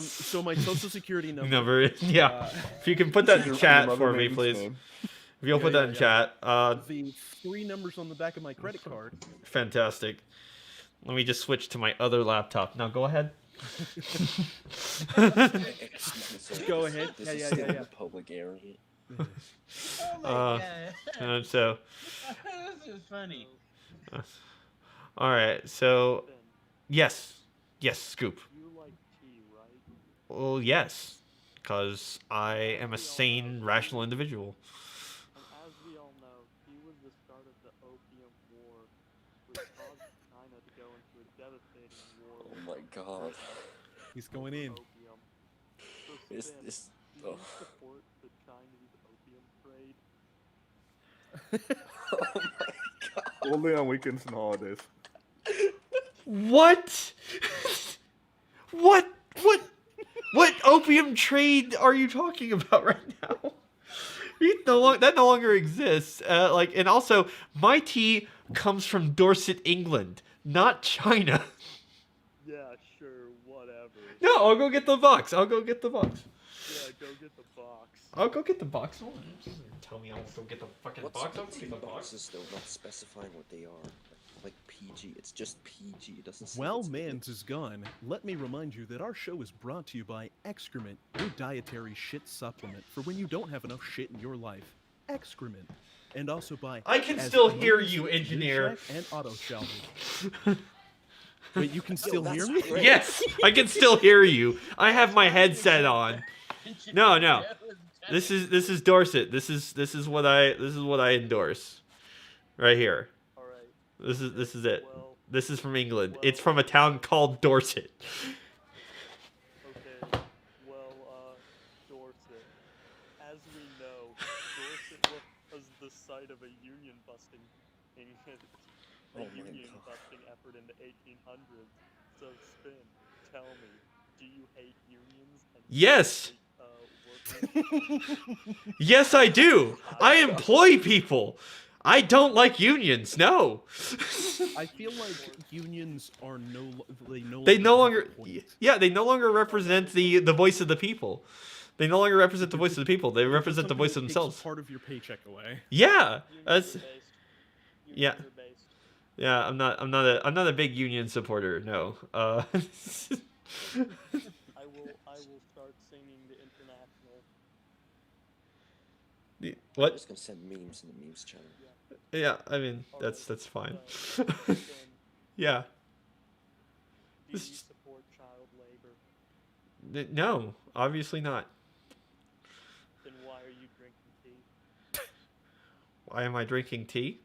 So my social security number. Yeah. If you can put that in Your chat mother for me, maiden's please. name. If you'll put that in chat. The 3 numbers on the back of my credit card. Fantastic. Let me just switch to my other laptop. Now go ahead. Go ahead. This Yeah, is yeah, still yeah, in yeah. the public area. Oh my god. And so, This is funny. all right. So, yes, Scoop. You like tea, right? Well, yes, because I am a sane, rational individual. And as we all know, tea was the start of the Opium War, which caused China to go into a devastating war. Oh my god. He's going in. Opium. So Is Spin, this? do Oh. you support the Chinese opium trade? Oh my god. Only on weekends and holidays. What? What opium trade are you talking about right now? That no longer exists. And also, my tea comes from Dorset, England, not China. Yeah, sure, whatever. No, I'll go get the box. Yeah, go get the box. I'll go get the box. Hold on. Tell me I'll go get the fucking What's box. I'll the go get the box. boxes though? Not specifying what they are. Like PG. It's just PG. It doesn't say. While it's Mans is gone, let me remind you that our show is brought to you by Excrement, your dietary shit supplement for when you don't have enough shit in your life. Excrement. And also by I can As still hear Lucas, you, Blue engineer. Shack, and Auto Shelby. Wait, you can still hear that's me? great. Yes, I can still hear you. I have my headset on. No. This is Dorset. This is what I endorse. Right here. Alright, This is it. well, This is from England. It's from a town called Dorset. okay. Well, Dorset. As we know, Dorset was the site of a union busting Oh my union God. busting effort in the 1800s. So, Spin, tell me, do you hate unions? And do you Yes. hate, workers? Yes, I do. I employ people. I don't like unions. No. I feel like unions are They no have longer. a point. Yeah, they no longer represent the voice of the people. They no longer represent the voice of the people. They represent the Something voice of that takes themselves. part of your paycheck away. Yeah, that's. Unions are based. Yeah. Unions are based. Yeah, I'm not a big union supporter. No. I will start singing the international. I'm What? just gonna send memes in the memes channel. Yeah, I mean that's fine. Spin, Yeah. do you This- support child labor? No, obviously not. Then why are you drinking tea? Why am I drinking tea?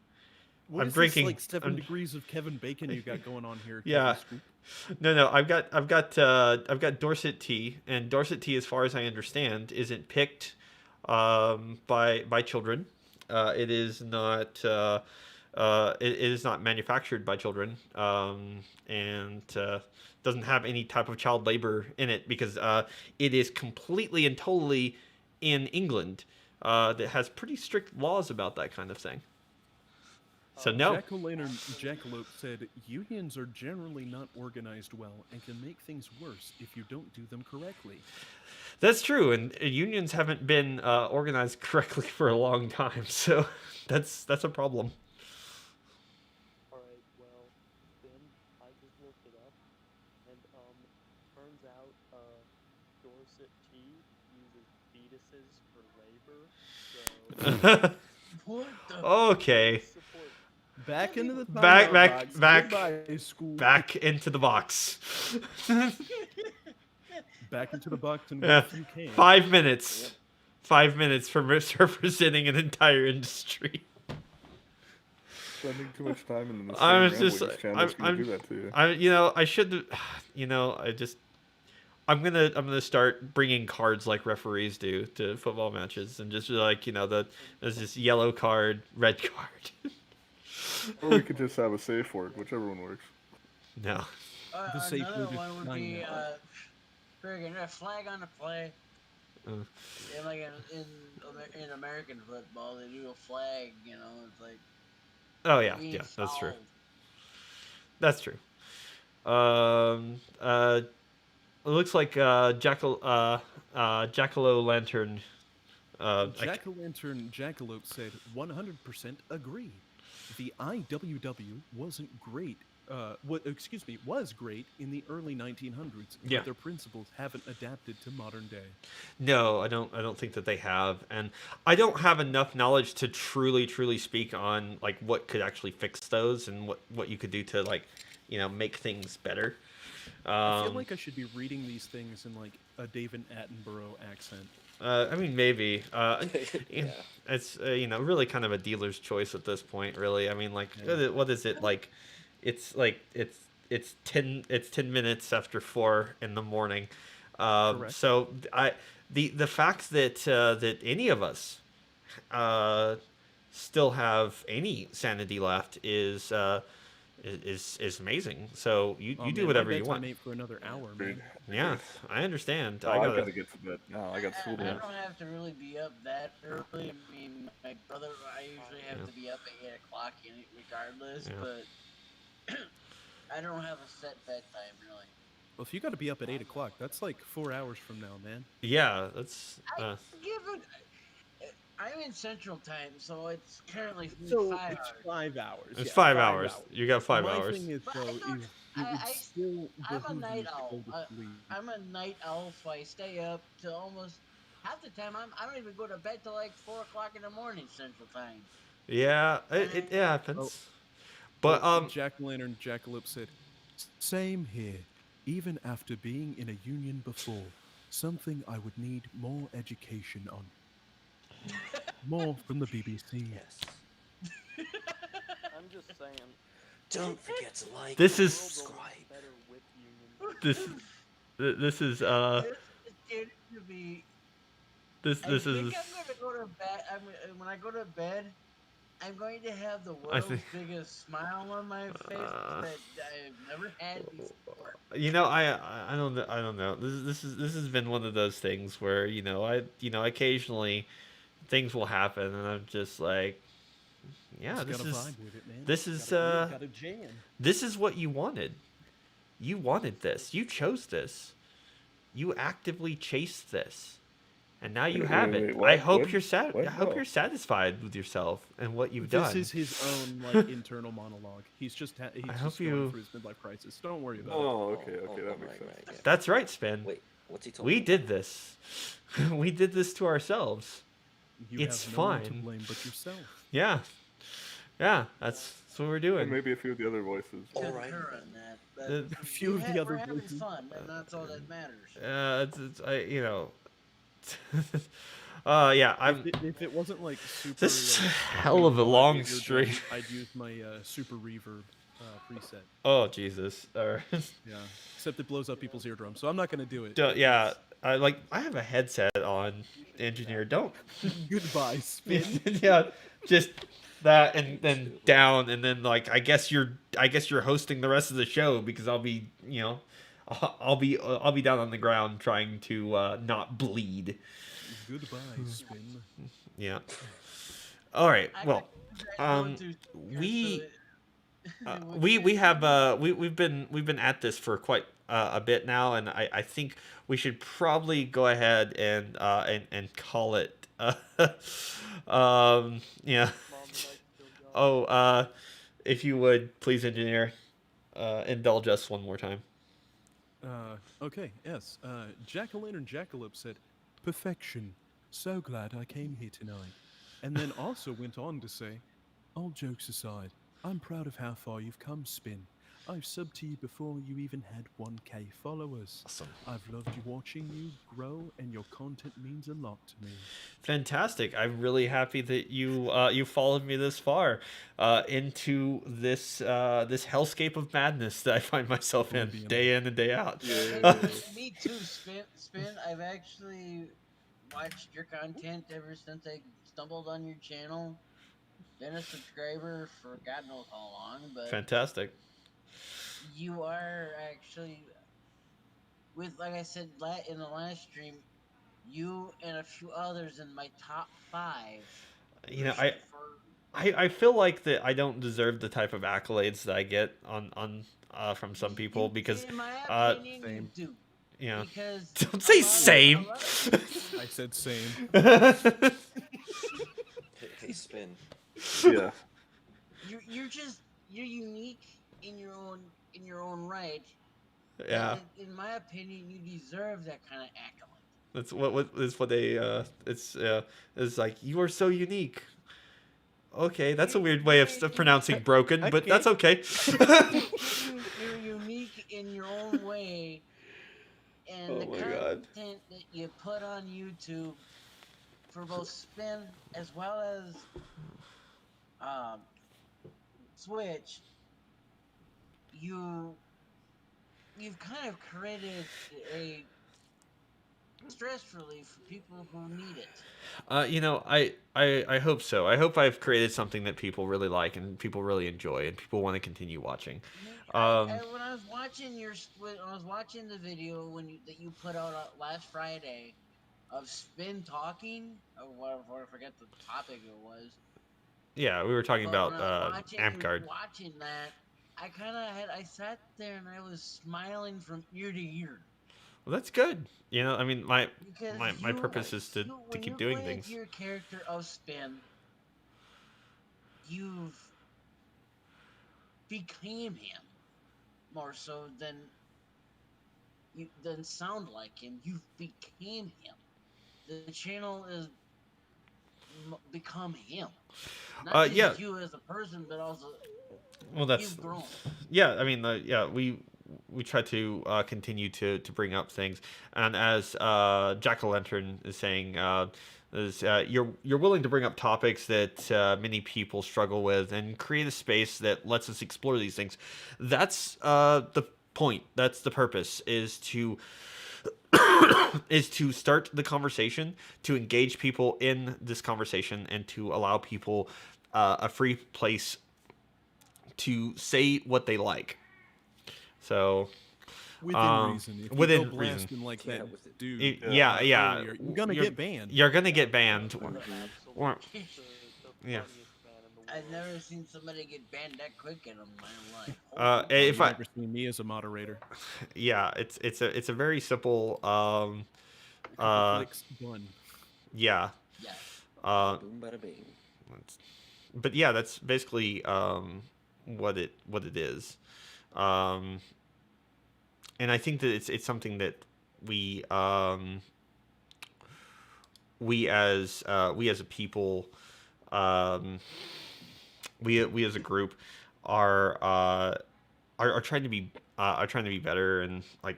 What I'm is drinking- This, like 7 I'm- degrees of Kevin Bacon you got going on here. Yeah. Kevin Scoop? No, I've got Dorset tea, and Dorset tea, as far as I understand, isn't picked by children. It is not it is not manufactured by children, and doesn't have any type of child labor in it because it is completely and totally in England. That has pretty strict laws about that kind of thing. So no. Jack-o'-lantern Jackalope said, unions are generally not organized well and can make things worse if you don't do them correctly. That's true, and unions haven't been organized correctly for a long time, so that's a problem. Alright, well, then I just looked it up, and turns out Dorset tea uses fetuses for labor. So What the? Okay, support. Back into the Back- timeout back- box. back- Goodbye, school. back into the box. Back into the box and Yeah, if you can. 5 minutes. 5 minutes for misrepresenting an entire industry. Spending too much time in the I was Instagram just, Wings channel's gonna do that to you. I should, I'm gonna start bringing cards like referees do to football matches, and just like there's this yellow card, red card. Or we could just have a safe word, whichever one works. No. The safe Another word is one would be nine. friggin' a flag on the play. And like in American football, they do a flag. You know, it's like Oh yeah, being yeah, that's true. solved. That's true. It looks like Jackalope Lantern. Jack-o'-lantern Jackalope said 100% agree. The IWW wasn't great. Was great in the early 1900s, Yeah. but their principles haven't adapted to modern day. No, I don't think that they have, and I don't have enough knowledge to truly speak on like what could actually fix those and what you could do to like, make things better. I feel like I should be reading these things in like a David Attenborough accent. I mean, maybe. Yeah. It's really kind of a dealer's choice at this point. Really, I mean, like, what is it like? It's 10 minutes after 4 in the morning. Correct. So the fact that any of us still have any sanity left is amazing. So you Oh, do man, whatever my you bedtime want. ain't for another hour, Agreed. man. Yeah, I understand. Oh, I I gotta. gotta get to bed now. I got school I tomorrow. don't have to really be up that early. I mean, my brother, I usually have Yeah. to be up at 8 o'clock regardless, Yeah. but I don't have a set bedtime really. Well, if you got to be up at 8 o'clock, that's like 4 hours from now, man. Yeah, that's. I'm in Central Time, so it's currently So 5 it's hours. 5 hours. It's yeah, 5 hours. You got 5 My hours. thing is, But though, I is don't- it would still I'm a behoove night you to owl. go to sleep. I'm a night owl, so I stay up till almost half the time. I don't even go to bed till like 4 o'clock in the morning Central Time. Yeah, it happens. Oh. But Jack-o'-lantern Jackalope said, "Same here. Even after being in a union before, something I would need more education on. More from the BBC." Yes. I'm just saying. Don't forget to like This and is- subscribe. Better with union. this is It's getting to be. this I is think I'm gonna go to bed. When I go to bed, I'm going to have the world's think- biggest smile on my face that I've never had before. I don't know. This has been one of those things where occasionally things will happen and I'm just like, yeah, Just this gotta is vibe with it, man. this is Gotta jam. this is what you wanted. You wanted this. You chose this. You actively chased this. And now you Wait, have wait, it. wait, I what? hope What? you're sad. What? I hope No. you're satisfied with yourself and what you've This done. is his own like internal monologue. He's just he's I just hope going you- through his midlife crisis. Don't worry about Oh, okay, that makes right, sense. right, yeah. That's right, Spin. Wait, what's he talking We about? did this. We did this to ourselves. it. You It's have no one to fine. blame but yourself. Yeah. Yeah, that's what we're And doing. maybe a few of the other voices. All right, Concur then. on that. The- But A few of the we're other having voices. fun, and that's all that matters. Yeah, I'm. If it wasn't like super, This like, hell of a really long hot, stream. I'd use my super reverb preset. Oh Jesus! Yeah, except it blows up people's eardrums, so I'm not gonna do it. Yeah, I have a headset on. Engineer, don't. Goodbye, Spin. Yeah, just that and then down and then like I guess you're hosting the rest of the show because I'll be I'll be down on the ground trying to not bleed. Goodbye, Spin. Yeah. All right. I Well, got going we to- we have we've been at this for quite a bit now, and I think we should probably go ahead and call it. Yeah. Mom might still go. Oh, if you would please, engineer, indulge us one more time. Okay, yes. Jack-o'-lantern Jackalope said, "Perfection. So glad I came here tonight." And then also went on to say, "All jokes aside, I'm proud of how far you've come, Spin. I've subbed to you before you even had 1K followers. Awesome. I've loved watching you grow, and your content means a lot to me." Fantastic! I'm really happy that you followed me this far into this this hellscape of madness that I find myself in day in and day out. Me too, Spin. I've actually watched your content ever since I stumbled on your channel. Been a subscriber for God knows how long, but Fantastic. you are actually, with like I said in the last stream, you and a few others in my top 5. You know, for- I feel like that I don't deserve the type of accolades that I get on from some people because in my opinion, you Same. do. yeah. Because Don't say same. I said same. Hey, Spin. Yeah. You're unique in your own right. Yeah. And in my opinion, you deserve that kind of accolade. That's what is what they it's like you are so unique. Okay, that's a weird way of pronouncing broken, but that's okay. You're unique in your own way, and Oh the my God. content that you put on YouTube for both Spin as well as Switch, you've kind of created a stress relief for people who need it. You know, I hope so. I hope I've created something that people really like and people really enjoy and people want to continue watching. When I was watching the video that you put out last Friday of Spin talking, or whatever, I forget the topic it was. Yeah, we were talking But when I about was Amcard. watching that, I sat there and I was smiling from ear to ear. Well, that's good. You know, I mean, my Because my purpose is to when keep you doing play things. your character of Spin, you've became him more so than sound like him. You've became him. The channel is become him. Not just Yeah. you as a person, but also Well, that's you've grown. yeah. I mean, yeah, we try to continue to bring up things, and as Jack O'Lantern is saying, you're willing to bring up topics that many people struggle with, and create a space that lets us explore these things. That's the point. That's the purpose. Is to is to start the conversation, to engage people in this conversation, and to allow people a free place to say what they like. So, Within reason. If within you go reason. blasting like that dude. Yeah. earlier, you're gonna get banned. You're gonna get banned. Or- yeah. I've never seen somebody get banned that quick in my life. If You've I, never seen me as a moderator. yeah, it's a very simple Clicks, done. yeah. Yeah. Boom, bada bing. But yeah, that's basically what it is. And I think that it's something that we as a people, we as a group are trying to be better, and like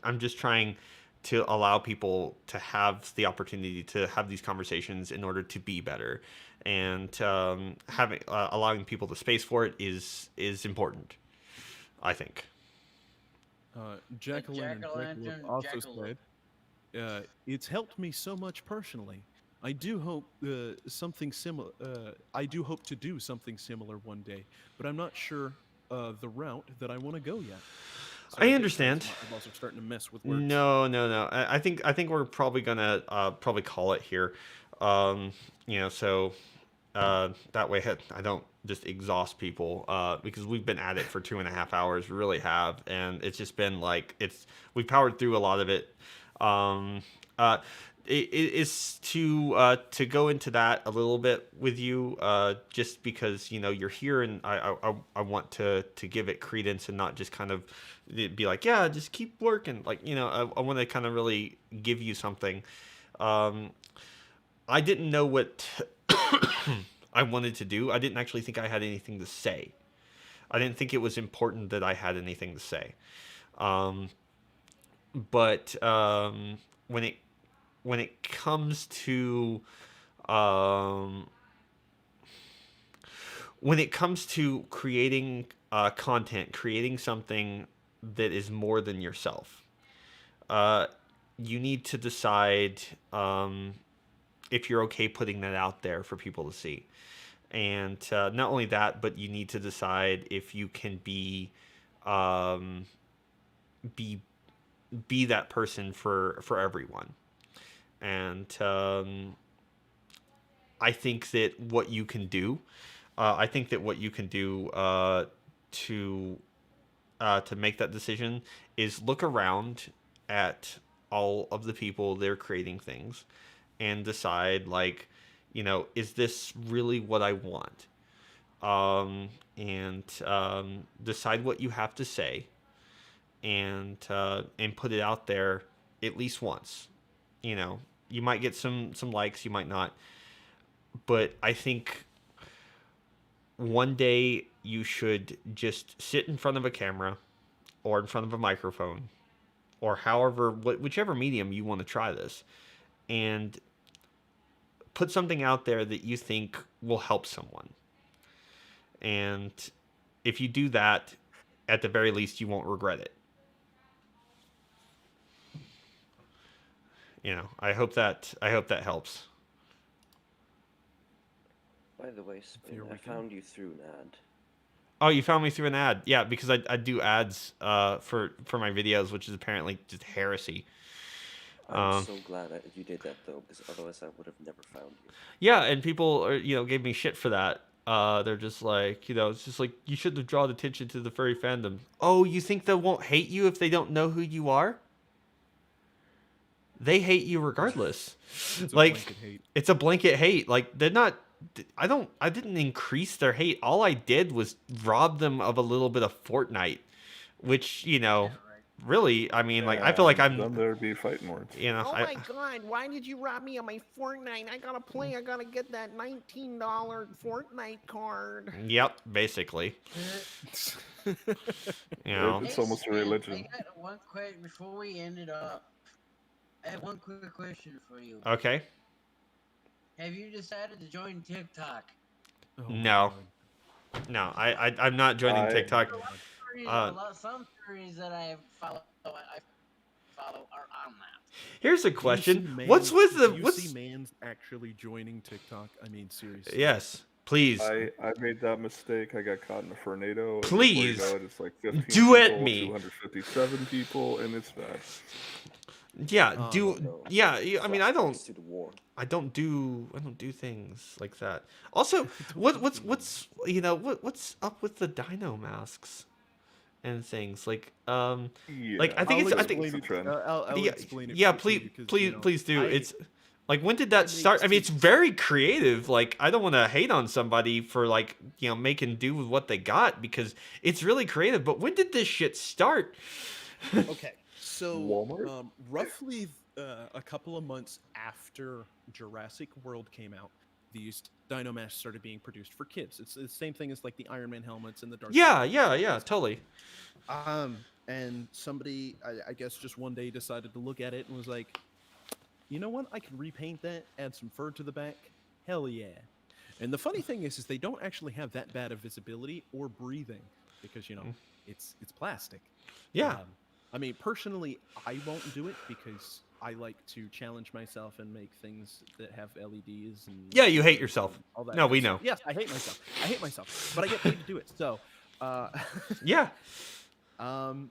I'm just trying to allow people to have the opportunity to have these conversations in order to be better, and allowing people the space for it is important, I think. Jack-o'-lantern also said, "It's helped me so much personally. I do hope something similar. I do hope to do something similar one day, but I'm not sure the route that I want to go yet." So I understand. I'm also starting to mess with words. No. I think we're probably gonna probably call it here. So that way I don't just exhaust people because we've been at it for 2.5 hours. We really have, and it's just been like we powered through a lot of it. It is to go into that a little bit with you, just because you're here, and I want to give it credence and not just kind of be like, yeah, just keep working. Like I want to kind of really give you something. I didn't know what I wanted to do. I didn't actually think I had anything to say. I didn't think it was important that I had anything to say. But when it comes to creating content, creating something that is more than yourself, you need to decide if you're okay putting that out there for people to see. And not only that, but you need to decide if you can be that person for everyone. And I think that what you can do, to make that decision is look around at all of the people that are creating things and decide, like, you know, is this really what I want? And decide what you have to say, and put it out there at least once. You know, you might get some likes, you might not, but I think one day you should just sit in front of a camera or in front of a microphone or whichever medium you want to try this, and put something out there that you think will help someone. And if you do that, at the very least, you won't regret it. You know, I hope that helps. By the way, Spin, I found you through an ad. Oh, you found me through an ad? Yeah, because I do ads for my videos, which is apparently just heresy. I'm so glad that you did that, though, because otherwise I would have never found you. Yeah, and people gave me shit for that. They're just like, it's just like, you shouldn't have drawn attention to the furry fandom. Oh, you think they won't hate you if they don't know who you are? They hate you regardless. It's like, a blanket hate. It's a blanket hate. Like, they're not. I didn't increase their hate. All I did was rob them of a little bit of Fortnite, which, really, I mean, like, I feel like I'm. Then there'd be fighting words. Oh my god, why did you rob me of my Fortnite? I gotta play, I gotta get that $19 Fortnite card. Yep, basically. It's almost a religion. I got one quick, before we end it up, I have one quick question for you. Okay. Have you decided to join TikTok? No. No, I'm not joining TikTok. Some theories that I follow are on that. Here's a question: What's with the? Do you see Mans actually joining TikTok? I mean, seriously. Yes, please. I made that mistake. I got caught in a Fernado. Please. It's like 15 do it, people, me. 257 people, and it's bad. Yeah. I mean, I don't do things like that. Also, what's up with the dino masks and things like like I think I'll explain it. Yeah, please do. It's like, when did that start? I mean, it's very creative. Like, I don't want to hate on somebody for, like, making do with what they got, because it's really creative. But when did this shit start? Okay, so roughly a couple of months after Jurassic World came out, these dino masks started being produced for kids. It's the same thing as like the Iron Man helmets and the Dark. Yeah, totally. And somebody, I guess, just one day decided to look at it and was like, you know what? I can repaint that, add some fur to the back. Hell yeah! And the funny thing is they don't actually have that bad of visibility or breathing, because it's plastic. Yeah. I mean, personally, I won't do it because I like to challenge myself and make things that have LEDs and. Yeah, you hate yourself. All that. No, we know. Yes, I hate myself. But I get paid to do it. So. Yeah.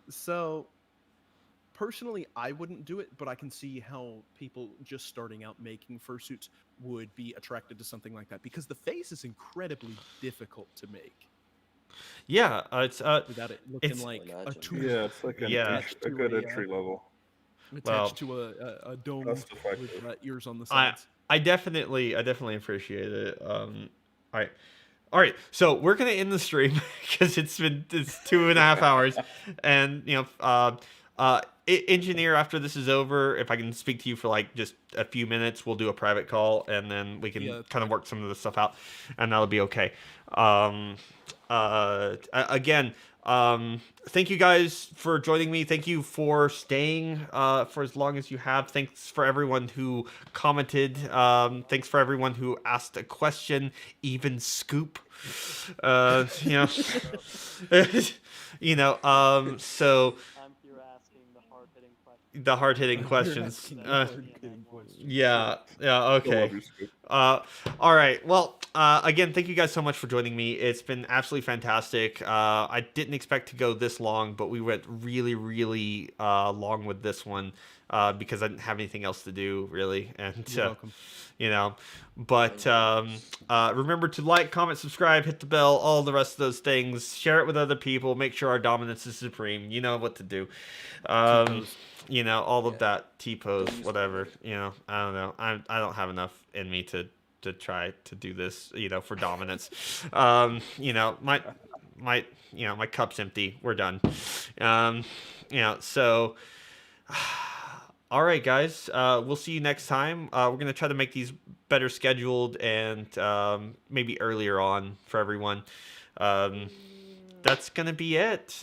So. Personally, I wouldn't do it, but I can see how people just starting out making fursuits would be attracted to something like that, because the face is incredibly difficult to make. Yeah, it's without it looking like a tube. Yeah, it's like a good entry level. Attached to a dome with ears on the sides. I definitely appreciate it. All right, so we're gonna end the stream because it's 2.5 hours, and engineer, after this is over, if I can speak to you for like just a few minutes, we'll do a private call, and then we can kind of work some of this stuff out, and that'll be okay. Again, thank you guys for joining me. Thank you for staying for as long as you have. Thanks for everyone who commented. Thanks for everyone who asked a question, even Scoop. So. I'm here asking the hard-hitting questions. the hard-hitting You're questions. asking hard-hitting questions. Yeah, okay. All right. Well, again, thank you guys so much for joining me. It's been absolutely fantastic. I didn't expect to go this long, but we went really, really long with this one because I didn't have anything else to do, really. And, You're welcome. you know, but remember to like, comment, subscribe, hit the bell, all the rest of those things. Share it with other people. Make sure our dominance is supreme. You know what to do. You know, all of that, T-pose, whatever, you know, I don't know. I don't have enough in me to try to do this, you know, for dominance. You know, my cup's empty. We're done. You know, so, all right, guys, we'll see you next time. We're going to try to make these better scheduled and maybe earlier on for everyone. That's going to be it.